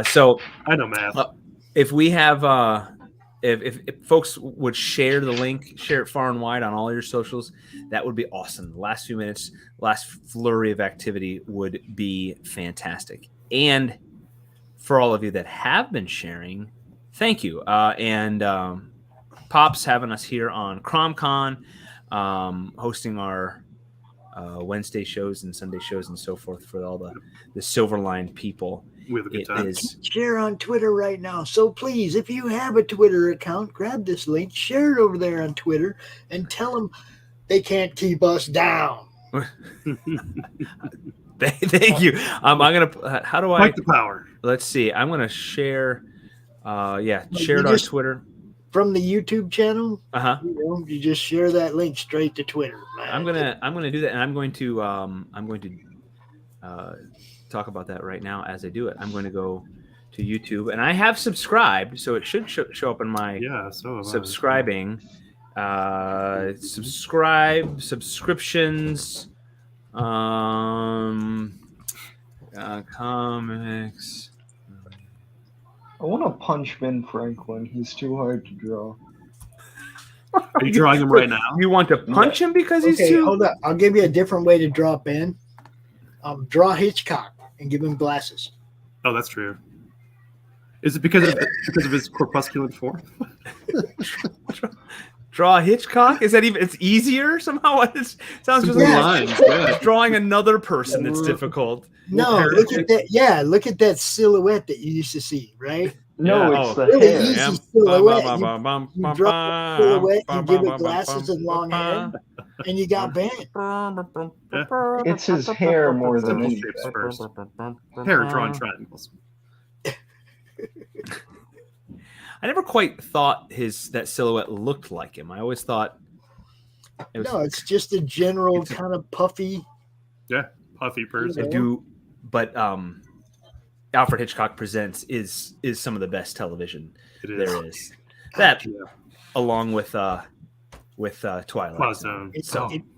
So I know math. If we have, if folks would share the link, share it far and wide on all your socials, that would be awesome. The last few minutes, last flurry of activity would be fantastic. And for all of you that have been sharing, thank you. And Pop's having us here on CromCon, hosting our Wednesday shows and Sunday shows and so forth for all the Silverline people. We have a good time. Share on Twitter right now. So please, if you have a Twitter account, grab this link, share it over there on Twitter, and tell them they can't keep us down. Thank you. I'm gonna. How do I? Fight the power. let's see. I'm gonna share. Yeah, Like, share it you on just- Twitter. From the YouTube channel, Uh-huh. you just share that link straight to Twitter. Man. I'm gonna do that, and I'm going to talk about that right now as I do it. I'm going to go to YouTube, and I have subscribed, so it should show up in my subscribing. Subscriptions, comics. I want to punch Ben Franklin. He's too hard to draw. Are you drawing him right now? You want to punch him because he's Okay, too. hold up. I'll give you a different way to draw Ben. Draw Hitchcock and give him glasses. Oh, that's true. Is it because of his corpuscular form? Draw Hitchcock? Is that even? It's easier somehow. It sounds just Simple like lines, yeah. drawing another person that's difficult. No, look at that. Yeah, look at that silhouette that you used to see, right? No, Yeah. it's Oh, the Really hair. easy silhouette. You draw the silhouette, you give it glasses and long hair, and you got Ben. It's his hair more than Simple anything. shapes first. Hair drawn triangles. I never quite thought that silhouette looked like him. I always thought it was. No, it's just a general kind of puffy. Yeah, puffy person. I do, but Alfred Hitchcock Presents is some of the best television there is. That, along with Twilight Zone.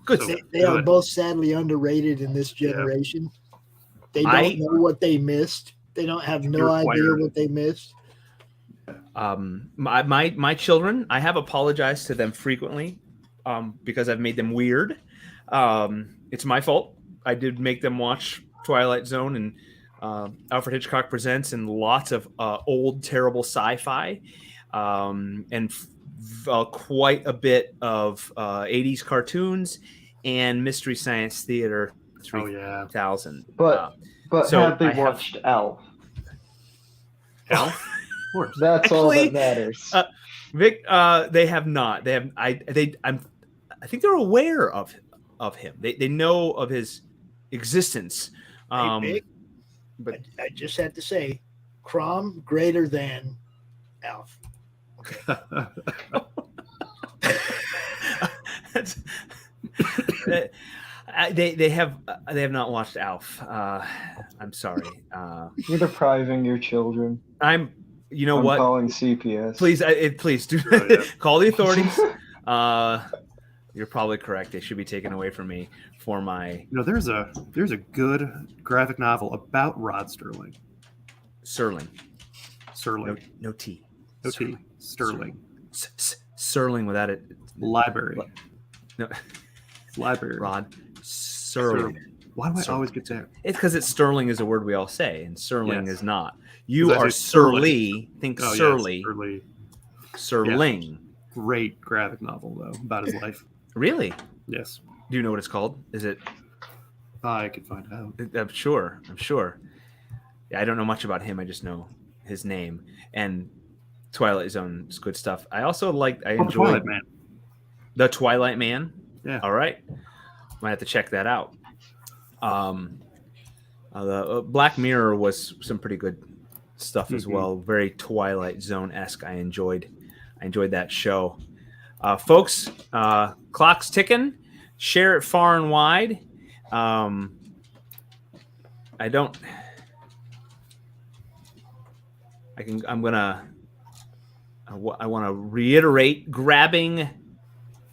Good. They are both sadly underrated in this generation. They don't know what they missed. They don't have no idea what they missed. My children, I have apologized to them frequently because I've made them weird. It's my fault. I did make them watch Twilight Zone and Alfred Hitchcock Presents and lots of old terrible sci-fi and quite a bit of 80s cartoons and Mystery Science Theater 3000. But so have they I watched Alf? Alf? That's all Actually, that matters. Vic, they have not. They have. I think they're aware of him. They know of his existence. Hey, Vic, but I just had to say, CRoM greater than Alf. Okay. They have not watched Alf. I'm sorry. You're depriving your children. You know I'm what? calling CPS. Please do call the authorities. You're probably correct. They should be taken away from me for my. There's a good graphic novel about Rod Serling. Serling. No T. No T. Sterling. Serling without it. Library. No. Library. Rod Serling. Why do I always get that? It's because Sterling is a word we all say, and Serling is not. You Because I are say surly. Think Oh, surly. Surly. Serling. Yeah. Great graphic novel though about his life. Really? Yes. Do you know what it's called? Is it? I could find out. I'm sure. Yeah, I don't know much about him. I just know his name. And Twilight Zone is good stuff. I also enjoyed Twilight Man. The Twilight Man. Yeah. All right. Might have to check that out. The Black Mirror was some pretty good stuff as well. Very Twilight Zone-esque. I enjoyed that show. Folks, clock's ticking. Share it far and wide. I want to reiterate grabbing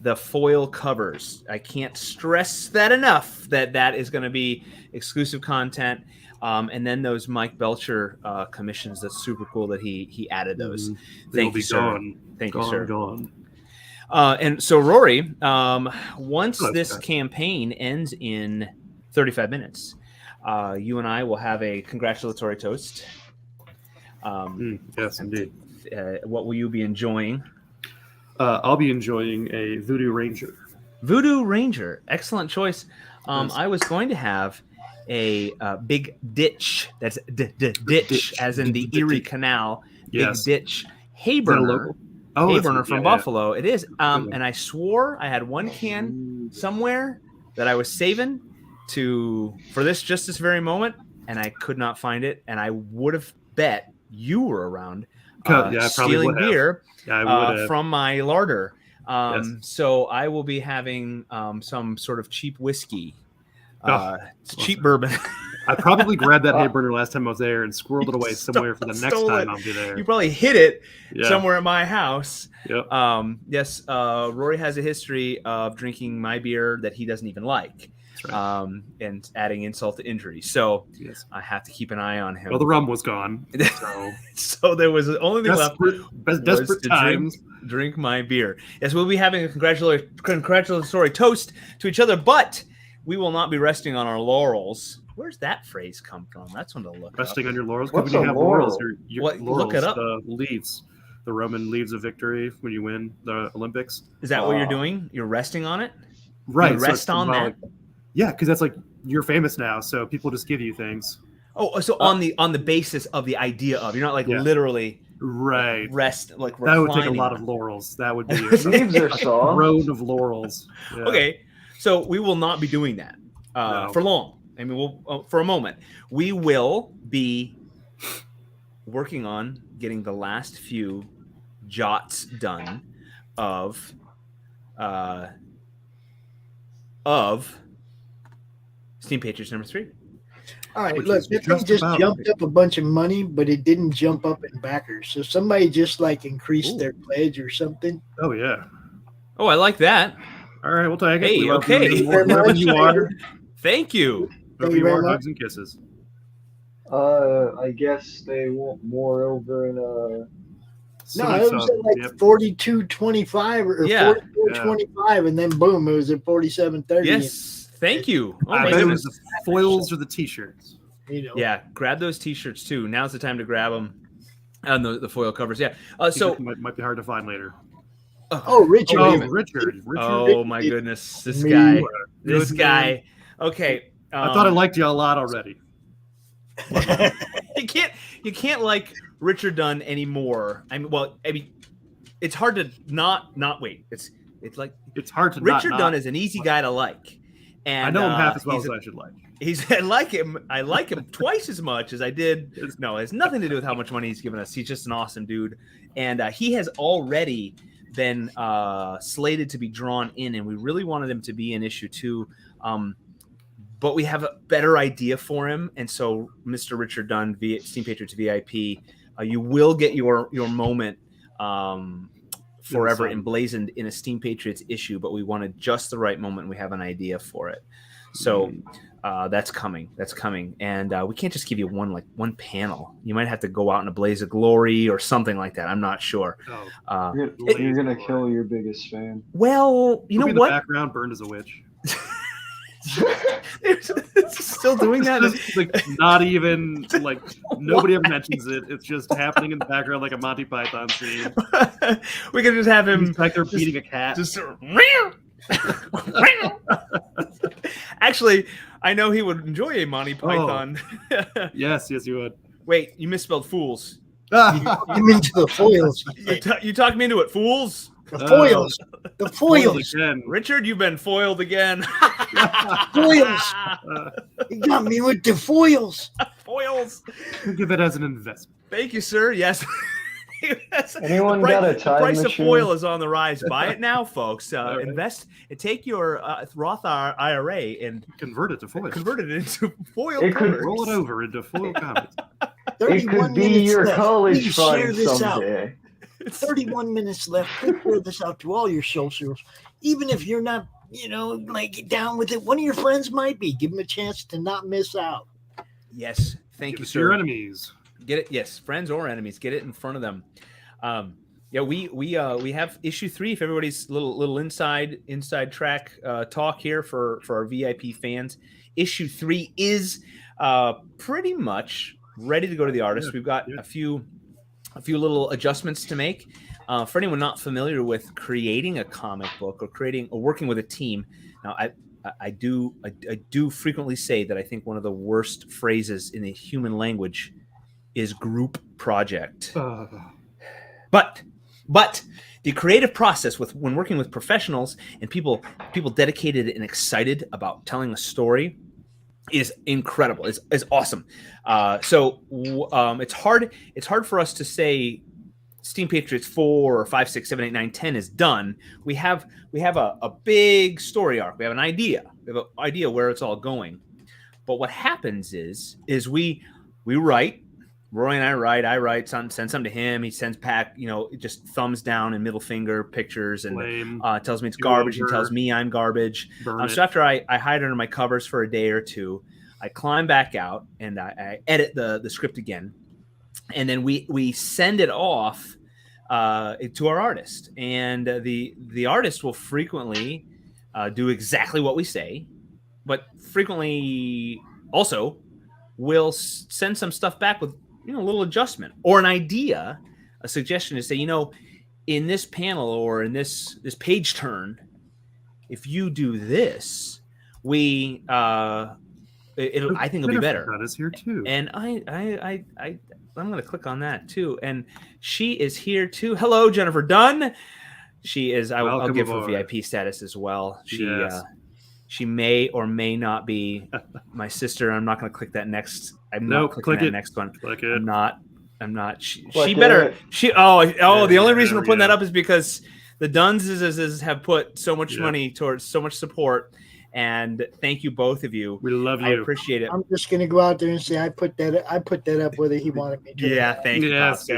the foil covers. I can't stress that enough that is going to be exclusive content. And then those Mike Belcher commissions, that's super cool that he added those. Thank you, sir. Thank you, sir. And so, Rory, once this campaign ends in 35 minutes, you and I will have a congratulatory toast. Yes, indeed. What will you be enjoying? I'll be enjoying a Voodoo Ranger. Voodoo Ranger. Excellent choice. I was going to have a big ditch. That's ditch, as in the Erie Canal. Big ditch. Hayburner. Hayburner from Buffalo. It is. And I swore I had one can somewhere that I was saving for this very moment, and I could not find it. And I would have bet you were around I probably stealing would have. beer Yeah, I would have. from my larder. Yes. So I will be having some sort of cheap whiskey, Oh, cheap bourbon. I probably grabbed that hay burner last time I was there and squirreled it away somewhere for the next Stole time it. I'll be there. You probably hid it Yeah. somewhere at my house. Yep. Yes, Rory has a history of drinking my beer that he doesn't even like. Right. And adding insult to injury. So yes. I have to keep an eye on him. Well, the rum was gone. So there was the only thing left desperate was to times. drink my beer. Yes, we'll be having a congratulatory toast to each other, but we will not be resting on our laurels. Where's that phrase come from? That's one to look Resting up. on your laurels. What's when you a have laurel? laurels, your What? laurels, Look it up. The leaves, the Roman leaves of victory when you win the Olympics. Is that what you're doing? You're resting on it? Right. You so rest it's on that? symbolic. Yeah, because that's like you're famous now, so people just give you things. Oh, so on the basis of the idea of, you're not like literally right rest like that would take a reclining. lot of laurels. That would be Leaves are a soft. throne of laurels. Yeah. Okay, so we will not be doing that for long. I mean, we'll for a moment. We will be working on getting the last few jots done of Steam Patriots number 3. All right, Which look, is that thing just just about jumped up a bunch of money, but it didn't jump up in backers. So somebody just like increased their pledge or something. Oh yeah. Oh, I like that. All right, we'll take it. Hey, We love okay. you. Wherever you are, Thank you. wherever you are, hugs and kisses. I guess they want more over in No, Somebody it was saw- at like yep. 42.25 or Yeah. 44.25, and then boom, it was at 47.30. Yes, thank you. Oh I my bet it was goodness. the foils or the t-shirts. You know, Yeah, grab those T-shirts too. Now's the time to grab them. And the foil covers. Yeah. So So. might be hard to find later. Oh, Richard. Oh, wait a wait a minute. Richard. Oh my goodness, this Me. guy. Good This guy. Okay. I thought I liked you a lot already. You can't like Richard Dunn anymore. I mean, it's hard to not wait. It's like It's hard to Richard not. Dunn is an easy guy to like. And I know him half as well he's as I should like. I like him twice as much as I did. No, it has nothing to do with how much money he's given us. He's just an awesome dude, and he has already been slated to be drawn in, and we really wanted him to be in issue 2. But we have a better idea for him, and so Mr. Richard Dunn, Steam Patriots VIP, you will get your moment forever emblazoned in a Steam Patriots issue. But we wanted just the right moment. And we have an idea for it, so that's coming. That's coming, and we can't just give you one panel. You might have to go out in a blaze of glory or something like that. I'm not sure. You're gonna kill your biggest fan. Well, you know In the what? background, burned as a witch. Still doing that? It's just, like not even like nobody ever mentions it. It's just happening in the background like a Monty Python scene. We could just have him He's back there beating a cat. Just actually, I know he would enjoy a Monty Python. Yes, you would. Wait, you misspelled fools. I'm into the foils. You talked me into it, fools. The foils. The foils. Richard, you've been foiled again. Foils. You got me with the foils. Foils. Give it as an investment. Thank you, sir. Yes. Anyone got a time the price machine? of foil is on the rise. Buy it now, folks. Invest and take your Roth IRA and convert it to foil. Convert it into foil. It could- covers. Roll it over into foil comics. It could be your college fund someday. 31 minutes left. Please share this out to all your socials. Even if you're not, like down with it, one of your friends might be. Give them a chance to not miss out. Yes. Thank you, To sir. your enemies. Get it? Yes, friends or enemies. Get it in front of them. We have issue 3. If everybody's little inside track talk here for our VIP fans, issue 3 is pretty much ready to go to the artist. We've got a few little adjustments to make. For anyone not familiar with creating a comic book or working with a team, now I do frequently say that I think one of the worst phrases in the human language is group project. But the creative process when working with professionals and people dedicated and excited about telling a story, is incredible. Is awesome. It's hard for us to say Steam Patriots 4 or 5, 6, 7, 8, 9, 10 is done. We have a big story arc. We have an idea. We have an idea where it's all going. But what happens is we write. Roy and I write, send something to him. He sends back, just thumbs down and middle finger pictures and tells me it's garbage. He tells me I'm garbage. So after I hide under my covers for a day or two, I climb back out and I edit the script again. And then we send it off to our artist. And the artist will frequently do exactly what we say, but frequently also will send some stuff back with a little adjustment or an idea, a suggestion to say, in this panel or in this page turn, if you do this, I think it'll be better. That is here too. And I'm going to click on that too. And she is here too. Hello, Jennifer Dunn. She is. I'll give her VIP status as well. She may or may not be my sister. I'm not going to click that next. I'm not clicking that next one. Click it. I'm not. She better. The only reason we're putting that up is because the Dunns have put so much money towards so much support. And thank you, both of you. We love you. I appreciate it. I'm just gonna go out there and say I put that up whether he wanted me to. Yeah, thank you. Yes,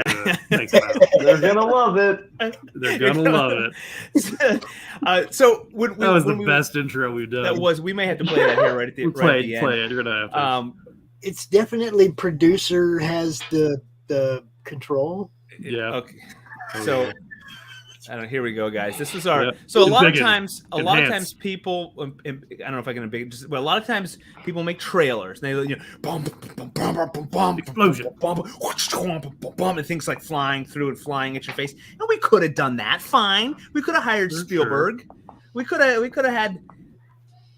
thanks, They're gonna love it. They're gonna love it. So that was the best intro we've done. That was. We may have to play that here right at the end. Play it. You're gonna have to. It's definitely producer has the control. Yeah. Okay. So. I don't know, here we go, guys. This is our so a lot of times people I don't know if I can but a lot of times people make trailers and they boom, boom, boom, boom, boom, boom, explosion, and things like flying through and flying at your face. And we could have done that fine. We could have hired Spielberg. Sure. We could have had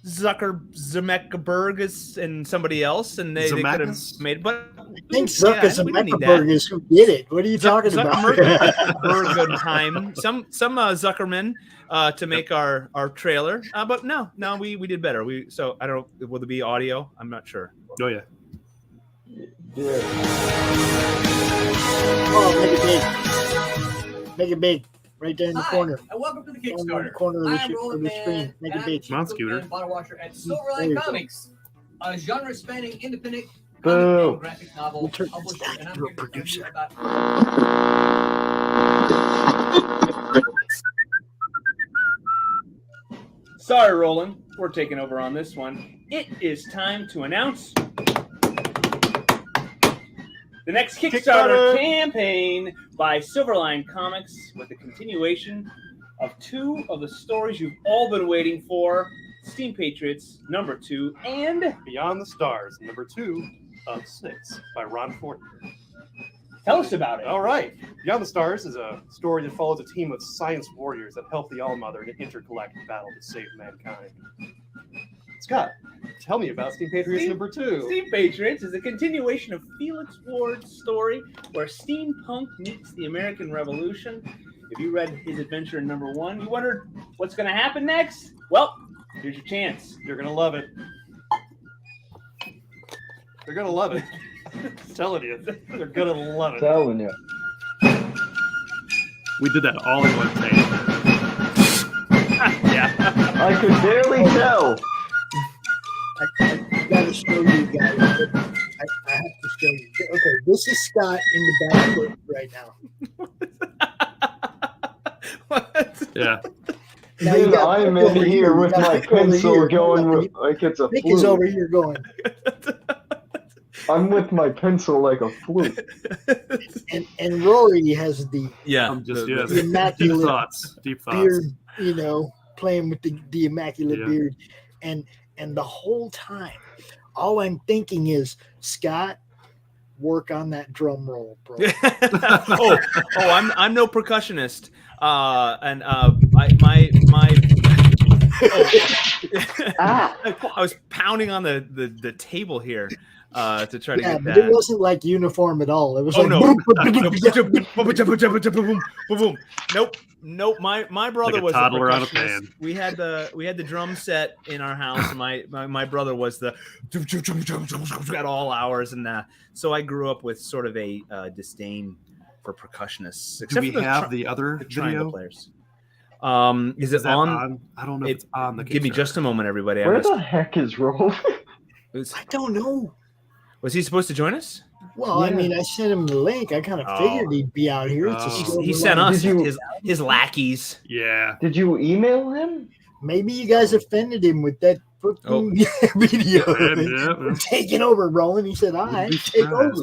Zuckerberg and somebody else, and they could have made. But I think Zuckerberg is who did it. What are you talking about? Zuckerberg, some Zuckerman to make our trailer, but no, we did better. So I don't know. Will there be audio? I'm not sure. Oh yeah. Oh, make it big. Right there in the corner. And welcome to the Kickstarter. In the corner of I'm Roland the screen. Make it big. Come on, Scooter. Bottle washer at Silverline Comics, a genre-spanning independent Boo. graphic novel publisher. And I'm here to tell you about. Sorry, Roland. We're taking over on this one. It is time to announce the next Kickstarter campaign by Silverline Comics, with a continuation of 2 of the stories you've all been waiting for: Steam Patriots #2 and Beyond the Stars #2 of 6 by Ron Fortin. Tell us about it. All right. Beyond the Stars is a story that follows a team of science warriors that help the All-Mother in an intergalactic battle to save mankind. Scott, tell me about Steam Patriots #2. Steam Patriots is a continuation of Felix Ward's story where steampunk meets the American Revolution. If you read his adventure in #1, you wondered what's going to happen next? Well, here's your chance. You're going to love it. They're going to love it. I'm telling you. They're going to love it. Telling you. We did that all in one take. Yeah. I could barely tell. I gotta show you guys. I have to show you. Okay, this is Scott in the back right now. What? Yeah. Now Dude, I'm in here with my pencil going like it's a Nick flute. is over here going. I'm with my pencil like a flute. And Rory has the I'm just the immaculate deep thoughts. beard, playing with the immaculate beard, and the whole time, all I'm thinking is, Scott, work on that drum roll, bro. I'm no percussionist, and I was pounding on the table here. to try to Yeah, get but that. it wasn't like uniform at all. It was Oh like no! boom. Nope. My brother Like a was the toddler on a percussionist. pan. We had the drum set in our house. And my brother was the at all hours, and so I grew up with sort of a disdain for percussionists. Do we for have the other triangle video? players? Is it that on? I don't know if it's on the Give me Kickstarter. just a moment, everybody. Where the heck is Roland? I don't know. Was he supposed to join us? Well, I mean, I sent him the link. I kind of figured he'd be out here. It's a He sent us his lackeys. Yeah. Did you email him? Maybe you guys offended him with that fucking video. Taking over, Roland. He said, "I take over."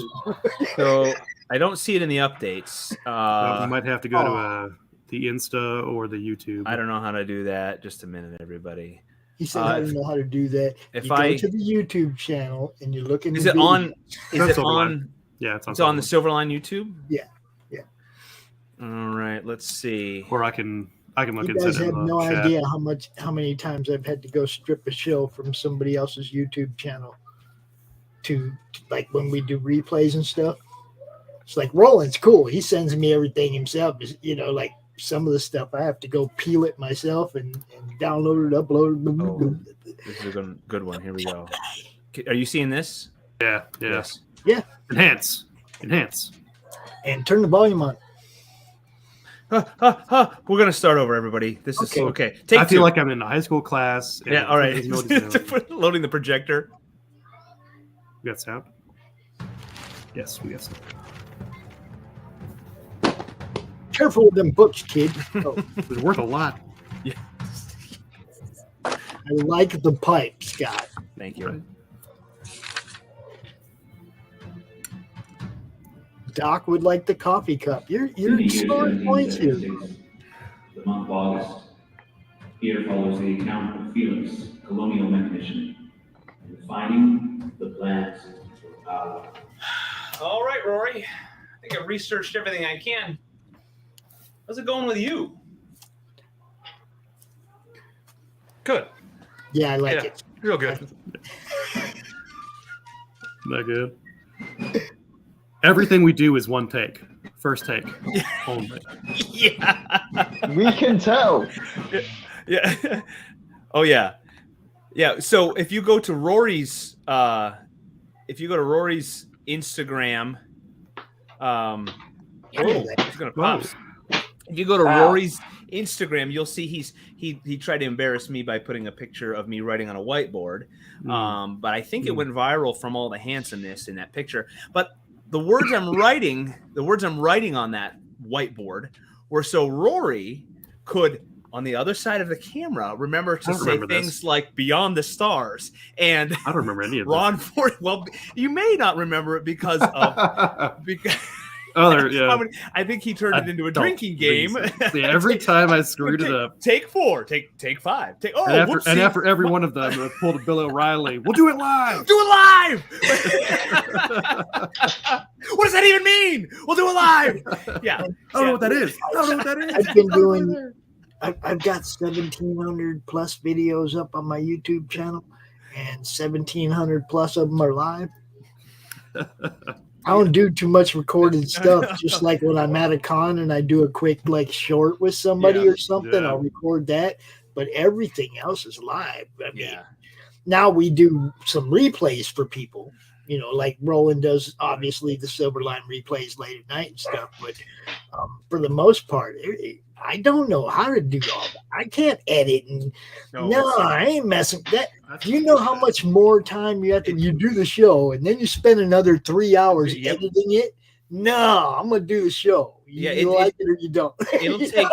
So I don't see it in the updates. You might have to go to the Insta or the YouTube. I don't know how to do that. Just a minute, everybody. He said, "I don't know how to do that." If you go to the YouTube channel and you look in. Is the it on? video. Is it on? Yeah, it's on the Silverline YouTube. Yeah. All right. Let's see. Or I can look You into guys it. have in the no chat. idea how many times I've had to go strip a show from somebody else's YouTube channel to like when we do replays and stuff. It's like Roland's cool. He sends me everything himself. Like some of the stuff I have to go peel it myself and download it, upload it. This is a good one. Here we go. Are you seeing this? Yeah. Yes. Yeah. Enhance. And turn the volume on. We're gonna start over, everybody. This is okay. I feel like I'm in a high school class. and Yeah. All right. there's no disability. Loading the projector. We got sound. Yes, we got sound. Careful with them books, kid. Oh. It was worth a lot. Yeah. I like the pipe, Scott. Thank you. Doc would like the coffee cup. You're scoring points here. The month of August. Here follows the account of Felix, colonial mechanician, and finding the plans for power. All right, Rory. I think I've researched everything I can. How's it going with you? Good. Yeah, I like it. Real good. Not good. Everything we do is one take. First take. Only. Yeah. We can tell. Yeah. Oh yeah. Yeah. So if you go to Rory's Instagram, it's gonna pop. If you go to Rory's Instagram, you'll see he tried to embarrass me by putting a picture of me writing on a whiteboard. But I think it went viral from all the handsomeness in that picture. But the words I'm writing on that whiteboard were so Rory could, on the other side of the camera, remember to say things like "Beyond the Stars" and I don't remember any of Ron Ford. Well, you may not remember it because of I think he turned it into a drinking game. See, every time I screwed it up. Take 4, take 5. And after every one of them, I pulled a Bill O'Reilly. We'll do it live. Do it live. What does that even mean? We'll do it live. Yeah. I don't know what that is. I've been doing. I've got 1,700 plus videos up on my YouTube channel, and 1,700 plus of them are live. I don't do too much recorded stuff. Just like when I'm at a con and I do a quick short with somebody or something, I'll record that. But everything else is live. I mean, now we do some replays for people. Like Roland does, obviously the Silverline replays late at night and stuff. But for the most part, I don't know how to do all that. I can't edit and I ain't messing with that. You know how much more time you have to you do the show and then you spend another 3 hours editing it? No, I'm gonna do the show. You like it or you don't. It'll take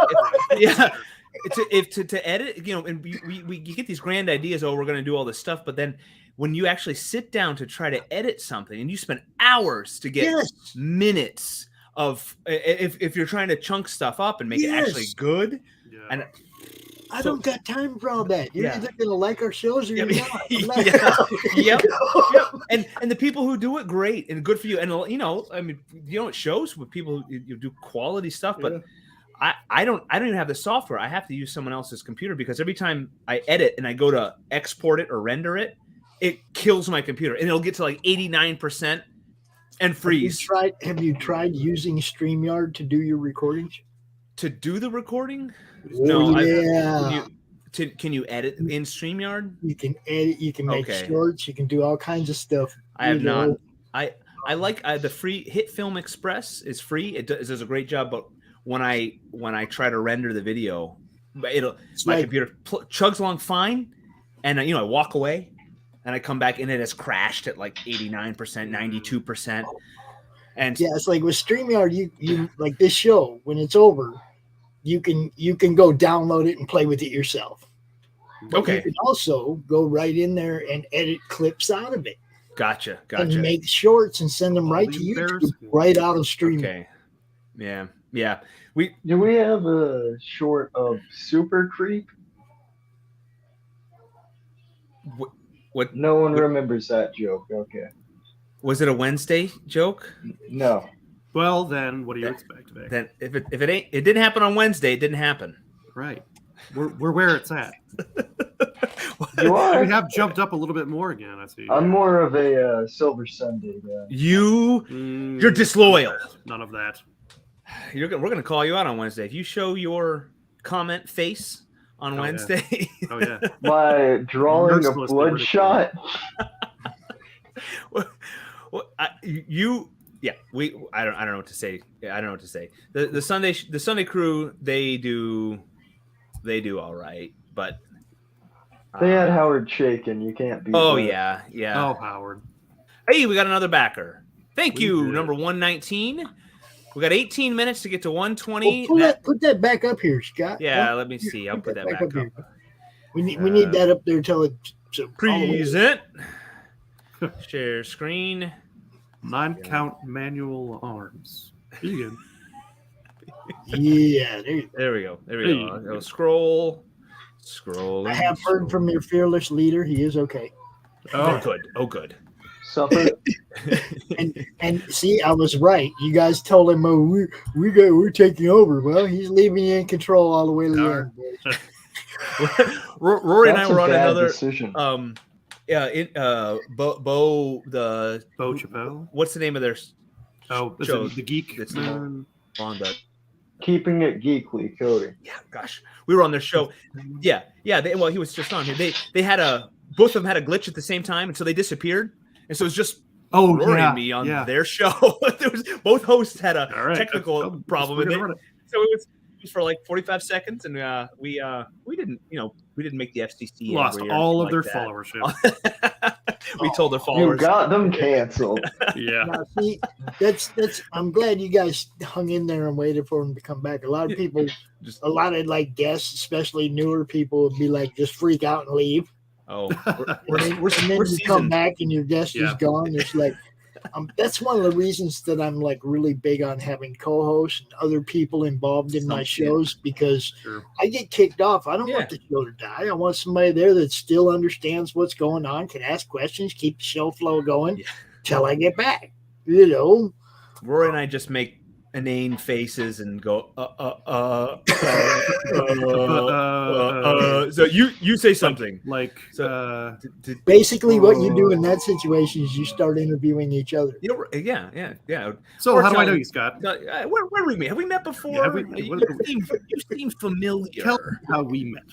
to edit, and we get these grand ideas, we're gonna do all this stuff, but then when you actually sit down to try to edit something and you spend hours to get minutes of if you're trying to chunk stuff up and make it actually good. And I don't got time for all that. You're either gonna like our shows or you're not. Yep. And the people who do it, great and good for you. And it shows with people who you do quality stuff, but I don't even have the software. I have to use someone else's computer because every time I edit and I go to export it or render it, it kills my computer, and it'll get to like 89% and freeze. Have you tried using StreamYard to do your recordings? To do the recording? Oh, No. yeah. Can you edit in StreamYard? You can edit. You can make shorts. You can do all kinds of stuff. I have not. I like the free Hit Film Express is free. It does a great job, but when I try to render the video, my computer chugs along fine, and I walk away, and I come back and it has crashed at like 89%, 92%. And yeah, it's like with StreamYard, you like this show when it's over, you can go download it and play with it yourself. But okay. You can also go right in there and edit clips out of it. Gotcha. And make shorts and send them right to YouTube, right out of StreamYard. Okay. Yeah. Do we have a short of Super Creep? What? No one remembers that joke. Okay. Was it a Wednesday joke? No. Well, then what do you expect? Then if it didn't happen on Wednesday, it didn't happen. Right. We're where it's at. You are. We have jumped up a little bit more again. I see. I'm more of a Silver Sunday guy. You're disloyal. None of that. We're gonna call you out on Wednesday if you show your comment face on Wednesday. Yeah. Oh yeah. My drawing of Bloodshot. I don't know what to say. I don't know what to say. The Sunday crew, they do all right, but they had Howard Shaken. You can't beat. Oh that. yeah. Oh, Howard. Hey, we got another backer. Thank you, number 119. We got 18 minutes to get to 120. Put that back up here, Scott. Yeah, let me see. I'll put that back up. We need that up there till it's present. Share screen. 9-count manual arms. Vegan. Yeah, there we go. I'll scroll. I have heard from your fearless leader. He is okay. Oh, good. Oh, good. Suffer. and see, I was right. You guys told him, "Oh, we're taking over." Well, he's leaving you in control all the way to the end. Rory and I were on another decision. Bo Chappelle. What's the name of their show? The Geek. That's on the Keeping It Geekly, Cody. Yeah, gosh, we were on their show. Yeah. Well, he was just on here. They had both of them had a glitch at the same time, and so they disappeared. And so it was just Rory and me on their show. Both hosts had a technical problem with it. So it was for like 45 seconds, and we didn't make the FCC lost all of their followership. We told their followers you got them canceled. Yeah. Now, see, that's. I'm glad you guys hung in there and waited for them to come back. A lot of people, a lot of like guests, especially newer people, would be like just freak out and leave. Oh, we're you come back and your guest is gone. It's like that's one of the reasons that I'm like really big on having co-hosts and other people involved in my shows, because I get kicked off. I don't want the show to die. I want somebody there that still understands what's going on, can ask questions, keep the show flow going till I get back. Rory and I just make inane faces and go so you say something like basically what you do in that situation is you start interviewing each other. Yeah. So how do I know you, Scott? Where do we meet? Have we met before? You seem familiar. Tell me how we met.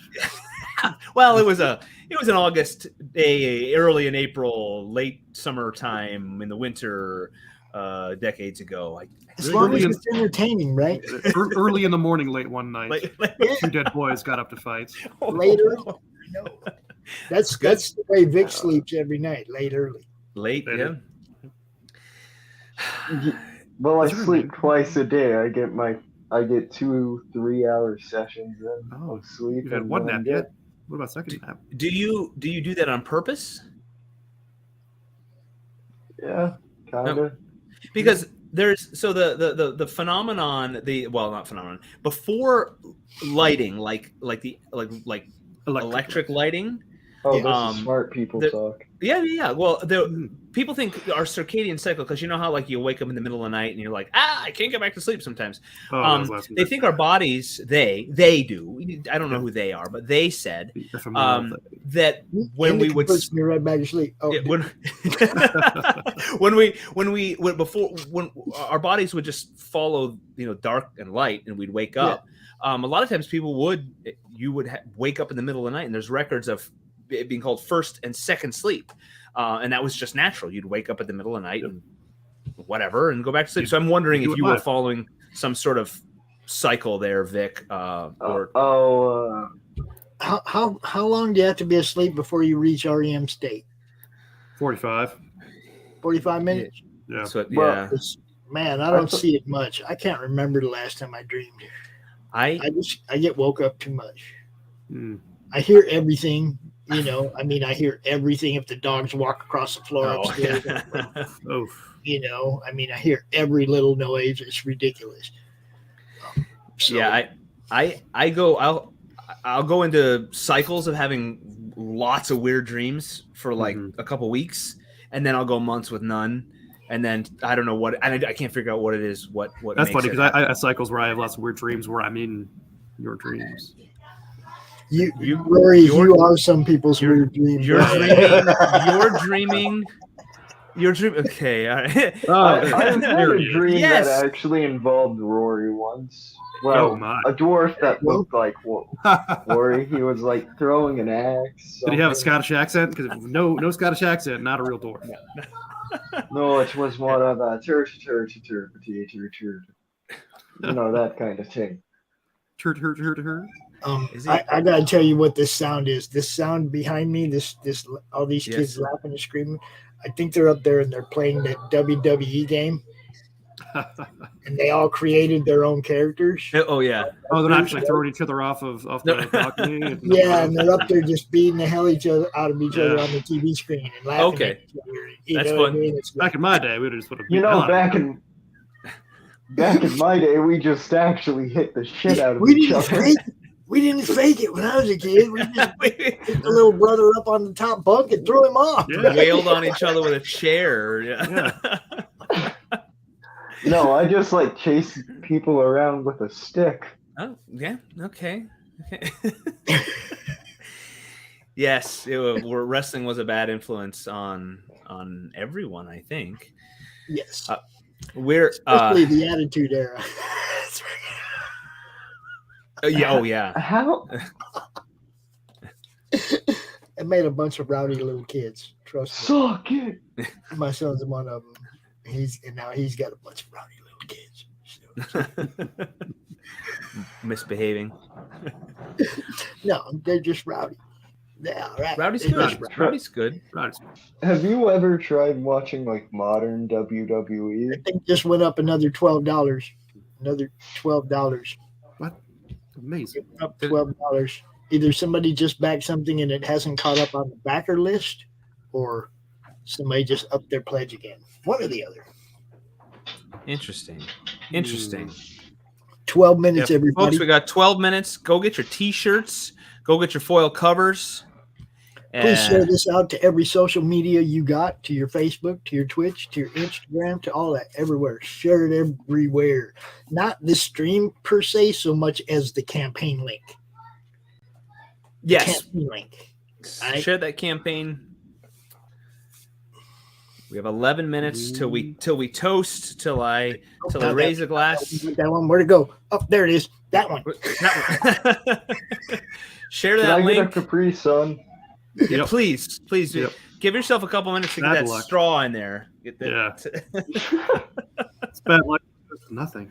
Well, it was an August day, early in April, late summertime in the winter, decades ago. As long as it's entertaining, right? Early in the morning, late one night, two dead boys got up to fight. Later, I know. That's the way Vic sleeps every night. Late early. Late, yeah. Well, I sleep twice a day. I get 2 3-hour sessions of sleep. You had one nap yet? What about second nap? Do you do that on purpose? Yeah, kind of. No. Because there's the phenomenon, not phenomenon, before lighting, like electric lighting. Oh, this is smart people talk. Yeah. Well, people think our circadian cycle, because you know how like you wake up in the middle of the night and you're like, I can't get back to sleep sometimes. They think our bodies, they do. I don't know who they are, but they said that when we would me right back to sleep. Oh, yeah, when our bodies would just follow, dark and light, and we'd wake up. A lot of times people would wake up in the middle of the night, and there's records of it being called first and second sleep. And that was just natural. You'd wake up at the middle of the night and whatever and go back to sleep. So I'm wondering if you were following some sort of cycle there, Vic. How long do you have to be asleep before you reach REM state? 45. 45 minutes? Yeah. So, well, man, I don't see it much. I can't remember the last time I dreamed. I get woke up too much. I hear everything. I hear everything if the dogs walk across the floor upstairs. I hear every little noise. It's ridiculous. I'll go into cycles of having lots of weird dreams for like a couple weeks, and then I'll go months with none. And then I don't know what, and I can't figure out what it is. What that's funny because I have cycles where I have lots of weird dreams where I'm in your dreams. Rory, you are some people's weird dreams. You're dreaming. Okay, all right. I had a dream that actually involved Rory once. Well, a dwarf that looked like Rory. He was like throwing an axe. Did he have a Scottish accent? Because no Scottish accent, not a real dwarf. No, it was more of a that kind of thing. I gotta tell you what this sound is. This sound behind me, this all these kids laughing and screaming. I think they're up there and they're playing the WWE game. And they all created their own characters. Oh yeah. Oh, they're actually throwing each other off the balcony. And they're up there just beating the hell out of each other on the TV screen and laughing. Okay. At each other. That's fun. Back in my day, we would have just put a back in my day, we just actually hit the shit out of each other. We didn't fake it when I was a kid. We just picked the little brother up on the top bunk and threw him off. Wailed on each other with a chair. No, I just like chase people around with a stick. Oh, yeah. Okay. Yes, wrestling was a bad influence on everyone, I think. Yes. Especially the Attitude Era. Yeah. How? It made a bunch of rowdy little kids. Trust me. Suck it. My son's one of them. Now he's got a bunch of rowdy little kids. Misbehaving. No, they're just rowdy. Yeah, right. Rowdy's good. Rowdy's good. Have you ever tried watching like modern WWE? I think just went up another $12. Another $12. What? Amazing. Up $12. Either somebody just backed something and it hasn't caught up on the backer list, or somebody just upped their pledge again. One or the other. Interesting. 12 minutes, everybody. Folks, we got 12 minutes. Go get your T-shirts. Go get your foil covers. Please share this out to every social media you got, to your Facebook, to your Twitch, to your Instagram, to all that, everywhere. Share it everywhere. Not the stream per se, so much as the campaign link. Yes. Campaign link. Share that campaign. We have 11 minutes till we toast, till I raise a glass. That one, where'd it go? Oh, there it is. That one. Share that Can I link. get a Capri Sun? Yeah, please. Give yourself a couple minutes to get that straw in there. Get that. It's bad luck. Nothing.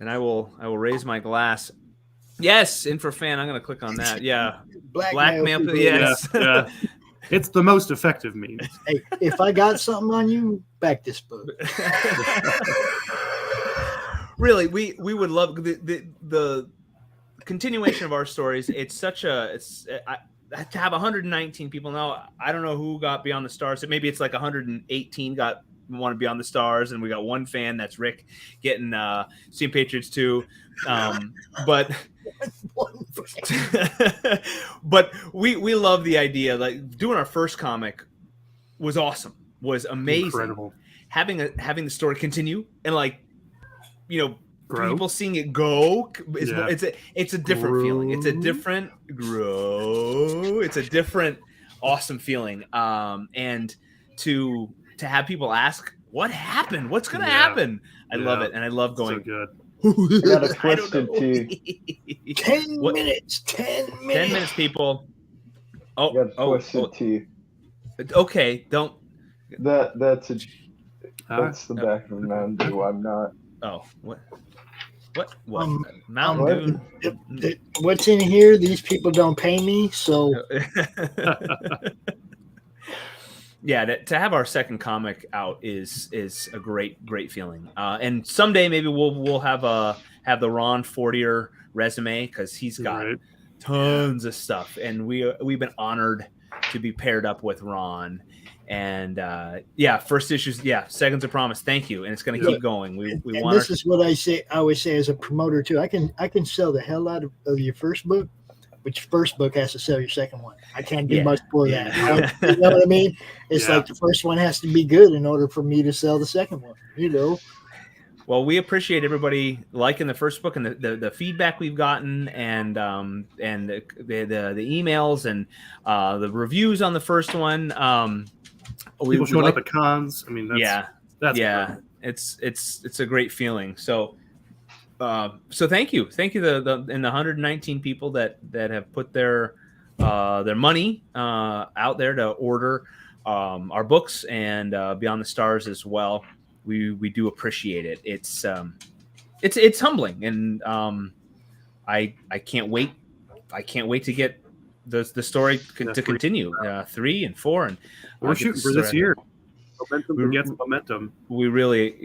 And I will raise my glass. Yes, Infrafan. I'm going to click on that. Yeah. Blackmail. Yes. Yeah. It's the most effective means. Hey, if I got something on you, back this book. Really, we would love the continuation of our stories. It's such a to have 119 people now. I don't know who got Beyond the Stars. Maybe it's like 118 want to be on the stars, and we got one fan, that's Rick, getting Steam Patriots 2. But but we love the idea, like doing our first comic. was awesome, was amazing. Incredible. Having the story continue and Grow. people seeing it go is Yeah. it's a different feeling. It's a different grow. It's a different awesome feeling. And to have people ask what happened, what's going to happen. I love it, and I love going. So good. I got a question too. 10 minutes. 10 minutes. 10 minutes, people. I got a question too. Okay, don't. That's the back of a Mountain Dew. I'm not. Oh, what? Mountain Dew. What's in here? These people don't pay me, so. Yeah, to have our second comic out is a great feeling. And someday maybe we'll have the Ron Fortier resume, because he's got tons of stuff, and we've been honored to be paired up with Ron. And first issues, Seconds of Promise. Thank you, and it's going to keep going. We want. This is what I always say as a promoter too. I can sell the hell out of your first book, but your first book has to sell your second one. I can't do much for that. You know what I mean? It's like the first one has to be good in order for me to sell the second one. Well, we appreciate everybody liking the first book and the feedback we've gotten, and the emails and the reviews on the first one. People showing up at cons. I mean, that's great. It's a great feeling. So thank you the 119 people that have put their money out there to order our books and Beyond the Stars as well. We do appreciate it. It's humbling, and I can't wait. I can't wait to get the story to continue 3 and 4, and we're shooting for this year. Momentum gets momentum. We really,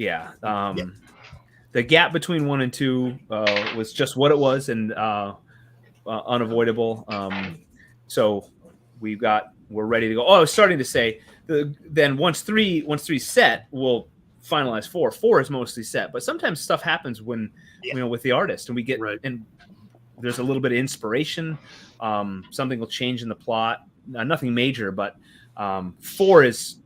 the gap between 1 and 2 was just what it was, and unavoidable. So we're ready to go. Oh, I was starting to say then once 3's set, we'll finalize 4. 4 is mostly set, but sometimes stuff happens when with the artist, and we get and there's a little bit of inspiration. Something will change in the plot. Nothing major, but 4 is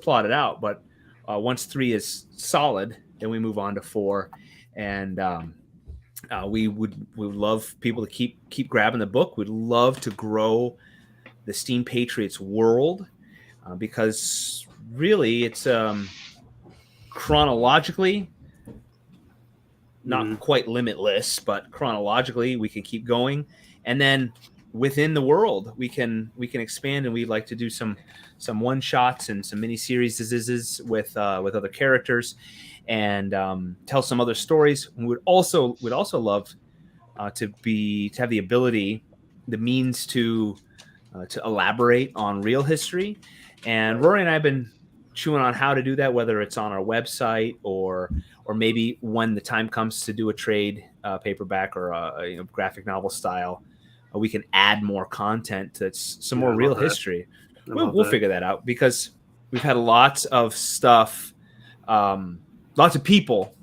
plotted out. But once 3 is solid, then we move on to 4, and we would love people to keep grabbing the book. We'd love to grow the Steam Patriots world, because really it's chronologically not quite limitless, but chronologically we can keep going, and then within the world we can expand, and we'd like to do some one shots and some mini series with other characters, and tell some other stories. We would also love to have the ability, the means to elaborate on real history, and Rory and I have been chewing on how to do that, whether it's on our website or maybe when the time comes to do a trade paperback or a graphic novel style, we can add more content that's some more real history. We'll figure that out, because we've had lots of stuff, lots of people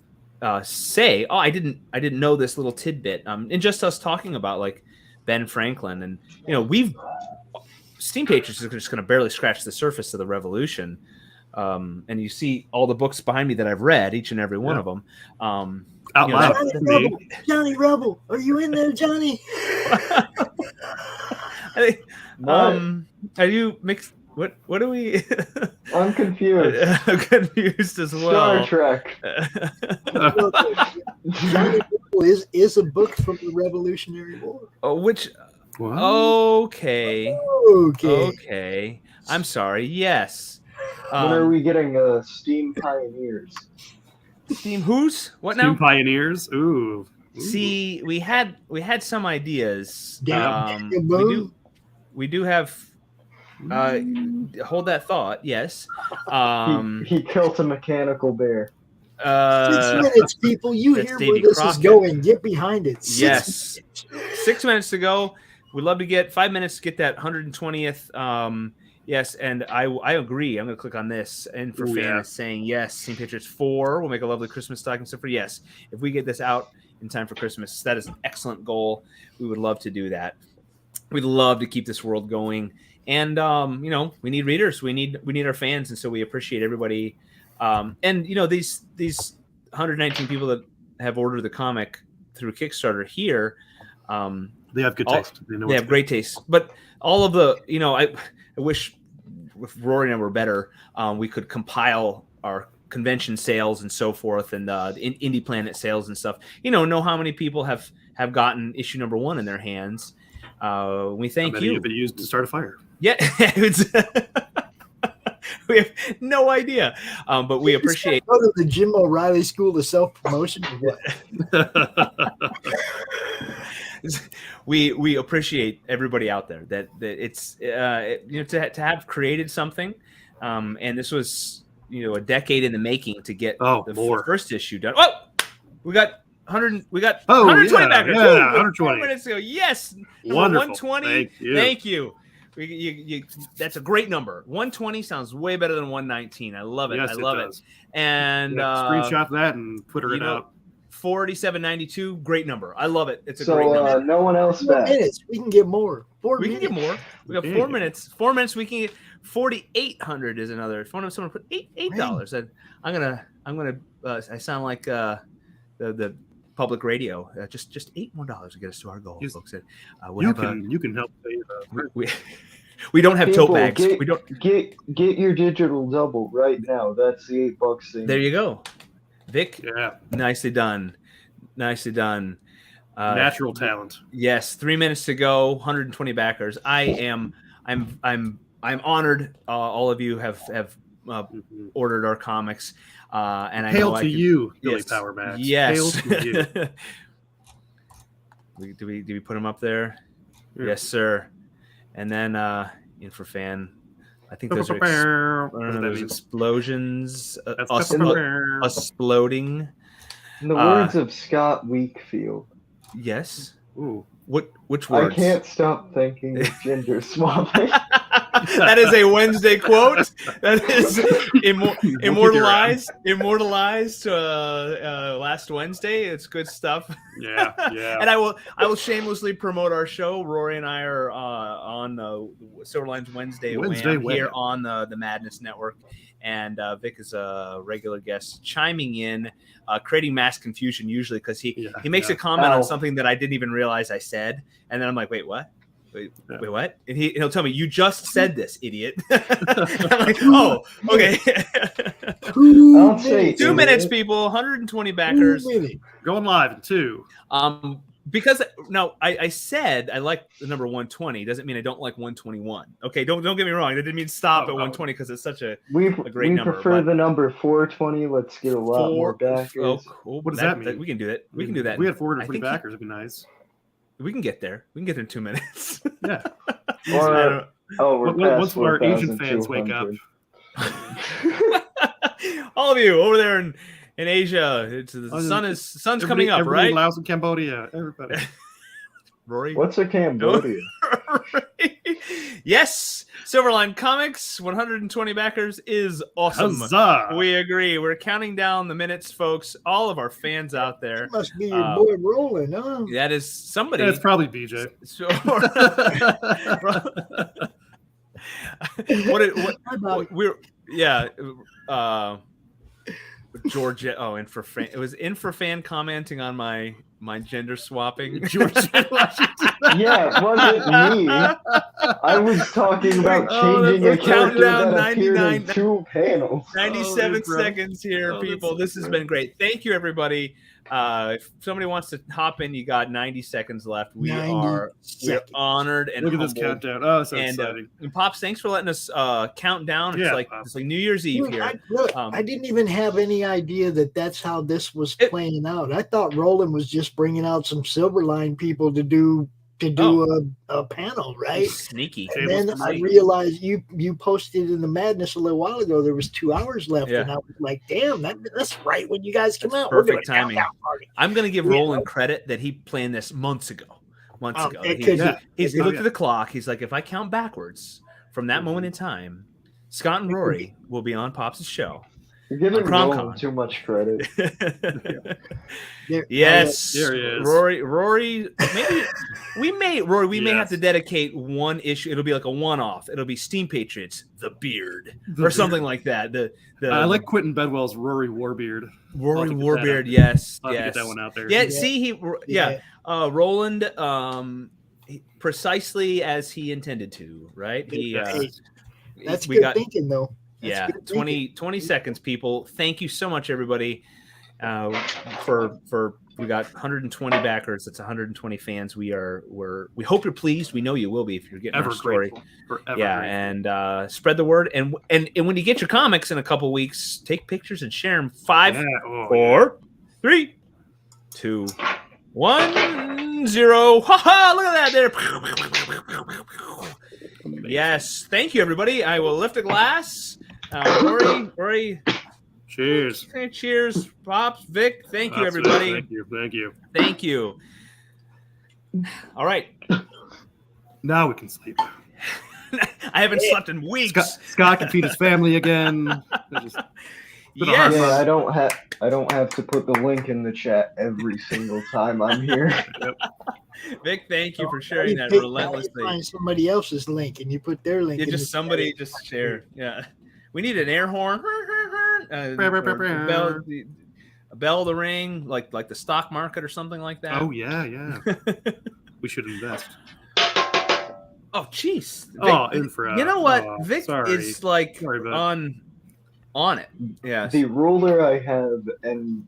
say, "Oh, I didn't know this little tidbit." And just us talking about like Ben Franklin, and Steam Patriots is just going to barely scratch the surface of the Revolution. And you see all the books behind me that I've read, each and every one of them. Out loud. Johnny Rebel, are you in there, Johnny? Are you mixed? What are we? I'm confused. I'm confused as well. Star Trek. Johnny Rebel is a book from the Revolutionary War. Oh, which? Wow. Okay. I'm sorry. Yes. When are we getting Steam Pioneers? Steam who's? What Steam now? Pioneers. Ooh. See, we had some ideas. We do have. Hold that thought. Yes. He killed a mechanical bear. 6 minutes, people. You hear where this is going. Get behind it. 6 minutes to go. We'd love to get 5 minutes to get that 120th. Yes, and I agree. I'm going to click on this. And for fans saying yes, Steam Patriots 4 will make a lovely Christmas stocking stuffer. Yes, if we get this out in time for Christmas, that is an excellent goal. We would love to do that. we'd love to keep this world going. And you know, we need readers, we need our fans, and so we appreciate everybody. And you know, these 119 people that have ordered the comic through Kickstarter here, they have good taste. They have great taste. But all of the, you know, I wish if Rory and I were better, we could compile our convention sales and so forth, and Indie Planet sales and stuff. You know how many people have gotten issue number 1 in their hands. We thank you. Have been used to start a fire. Yeah, we have no idea, but we appreciate. Go to the Jim O'Reilly School of Self Promotion. We appreciate everybody out there that it's you know, to have created something, and this was, you know, a decade in the making to get the first issue done. Oh, we got 120 backers. Yeah, 120 4 minutes ago. Yes, wonderful. 120. Thank you. That's a great number. 120 sounds way better than 119. I love it. Yes, I love it. And screenshot that and Twitter it out. 4792, great number. I love it. It's a So great number. no one else 4 back. minutes. We can get more. We can get more. We got 4 minutes. 4 minutes. We can get 4,800 is another. If someone put $8, and I'm gonna. I sound like the public radio. Just $8 more to get us to our goal, folks. You can help pay we don't have tote bags. Get, We don't get your digital double right now. That's the $8 thing. There you go, Vic. Yeah, nicely done. Nicely done. Natural talent. Yes, 3 minutes to go. 120 backers. I'm honored. All of you have ordered our comics. And I hail know to you, Billy yes, Power Max. Yes. Hail to you. Do we put them up there? Yeah. Yes, sir. And then Infra Fan. I think those are those explosions, exploding. In the words of Scott Weekfield. Yes. Ooh. Which words? I can't stop thinking of ginger swapping. That is a Wednesday quote. That is immortalized last Wednesday. It's good stuff. Yeah. And I will shamelessly promote our show. Rory and I are on Silverline's Wednesday here on the Madness Network, and Vic is a regular guest, chiming in, creating mass confusion usually because he makes a comment on something that I didn't even realize I said, and then I'm like, wait, what? Wait, what? And he'll tell me, you just said this, idiot. I'm like, oh, okay. 2 minutes, people. 120 backers. Going live in 2. Because I said I like the number 120. Doesn't mean I don't like 121. Okay, don't get me wrong. That didn't mean stop at 120 because it's such a great number. We prefer the number 420. Let's get a lot more backers. Oh, cool. What does that mean? We can do that. We can do that. We had 420 backers. It'd be nice. We can get there. We can get there in 2 minutes. Yeah. Once our Asian fans wake up. All of you over there in Asia, sun's coming up, right? Laos and Cambodia, everybody. Rory, what's a Cambodia? Yes, Silverline Comics, 120 backers is awesome. Huzzah. We agree. We're counting down the minutes, folks. All of our fans out there. That must be your boy Roland, huh? That is somebody. That's probably BJ. Georgia. Oh, Infrafan. It was Infrafan commenting on my gender swapping. Yeah, it wasn't me. I was talking about changing a character that appeared in 2 panels. 97 seconds here, people. This has been great. Thank you, everybody. If somebody wants to hop in, you got 90 seconds left. We're honored and look at this countdown. Oh, so exciting! And Pops, thanks for letting us count down. It's like New Year's Eve here. I didn't even have any idea that's how this was playing out. I thought Roland was just bringing out some Silverline people to do a panel, right? Sneaky. And then I realized you posted in the Madness a little while ago. There was 2 hours left, and I was like, "Damn, that's right when you guys come out." Perfect timing. I'm going to give Roland credit that he planned this months ago. He looked at the clock. He's like, if I count backwards from that moment in time, Scott and Rory will be on Pops' show. You're giving CRoM Roland too much credit. Yes, there he is. Rory. Maybe we may have to dedicate one issue. It'll be like a one-off. It'll be Steam Patriots, the Beard, or something like that. I like Quentin Bedwell's Rory Warbeard. Rory Warbeard. Yes, I'll yes. get that one out there. Yeah. See, Roland, precisely as he intended to. Right. That's good thinking, though. That's 20 seconds, people. Thank you so much, everybody. For we got 120 backers. That's 120 fans. We hope you're pleased. We know you will be if you're getting our story. And spread the word. And when you get your comics in a couple weeks, take pictures and share them. 5, 4, 3, 2, 1, 0. Ha! Look at that there. Yes. Thank you, everybody. I will lift a glass. Rory. Cheers. Cheers, Pops, Vic. Thank you, everybody. Thank you. All right. Now we can sleep. I haven't slept in weeks. Scott can feed his family again. Yeah, I don't have to put the link in the chat every single time I'm here. Vic, thank you for sharing that relentlessly. Find somebody else's link and you put their link. Yeah, just somebody just share. Yeah, we need an air horn. A bell to ring, like the stock market or something like that. Oh yeah. We should invest. Oh jeez. Infra. You know what? Vic sorry. is like on it. Yeah. The ruler I have and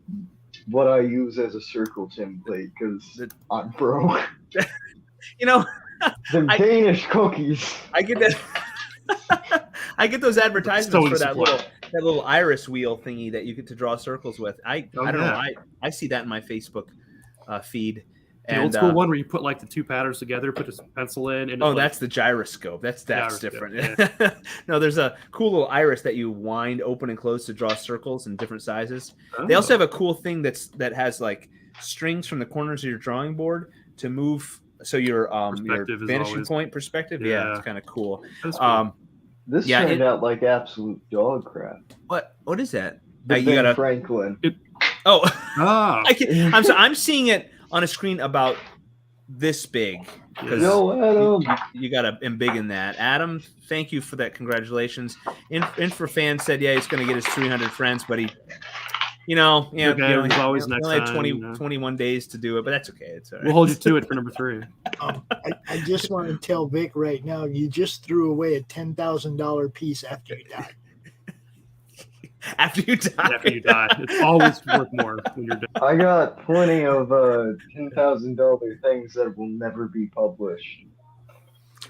what I use as a circle template because I'm broke. You know, the Danish cookies. I get that. I get those advertisements for that little iris wheel thingy that you get to draw circles with. I don't know. I see that in my Facebook feed. The old school one where you put like the two patterns together, put a pencil in. And that's the gyroscope. That's different. Yeah. No, there's a cool little iris that you wind open and close to draw circles in different sizes. Oh. They also have a cool thing that has like strings from the corners of your drawing board to move. So your vanishing point perspective. Yeah, it's kind of cool. This turned out like absolute dog crap. What is that? You got Franklin. I'm seeing it on a screen about this big. No, Adam. You got to embiggen that. Adam, thank you for that. Congratulations. Infrafan said, he's going to get his 300 friends, but he, always next only had time, 21 days to do it, but that's okay. It's all right. We'll hold you to it for number 3. I just want to tell Vic right now, you just threw away a $10,000 piece after you died. After you die. It's always worth more when you're dead. I got plenty of $10,000 things that will never be published.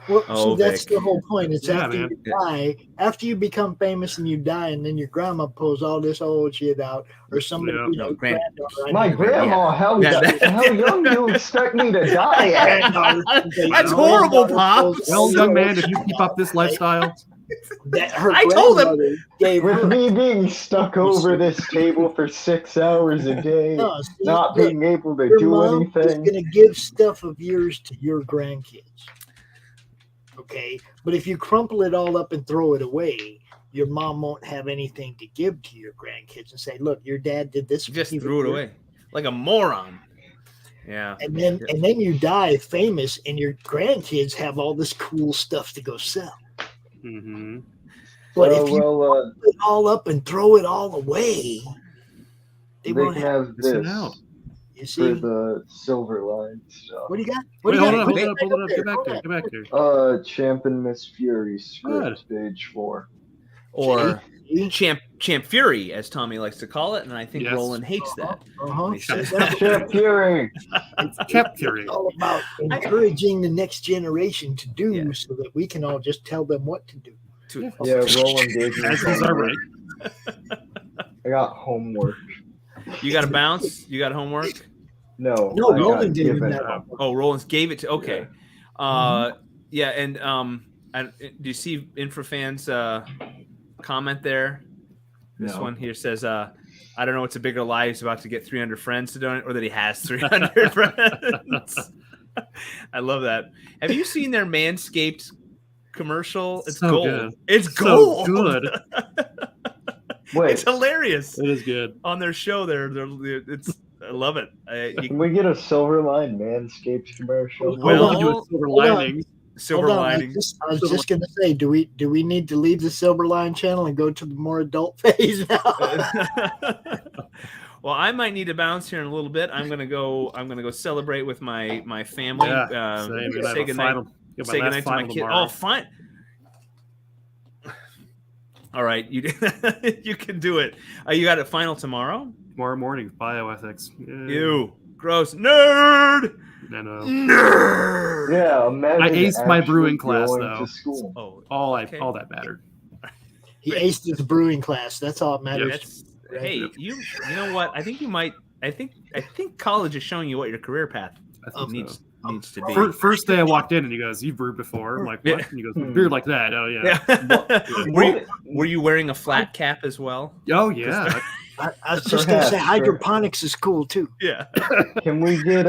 Well, that's the whole point. It's after you die, after you become famous and you die, and then your grandma pulls all this old shit out, or somebody, my grandma, how young do you expect me to die? That's horrible, Pop. Well, young man, if you keep up this lifestyle. I told him. With me being stuck over this table for 6 hours a day, not being able to do anything. Is going to give stuff of yours to your grandkids. Okay, but if you crumple it all up and throw it away, your mom won't have anything to give to your grandkids and say, "Look, your dad did this." Just threw it away like a moron. Yeah, and then you die famous, and your grandkids have all this cool stuff to go sell. Mm-hmm. But if you crumple it all up and throw it all away, they won't have this. You see for the Silverline stuff. What do you got? Hold it up. Get back there. Champ and Miss Fury script page 4. Or Champ Fury, as Tommy likes to call it, and I think Roland hates that. Champ Fury. Champ Fury. It's all about encouraging the next generation to do so that we can all just tell them what to do. Yeah, Roland gave me right. I got homework. You got to bounce? You got homework? No, Roland gave him that. Oh, Roland gave it to. Okay. Yeah. And do you see Infrafan's comment there? This one here says, "I don't know what's a bigger lie. He's about to get 300 friends to donate, or that he has 300 friends." I love that. Have you seen their Manscaped commercial? It's so gold. Good. It's gold. So good. It's hilarious. It is good on their show. I love it. Can we get a Silverline Manscaped commercial? Silver linings. Hold on, I was just gonna say, do we need to leave the Silverline channel and go to the more adult phase now? Well, I might need to bounce here in a little bit. I'm gonna go celebrate with my family. Yeah, say goodnight. Say goodnight to my kid. Oh, fine. All right, you you can do it. You got a final tomorrow? Tomorrow morning, bioethics. Ew, gross, nerd. Nerd. Yeah, imagine I aced my brewing class going though. to school. Oh, all that mattered. He aced his brewing class. That's all that matters. Hey, you know what? I think you might. I think college is showing you what your career path needs to be. First day I walked in and he goes, "You've brewed before." I'm like, "What?" And he goes, "Beer like that." Oh yeah. Were you wearing a flat cap as well? Oh yeah. I was just gonna say hydroponics is cool too. Yeah. Can we get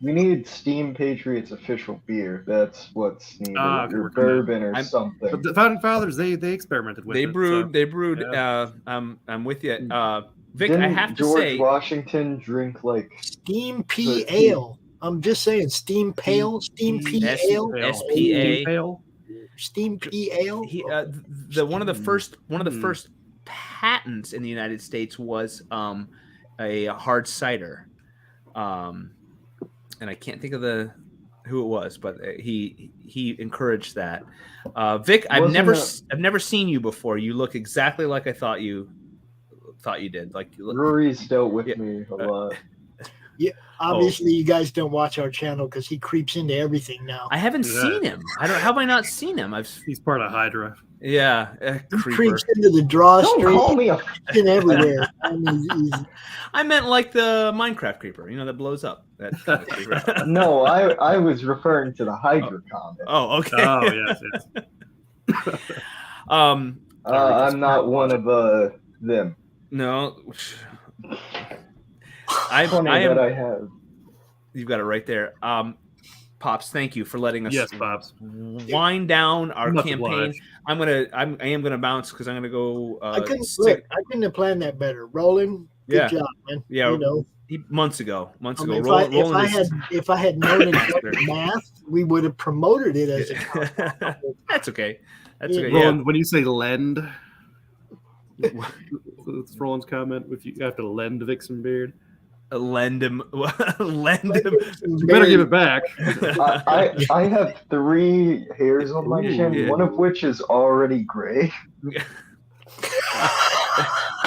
we need Steam Patriots official beer. That's what's needed. Or bourbon or something. But the founding fathers, they experimented with it. They brewed. Yeah. I'm with you. Vic, Didn't I have to George say, Washington drink like Steam P Ale. I'm just saying, Steam Pale, Steam P Ale, SPA, Steam P Ale. One of the first patents in the United States was a hard cider, and I can't think of who it was, but he encouraged that. Vic, I've never seen you before. You look exactly like I thought you did. Like Rory's dealt with me a lot. Yeah, obviously you guys don't watch our channel because he creeps into everything now. I haven't seen him. How have I not seen him? He's part of Hydra. Yeah, he creeps into the drawstring. Don't call me in everywhere. I meant like the Minecraft creeper, that blows up. That kind of creeper. No, I was referring to the Hydra comic. Oh, okay. Oh, yes. I'm not one of them. No. I have. You've got it right there. Pops, thank you for letting us. Yes, Pops. Wind down our campaign. I am gonna bounce because I'm gonna go. I couldn't have planned that better. Roland, good job, man. Yeah, months ago. If I had known math, we would have promoted it as a. That's okay. Roland, when you say lend, it's Roland's comment. If you have to lend Vixen beard. Lend him. You better give it back. I have 3 hairs on my chin, one of which is already gray.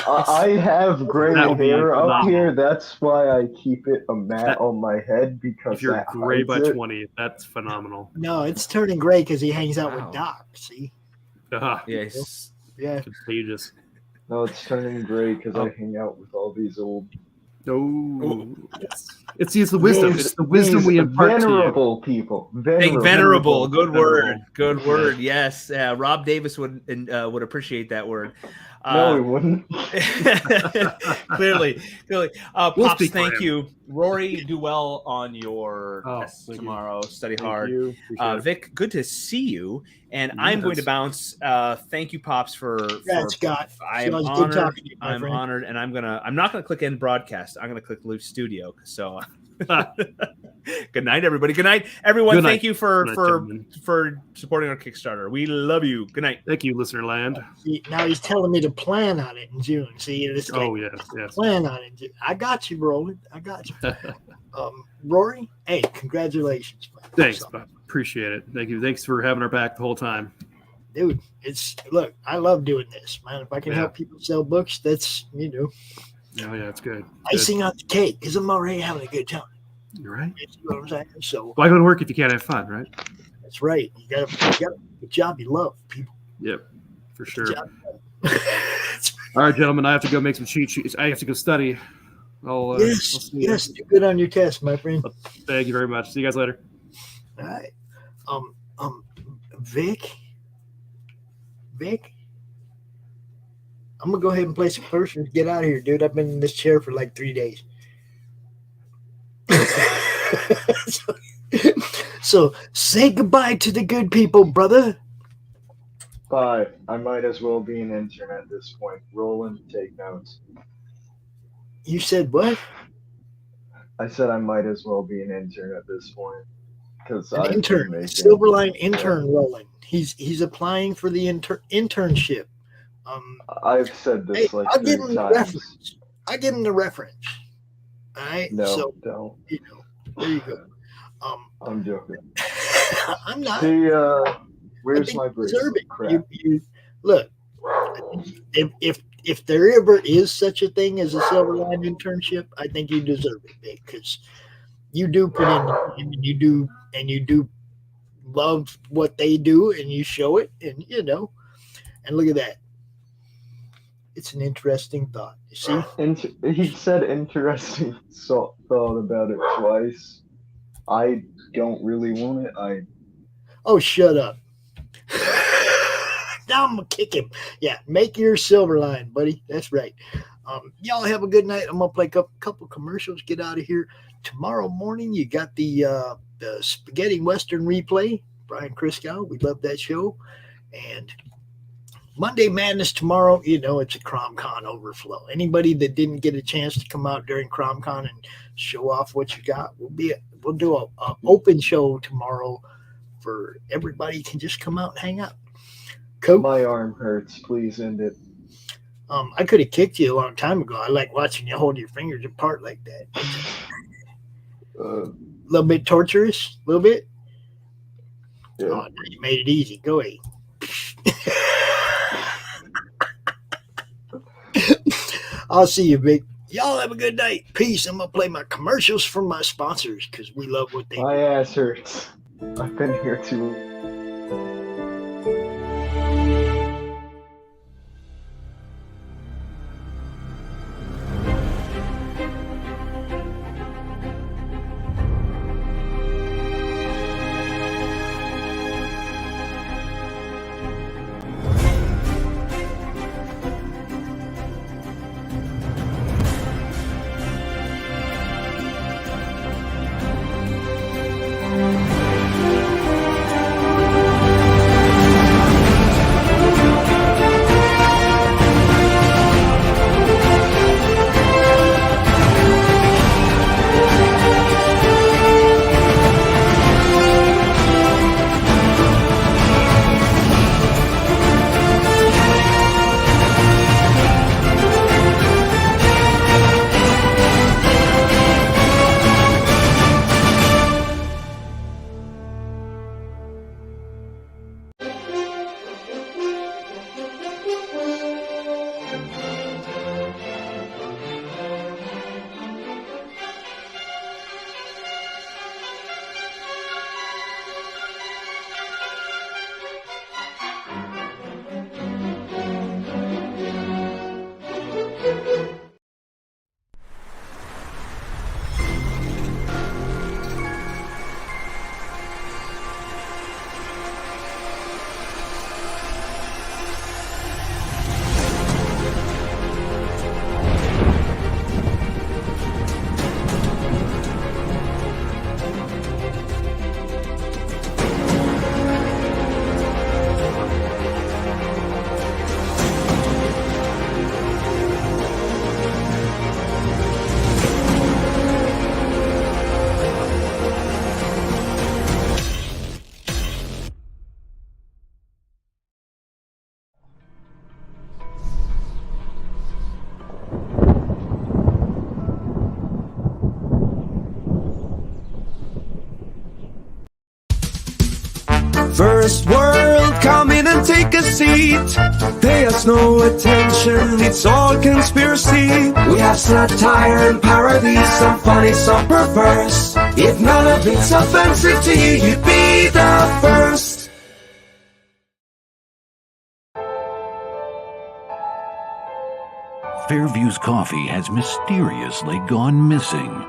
I have gray hair up here. That's why I keep it a mat on my head because if you're gray by 20, that's phenomenal. No, it's turning gray because he hangs out with Doc. See? Yes. Yeah. Contagious. No, it's turning gray because I hang out with all these old. Oh, it's the wisdom. It's the wisdom we impart to you. Venerable people. Venerable. Good word. Good word. Yes. Rob Davis would appreciate that word. No, he wouldn't. Clearly. Pops, thank you. Rory, do well on your tests tomorrow. Study hard. Vic, good to see you. And I'm going to bounce. Thank you, Pops, for Scott. I am honored. I'm honored, and I'm not gonna click end broadcast. I'm gonna click Loop Studio. So good night, everybody. Good night, everyone. Good night. Thank you for supporting our Kickstarter. We love you. Good night. Thank you, listener land. See, now he's telling me to plan on it in June. See, it's like, yes. Plan on it. I got you, Roland. I got you. Rory, hey, congratulations. Thanks, Bob. Appreciate it. Thank you. Thanks for having our back the whole time. Dude, look, I love doing this, man. If I can help people sell books, that's, Oh, yeah, it's good. Icing on the cake, because I'm already having a good time. You're right. You know what I'm saying? So why go to work if you can't have fun, right? That's right. You got a job you love, people. Yep, for sure. All right, gentlemen, I have to go make some cheat sheets. I have to go study. I'll see you. Yes, do good on your test, my friend. Thank you very much. See you guys later. All right. Vic, I'm gonna go ahead and play some first and get out of here, dude. I've been in this chair for like 3 days. So say goodbye to the good people, brother. But I might as well be an intern at this point. Roland, take notes. You said what? I said I might as well be an intern at this point. Because An intern, Silverline intern, Roland. He's applying for the internship. I've said this hey, like I'll give 3 him the times. reference. I give him the reference. All right. No, so, don't. You know, there you go. I'm joking. I'm not. Hey, where's my bracelet? Crap. You look. If there ever is such a thing as a Silverline internship, I think you deserve it, because you do put in the time, and you do love what they do, and you show it, and and look at that. It's an interesting thought. You see? He said interesting thought about it twice. I don't really want it. Oh, shut up. Now I'm going to kick him. Yeah, make your Silverline, buddy. That's right. Y'all have a good night. I'm going to play a couple commercials, get out of here. Tomorrow morning, you got the Spaghetti Western replay. Brian Christgau. We love that show. And Monday Madness tomorrow, it's a CRoM overflow. Anybody that didn't get a chance to come out during CRoM and show off what you got, we'll do a open show tomorrow for everybody can just come out and hang out. Cool. My arm hurts. Please end it. I could have kicked you a long time ago. I like watching you hold your fingers apart like that. A little bit torturous, a little bit. Yeah. Oh, now you made it easy. Go ahead. I'll see you, Vic. Y'all have a good night. Peace. I'm going to play my commercials from my sponsors because we love what they do. My ass hurts. I've been here too. First world, come in and take a seat. Pay us no attention, it's all conspiracy. We have satire and parody, some funny, some perverse. If none of it's offensive to you, you'd be the first. Fairview's coffee has mysteriously gone missing.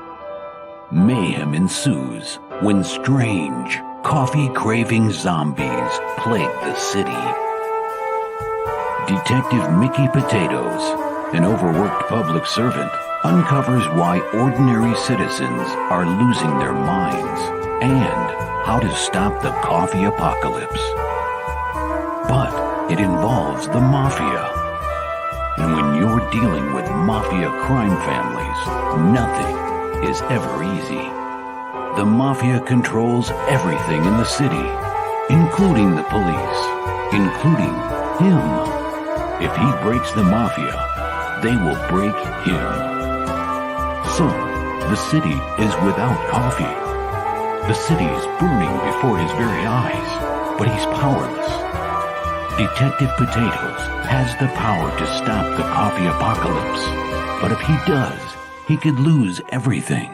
Mayhem ensues when strange, coffee-craving zombies plague the city. Detective Mickey Potatoes, an overworked public servant, uncovers why ordinary citizens are losing their minds and how to stop the coffee apocalypse. But It involves the mafia. And when you're dealing with mafia crime families, nothing is ever easy. The mafia controls everything in the city, including the police, including him. If he breaks the mafia, they will break him. So, the city is without coffee. The city is burning before his very eyes, but he's powerless. Detective Potatoes has the power to stop the coffee apocalypse, but if he does, he could lose everything.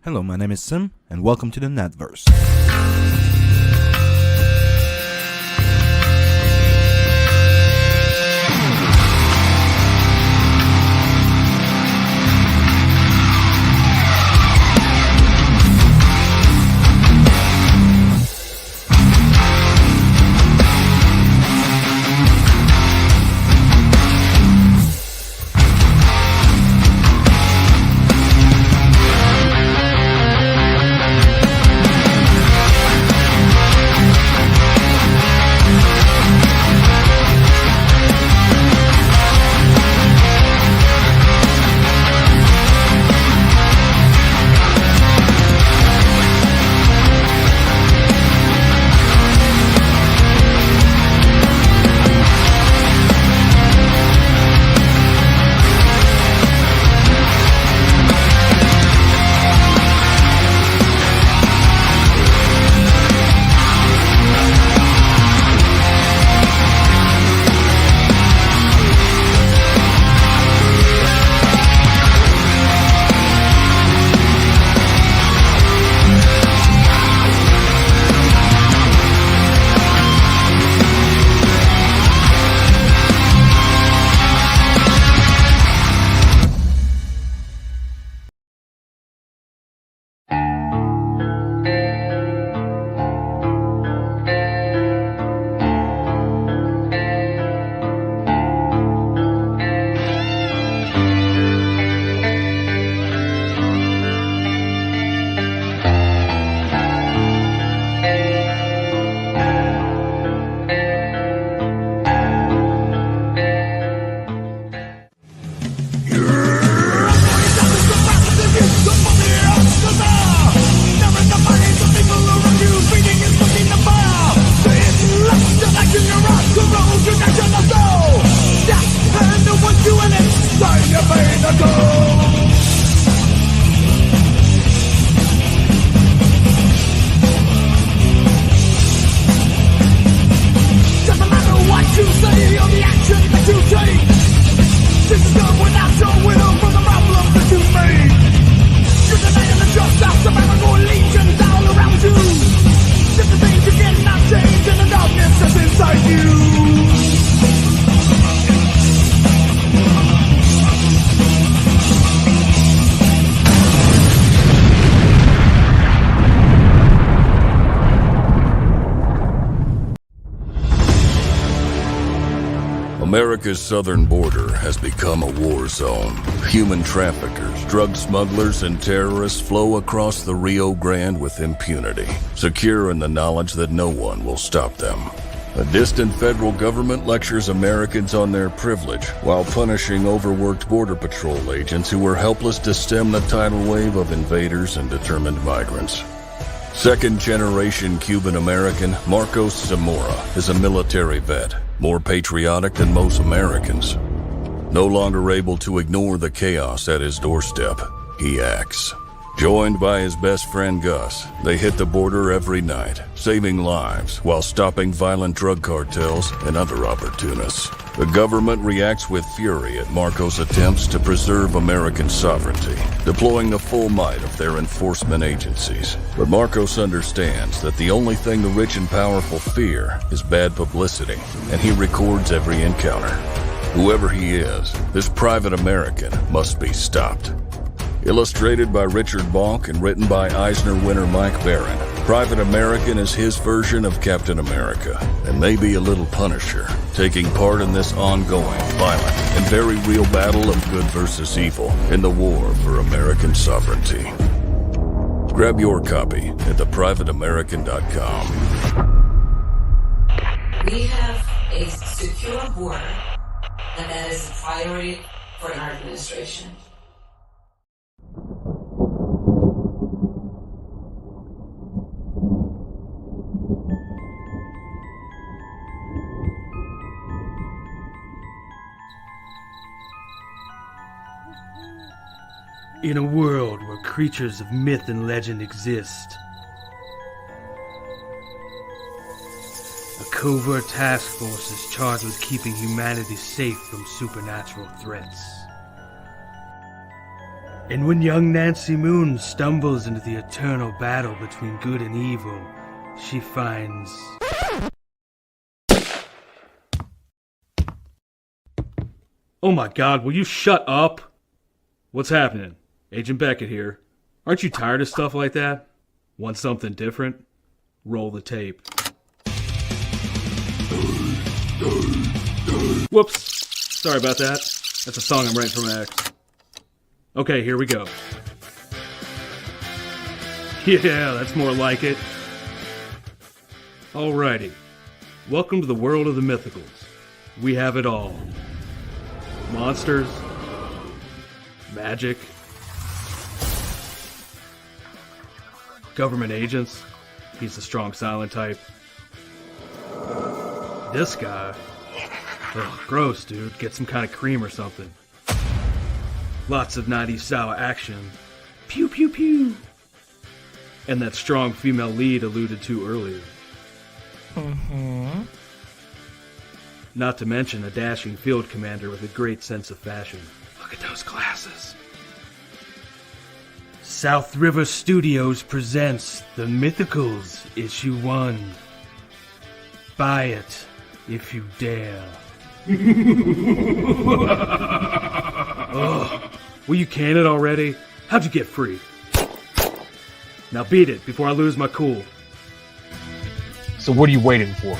Hello, my name is Sim, and welcome to the Netverse. obey the goal. Doesn't matter what you say or the action that you take. This is done without your will for the problems that you made. You're denying the justice of Aragorn legions all around you. Different things you cannot change in the darkness that's inside you. America's southern border has become a war zone. Human traffickers, drug smugglers, and terrorists flow across the Rio Grande with impunity, secure in the knowledge that no one will stop them. A distant federal government lectures Americans on their privilege while punishing overworked border patrol agents who were helpless to stem the tidal wave of invaders and determined migrants. Second-generation Cuban-American Marcos Zamora is a military vet, more patriotic than most Americans. No longer able to ignore the chaos at his doorstep, he acts. Joined by his best friend Gus, they hit the border every night, saving lives while stopping violent drug cartels and other opportunists. The government reacts with fury at Marcos' attempts to preserve American sovereignty, deploying the full might of their enforcement agencies. But Marcos understands that the only thing the rich and powerful fear is bad publicity, and he records every encounter. Whoever he is, this private American must be stopped. Illustrated by Richard Bonk and written by Eisner winner Mike Barron, Private American is his version of Captain America, and maybe a little Punisher, taking part in this ongoing, violent, and very real battle of good versus evil in the war for American sovereignty. Grab your copy at theprivateamerican.com. We have a secure border, and that is a priority for our administration. In a world where creatures of myth and legend exist, a covert task force is charged with keeping humanity safe from supernatural threats. And when young Nancy Moon stumbles into the eternal battle between good and evil, she finds... Oh my god, will you shut up? What's happening? Agent Beckett here. Aren't you tired of stuff like that? Want something different? Roll the tape. Whoops. Sorry about that. That's a song I'm writing for my ex. Okay, here we go. Yeah, that's more like it. Alrighty. Welcome to the world of the mythicals. We have it all. Monsters. Magic. Government agents. He's the strong silent type. This guy. Ugh, gross, dude. Get some kind of cream or something. Lots of 90s style action. Pew pew pew. And that strong female lead alluded to earlier. Not to mention a dashing field commander with a great sense of fashion. Look at those glasses. South River Studios presents The Mythicals, Issue 1. Buy it, if you dare. Ugh, will you can it already? How'd you get free? Now beat it before I lose my cool. So what are you waiting for?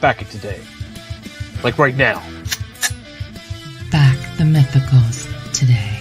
Back it today. Like right now. Back the Mythicals today.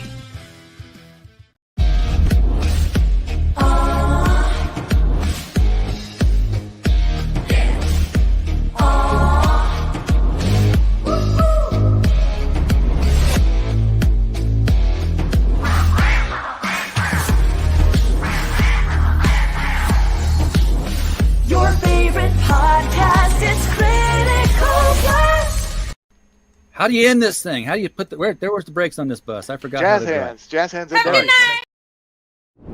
How do you end this thing? How do you put the where's the brakes on this bus? I forgot. Jazz how to drive. hands. Jazz hands and doors.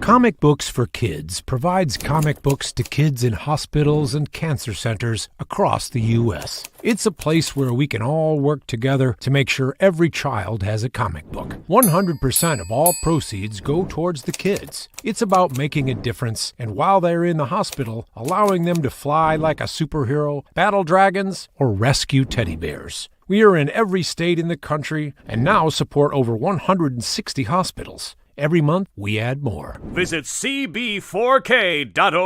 Comic Books for Kids provides comic books to kids in hospitals and cancer centers across the U.S. It's a place where we can all work together to make sure every child has a comic book. 100% of all proceeds go towards the kids. It's about making a difference, and while they're in the hospital, allowing them to fly like a superhero, battle dragons, or rescue teddy bears. We are in every state in the country and now support over 160 hospitals. Every month, we add more. Visit cb4k.org.